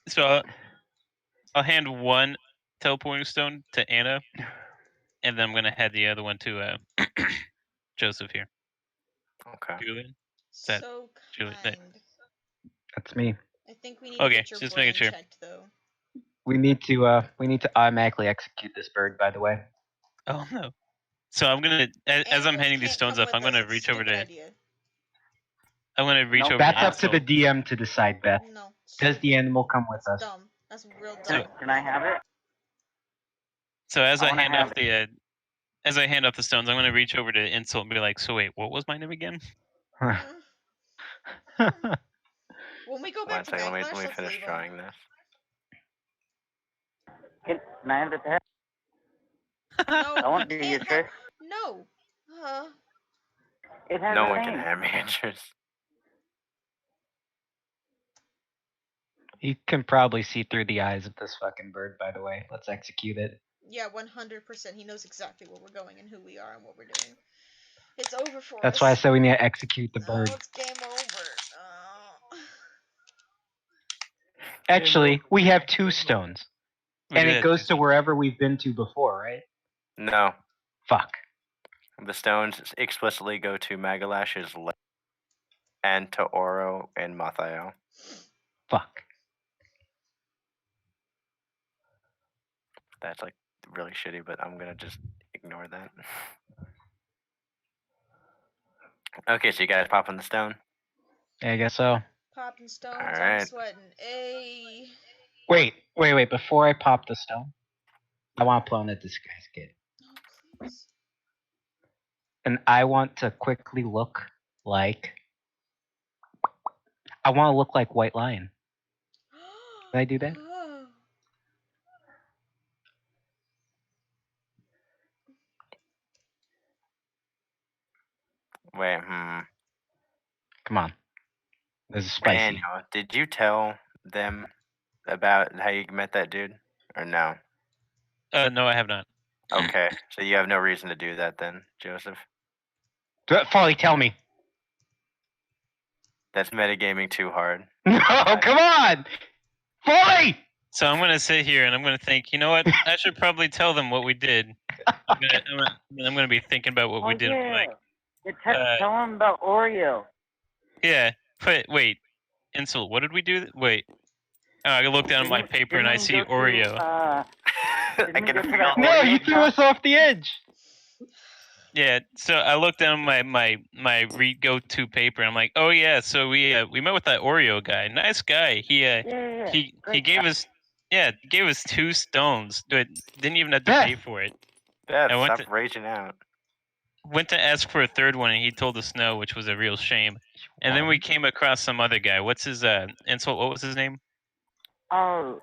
So I'll hand one teleporting stone to Anna, and then I'm gonna hand the other one to Joseph here. Okay. Julian? So Julian? kind. That's me. I think we need to Okay, get your just brain making sure. checked though. We need to automatically execute this bird, by the way. Oh no. So I'm gonna as I'm handing these stones up, I'm gonna reach over to Idea. I'm gonna reach over That's to up to the Ansel. DM to decide, Beth. No. Does the animal come with us? Dumb. That's real So- dumb. Can I have it? So as I I wanna hand have off the stones, I'm gonna reach over to Insult and be like, "So wait, what was my name again?" When we go One back to second, Bangladesh, let me let's finish leave 'em. drawing this. Can I have it there? No, I want you to can't use this. No. It has No a one can name. have answers. You can probably see through the eyes of this fucking bird, by the way. Let's execute it. Yeah, 100%. He knows exactly where we're going and who we are and what we're doing. It's over for That's us. why I said we need to execute the bird. Oh, it's game over. Actually, we have 2 stones. We And do it have goes two to wherever we've been to before, right? No. Fuck. The stones explicitly go to Magalash's left. and to Oro and Mathayo. Fuck. That's like really shitty, but I'm gonna just ignore that. Okay, so you guys popping the stone? Yeah, I guess so. Popping stones, I'm Alright. sweating. Ayy. Wait. Before I pop the stone, I want to plone at this guy's kid. Oh, please. And I want to quickly look like... I want to look like White Lion. Can I do that? Oh. Wait, Come on. This is spicy. Daniel, did you tell them about how you met that dude? Or no? No, I have not. Okay, so you have no reason to do that then, Joseph. Folly, tell me. That's metagaming too hard. No, come on! Folly! So I'm gonna sit here and I'm gonna think. You know what? I should probably tell them what we did. I'm gonna be thinking about what we did. Like, Tell him about Oreo. yeah. Wait. Insult. What did we do? Wait. I look down at my paper and I see Oreo. I can feel No, you threw us off the edge. Yeah, so I looked down my go-to paper and I'm like, oh yeah, so we met with that Oreo guy. Nice guy. He gave us 2 stones. But didn't even have to pay for it. Beth, I went stop raging out. Went to ask for a third one and he told us no, which was a real shame. And then we came across some other guy. What's his insult? What was his name? Oh,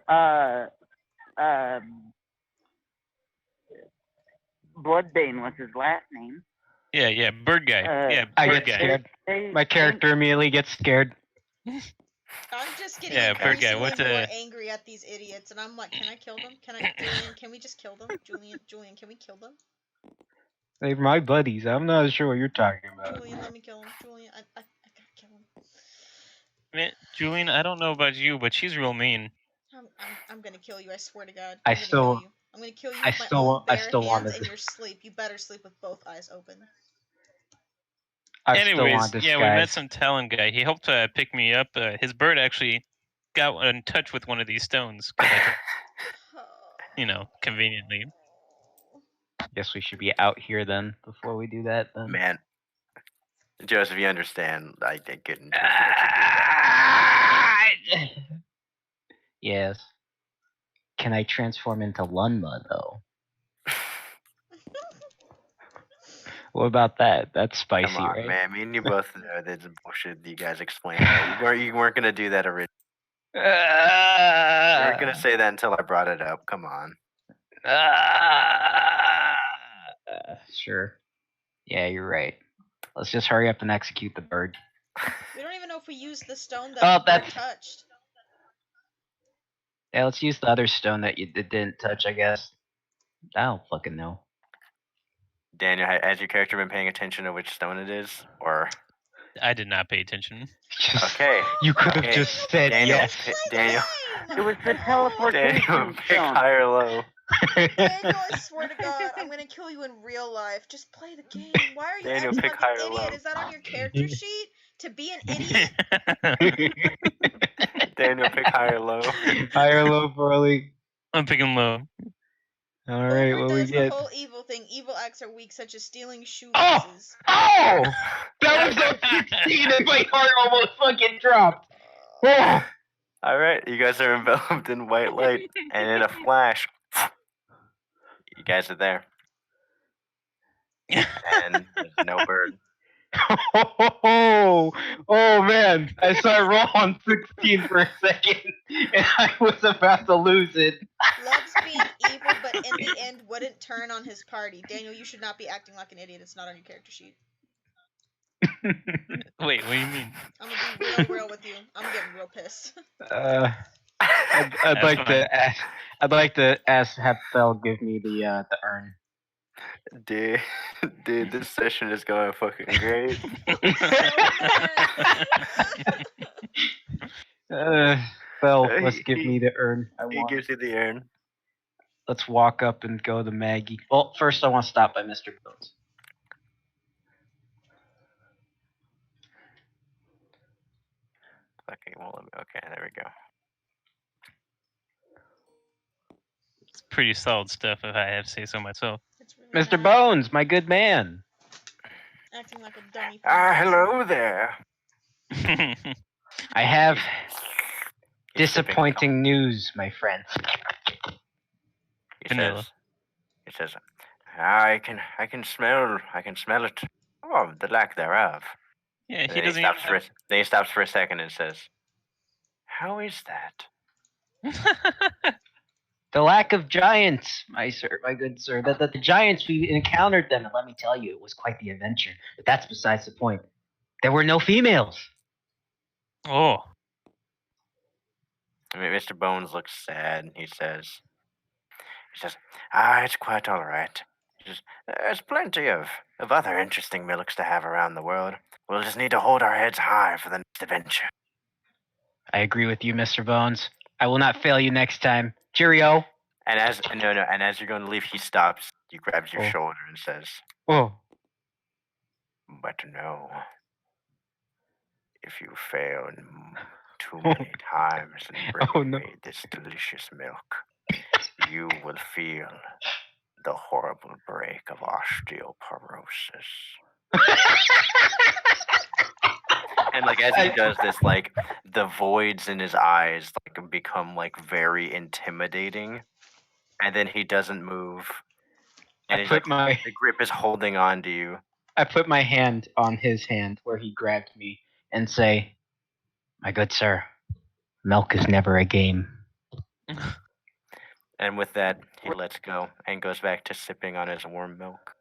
Bloodbane was his last name. Yeah, Bird Guy. I Bird get Guy. scared. My character immediately gets scared. I'm just getting Bird Guy. increasingly more angry at these idiots, and I'm like, can I kill them? Julian, can we just kill them? Julian, can we kill them? They're my buddies. I'm not sure what you're talking about. Julian, let me kill him. Julian, I gotta kill him. Man, Julian, I don't know about you, but she's real mean. I'm gonna kill you. I swear to God. I'm gonna kill you with my own bare hands in your sleep. You better sleep with both eyes open. Anyways, we met some Talon guy. He helped pick me up. His bird actually got in touch with one of these stones. Conveniently. Guess we should be out here then before we do that. Then. Man, Joseph, you understand? I get in touch with Yes. Can I transform into Lunma though? What about that? That's spicy, Come on, right? man. Me and you both know that's bullshit. You guys explained that. You weren't gonna do that originally. You weren't gonna say that until I brought it up. Come on. Sure. Yeah, you're right. Let's just hurry up and execute the bird. We don't even know if we used the stone that the bird touched. Yeah, let's use the other stone that you didn't touch, I guess. I don't fucking know. Daniel, has your character been paying attention to which stone it is, or? I did not pay attention. Okay. You could have just said Daniel, yes. Daniel. It was the teleportation Daniel, pick stone. high or low. Daniel, I swear to God, I'm gonna kill you in real life. Just play the game. Why are you Daniel, acting pick like high an or idiot? low. Is that on your character sheet? To be an idiot? Daniel, pick high or low. High or low, Farley? I'm picking low. All right, what we does the get? whole evil thing. Evil acts are weak, such as stealing shoelaces. Oh! That was a 16 and my heart almost fucking dropped. Oh. All right, you guys are enveloped in white light, and in a flash, you guys are there. And there's no bird. Oh man, I saw it roll on 16 for a second, and I was about to lose it. Loves being evil, but in the end wouldn't turn on his party. Daniel, you should not be acting like an idiot. It's not on your character sheet. Wait, what do you mean? I'm gonna be real with you. I'm getting real pissed. I'd like to ask have Fel give me the urn. Dude, this session is going fucking great. Fel, let's give me the urn. He gives you the urn. Let's walk up and go to Maggie. Well, first I want to stop by Mr. Bones. Okay, well, okay, there we go. It's pretty solid stuff, if I have to say so myself. It's really Mr. not. Bones, my good man. Acting like a dummy. For no reason. Hello there. I have He's sipping disappointing news, my friend. He Vanilla. says, I can smell it. Oh, the lack thereof. Yeah, And he then doesn't even then he stops for a second and says, how is that? have... The lack of giants, my good sir. That the giants, we encountered them, and let me tell you, it was quite the adventure. But that's besides the point. There were no females. Oh. I mean, Mr. Bones looks sad. He says, it's quite all right. There's plenty of other interesting milks to have around the world. We'll just need to hold our heads high for the next adventure. I agree with you, Mr. Bones. I will not fail you next time. Cheerio. And as you're going to leave, he stops. He grabs your shoulder and says, Oh. but no, if you fail too many times in bringing me this delicious milk, you will feel the horrible break of osteoporosis. And like as he does this, like the voids in his eyes like become like very intimidating, and then he doesn't move, and the grip is holding on to you. I put my hand on his hand where he grabbed me and say, "My good sir, milk is never a game." And with that, he lets go and goes back to sipping on his warm milk.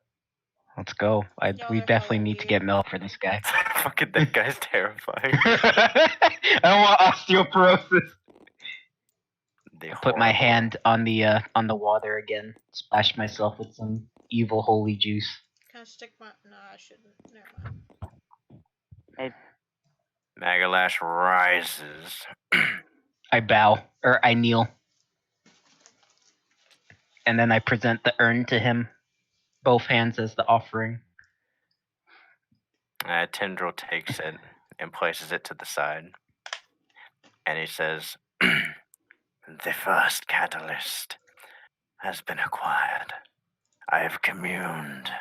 Let's go. We definitely need to get milk for this guy. Fucking that guy's terrifying. I don't want osteoporosis. I put my hand on the water again. Splash myself with some evil holy juice. Can I stick my? No, I shouldn't. Never mind. Magalash rises. I bow, or I kneel. And then I present the urn to him, both hands as the offering. Tendril takes it and places it to the side. And he says, the first catalyst has been acquired. I have communed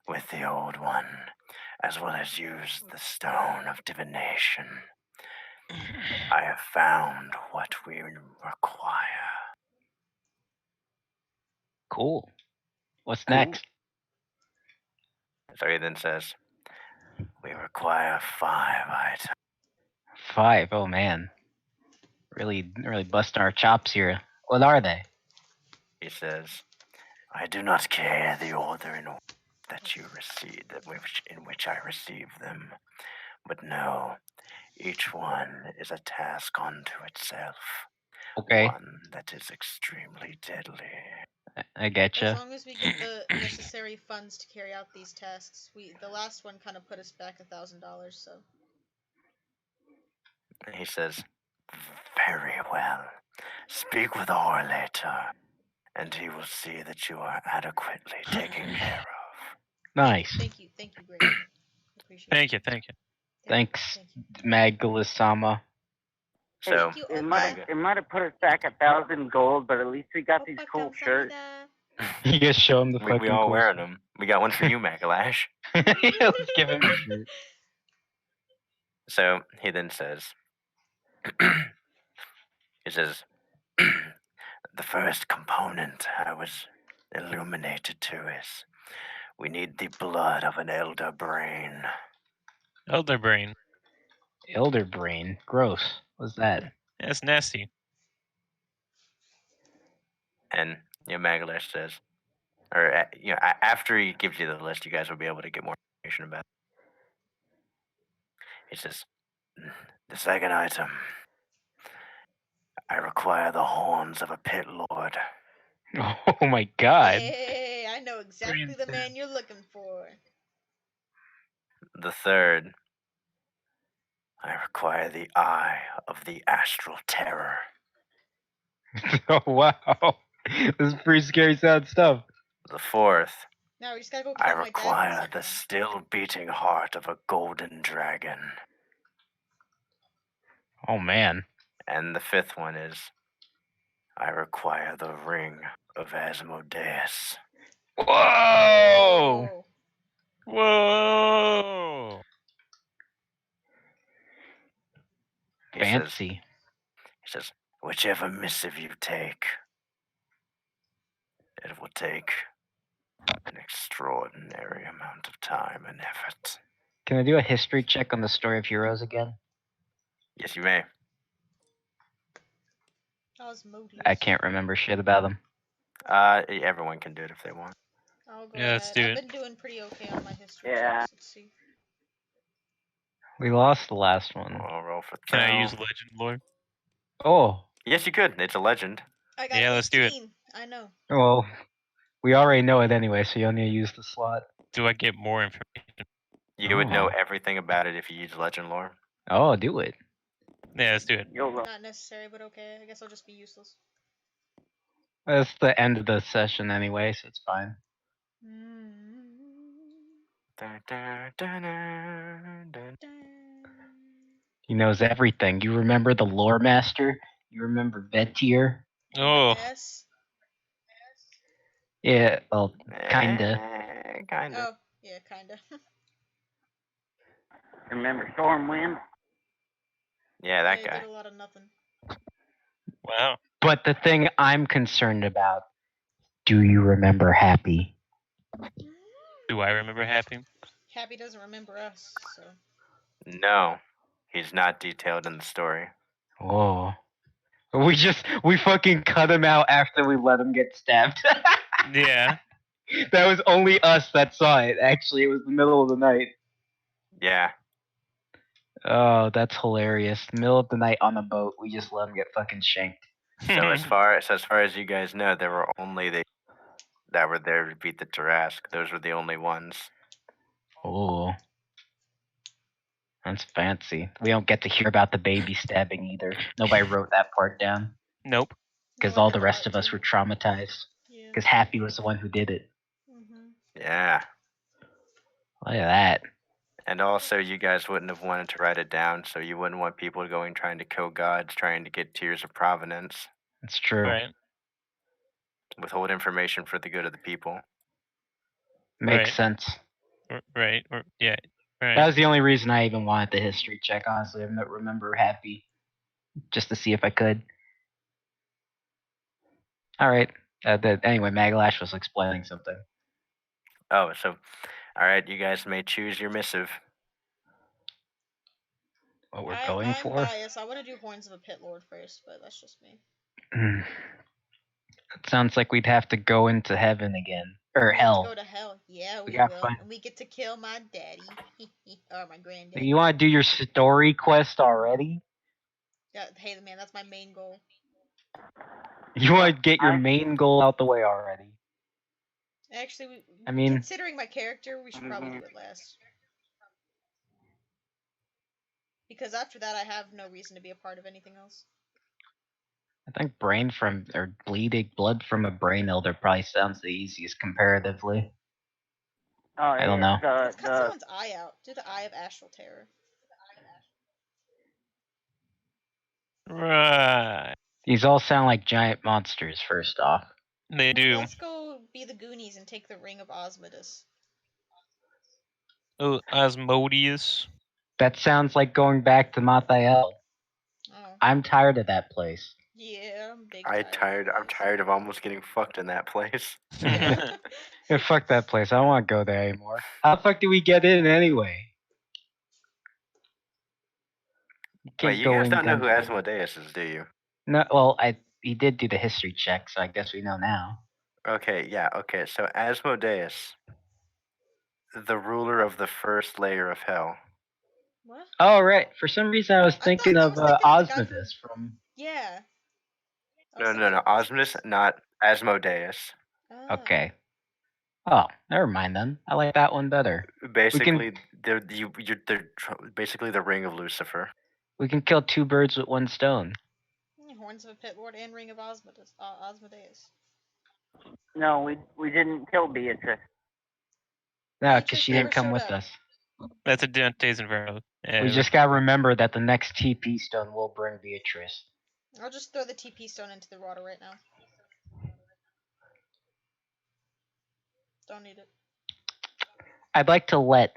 with the old one, as well as used the stone of divination. I have found what we require. Cool. What's next? So he then says, we require 5 items. 5? Oh man. Really busting our chops here. What are they? He says, I do not care the order in that you receive, in which I receive them, but no, each one is a task unto itself. Okay. One that is extremely deadly. I getcha. As long as we get the necessary funds to carry out these tasks, the last one kind of put us back $1,000. So. He says, very well. Speak with Or later, and he will see that you are adequately taken care of. Nice. Thank you, greatly. Appreciate it. Thank you. Thanks, Magala-sama. So it might have put us back 1,000 gold, but at least we got these cool shirts. You guys show him the fucking. We all cool wearing them. We got one for you, Magalash. Yeah, let's give him a shirt. So he then says, the first component I was illuminated to is we need the blood of an elder brain. Elder brain. Elder brain? Gross. What's that? That's nasty. And Magalash says, or after he gives you the list, you guys will be able to get more information about it. He says, the second item, I require the horns of a pit lord. Oh my god. Hey, I know exactly the man you're looking for. The third, I require the eye of the astral terror. Oh wow. This is pretty scary sad stuff. The fourth, now we just gotta go I require the still beating heart of a golden dragon. Oh man. And the fifth one is, I require the ring of Asmodeus. Whoa! Whoa! Fancy. He says, whichever missive you take, it will take an extraordinary amount of time and effort. Can I do a history check on the story of heroes again? Yes, you may. Osmodeus. I can't remember shit about them. Everyone can do it if they want. I'll go Yeah, let's ahead. do I've it. been doing pretty okay on my history Yeah. checks. Let's see. We lost the last one. I'll roll for Can I Thel. use legend lore? Oh. Yes, you could. It's a legend. I got Yeah, 18. let's do it. I know. Well, we already know it anyway, so you only use the slot. Do I get more information? You would know Oh. everything about it if you use legend lore. Oh, do it. Yeah, let's do it. Not necessary, but okay. I guess I'll just be useless. That's the end of the session anyway, so it's fine. Dun, dun, dun, dun, dun. He knows everything. You remember the lore master? You remember Vetir? Oh, Yes. Yeah, well, kinda. Kinda. Oh, yeah, kinda. Remember Stormwind? Yeah, that Yeah, guy. did a lot of nothing. wow. But the thing I'm concerned about, do you remember Happy? Do I remember Happy? Happy doesn't remember us, so. No, he's not detailed in the story. Oh. We fucking cut him out after we let him get stabbed. Yeah. That was only us that saw it. Actually, it was the middle of the night. Yeah. Oh, that's hilarious. Middle of the night on a boat, we just let him get fucking shanked. So as far as you guys know, there were only the that were there to beat the Tarask. Those were the only ones. Oh. That's fancy. We don't get to hear about the baby stabbing either. Nobody wrote that part down. Nope. Because No, I all heard the a rest lot, of us too. were traumatized. Yeah. Because Happy was the one who did it. Yeah. Look at that. And also, you guys wouldn't have wanted to write it down, so you wouldn't want people going trying to kill gods, trying to get tears of provenance. That's true. Right. Withhold information for the good of the people. Makes Right. sense. Right. Yeah. Right. That was the only reason I even wanted the history check, honestly. I don't remember Happy. Just to see if I could. Alright. Anyway, Maglash was explaining something. Oh, so, all right, you guys may choose your missive. What we're I'm going for? biased. I want to do Horns of a Pit Lord first, but that's just me. It sounds like we'd have to go into heaven again. Or We have hell. to go to hell. Yeah, we gotta will. find- And we get to kill my daddy. Or my granddaddy. You want to do your story quest already? Hey, man, that's my main goal. You want to get your main goal out the way already? Actually, I mean- considering my character, we should probably do it last. Because after that, I have no reason to be a part of anything else. I think bleeding blood from a brain elder probably sounds the easiest comparatively. Oh, I don't know. Let's cut someone's eye out. Do the Eye of Astral Terror. Right. These all sound like giant monsters, first off. They do. Let's go be the Goonies and take the Ring of Osmodeus. Oh, Osmodeus. That sounds like going back to Mathael. Oh. I'm tired of that place. Yeah, I'm big I'm tired of almost getting fucked in that place. Yeah, fuck that place. I don't want to go there anymore. How the fuck do we get in anyway? Wait, you guys don't know who Asmodeus is, do you? No, well, he did do the history check, so I guess we know now. Okay, yeah, okay. So Asmodeus, the ruler of the first layer of hell. What? Oh, right. For some reason, I was thinking of Osmodeus from... Yeah. No. Osmodeus, not Asmodeus. Okay. Oh, never mind then. I like that one better. Basically, they're basically the ring of Lucifer. We can kill two birds with one stone. Horns of a Pit Lord and Ring of Osmodeus. No, we didn't kill Beatrice. No, because she didn't come with us. That's a Dante's Inferno. Yeah, We just gotta remember that the next TP stone will bring Beatrice. I'll just throw the TP stone into the water right now. Don't need it. I'd like to let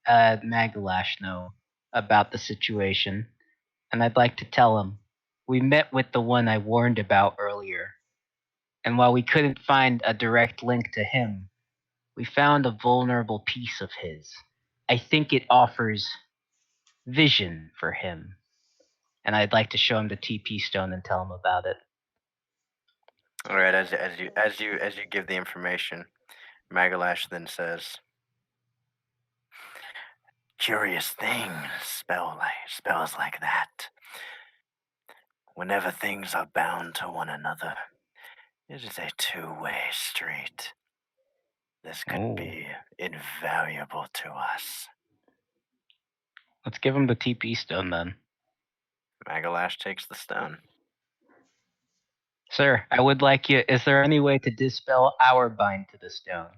Magalash know about the situation, and I'd like to tell him we met with the one I warned about earlier, and while we couldn't find a direct link to him, we found a vulnerable piece of his. I think it offers vision for him, and I'd like to show him the TP stone and tell him about it. All right, as you give the information, Magalash then says, "Curious thing, spells like that. Whenever things are bound to one another, it is a two-way street. This could be invaluable to us." Let's give him the TP stone then. Magalash takes the stone. Sir, I would like you. Is there any way to dispel our bind to the stone?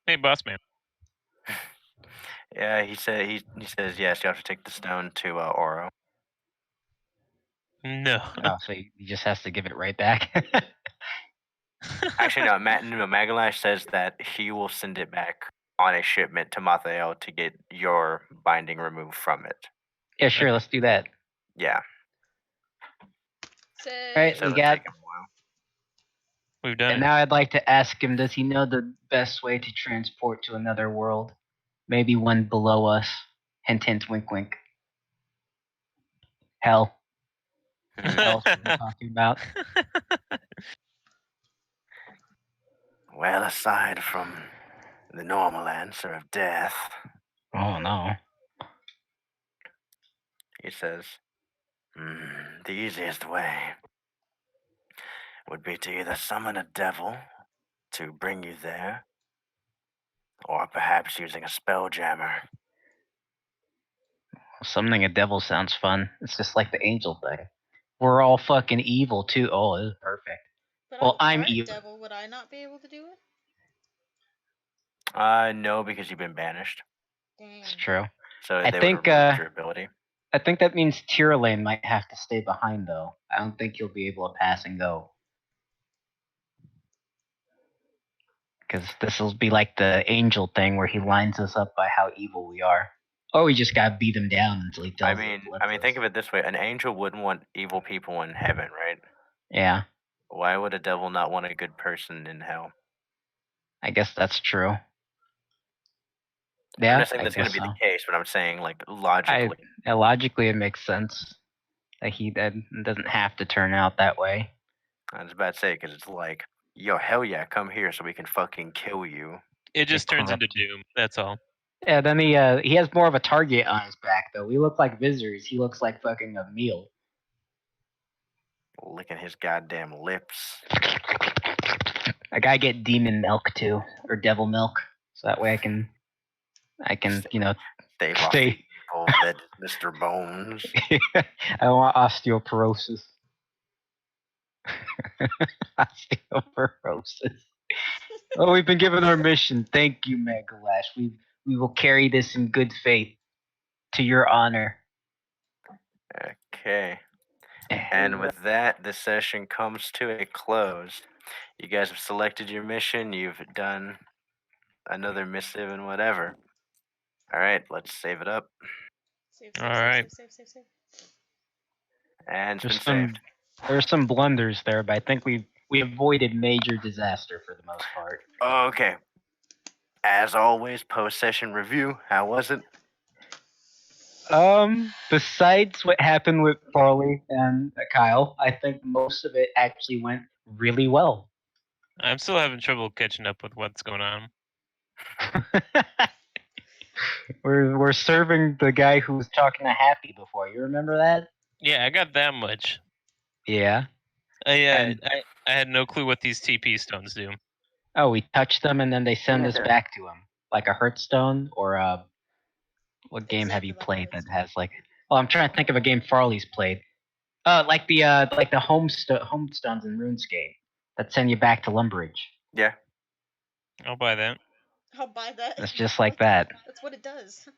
Hey, boss man. Yeah, he says yes. You have to take the stone to Oro. No. Oh, so he just has to give it right back. Actually, no. Magalash says that he will send it back on a shipment to Mathael to get your binding removed from it. Yeah, sure. Let's do that. Yeah. Right, So we it'll got. take him a while. We've done And it. now I'd like to ask him: does he know the best way to transport to another world? Maybe one below us. Hint, hint, wink, wink. Hell. Hell's what we're talking about. Well, aside from the normal answer of death, Oh no. he says, the easiest way would be to either summon a devil to bring you there, or perhaps using a spell jammer. Summoning a devil sounds fun. It's just like the angel thing. We're all fucking evil too. Oh, this is perfect. But Well, I'm part evil. devil. Would I not be able to do it? No, because you've been banished. Dang. It's true. So I they think, would remove your ability. I think that means Tyrlane might have to stay behind, though. I don't think he'll be able to pass and go. Because this will be like the angel thing where he lines us up by how evil we are. Oh, we just gotta beat him down until he tells us. Think of it this way: an angel wouldn't want evil people in heaven, right? Yeah, Why would a devil not want a good person in hell? I guess that's true. I'm Yeah, not saying I that's going guess to be so. the case, but I'm saying, like, logically. Logically, it makes sense that that doesn't have to turn out that way. I was about to say, because it's like, yo, hell yeah, come here so we can fucking kill you. It just Get turns into corrupted. Doom. That's all. Yeah, then he has more of a target on his back though. We look like visitors. He looks like fucking a meal. Licking his goddamn lips. I gotta get demon milk too, or devil milk, so that way I can Stave off the evil that is Mr. Bones. I want osteoporosis. Osteoporosis. Oh, we've been given our mission. Thank you, Megalash. We will carry this in good faith to your honor. Okay. And with that, the session comes to a close. You guys have selected your mission. You've done another missive and whatever. All right, let's save it up. Save. And it's been saved. There's some blunders there, but I think we avoided major disaster for the most part. Okay. As always, post-session review. How was it? Besides what happened with Farley and Kyle, I think most of it actually went really well. I'm still having trouble catching up with what's going on. We're serving the guy who was talking to Happy before. You remember that? Yeah, I got that much. Yeah. I had no clue what these TP stones do. Oh, we touch them and then they send us back to him, like a Hearthstone or a. What game have you played that has like? Oh, I'm trying to think of a game Farley's played. Like the homestones in RuneScape that send you back to Lumbridge. Yeah. I'll buy that. I'll buy that. It's just like that. That's what it does.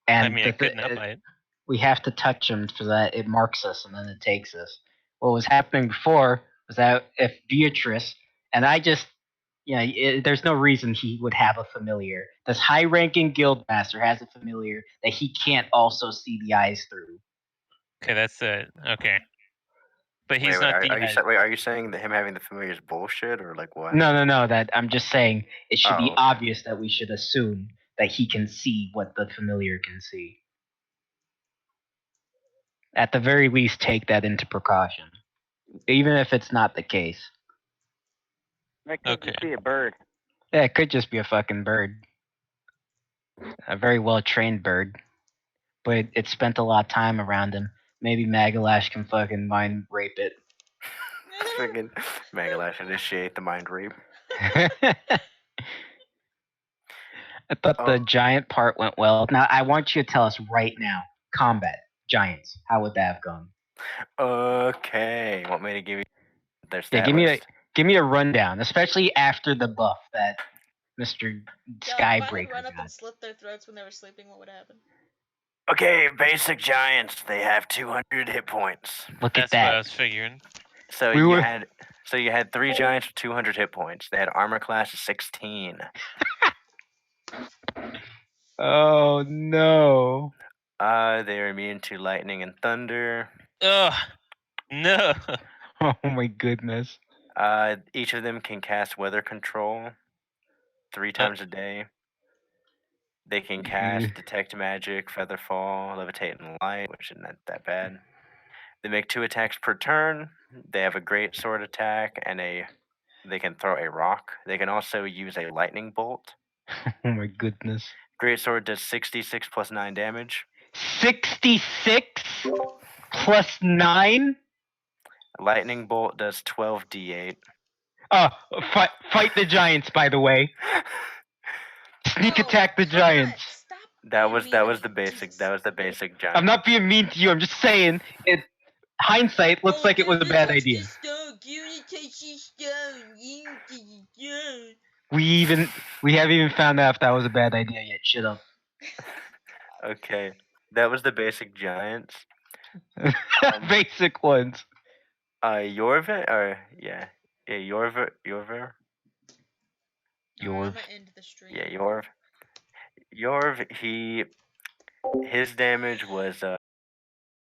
And I mean, I couldn't help by it. we have to touch them so that it marks us and then it takes us. What was happening before was that if Beatrice and I just, there's no reason he would have a familiar. This high-ranking guild master has a familiar that he can't also see the eyes through. Okay, that's okay. But he's not the. Are you saying that him having the familiar is bullshit or like what? No. That I'm just saying it should be okay. obvious that we should assume that he can see what the familiar can see. At the very least, take that into precaution, even if it's not the case. That could Okay. just be a bird. Yeah, it could just be a fucking bird. A very well-trained bird. But it spent a lot of time around him. Maybe Magalash can fucking mind rape it. Freaking Magalash initiate the mind rape. I thought the giant part went well. Now, I want you to tell us right now, combat, giants, how would that have gone? Okay. Want me to give you their stat list? Give me a rundown, especially after the buff that Mr. Skybreaker if I had run up and slit their throats when they were sleeping, what would happen? Okay, basic giants. They have 200 hit points. Look at That's what I that. was figuring. So you had 3 giants with 200 hit points. They had armor class of 16. Oh no. They are immune to lightning and thunder. Ugh. No. Oh my goodness. Each of them can cast weather control 3 times a day. They can cast detect magic, feather fall, levitate, and light, which isn't that bad. They make 2 attacks per turn. They have a great sword attack and they can throw a rock. They can also use a lightning bolt. Oh my goodness. Great sword does 66 plus 9 damage. 66 plus 9? Lightning bolt does 12d8. Oh, fight the giants, by the way. Sneak attack the giants. Stop. That was the basic giant. I'm not being mean to you. I'm just saying it. Hindsight looks like it was a bad idea. We haven't even found out if that was a bad idea yet. Shut up. Okay, that was the basic giants. Basic ones. Yorver, or Yorver. Yorv. I'm gonna end the stream. Yeah, Yorv. His damage was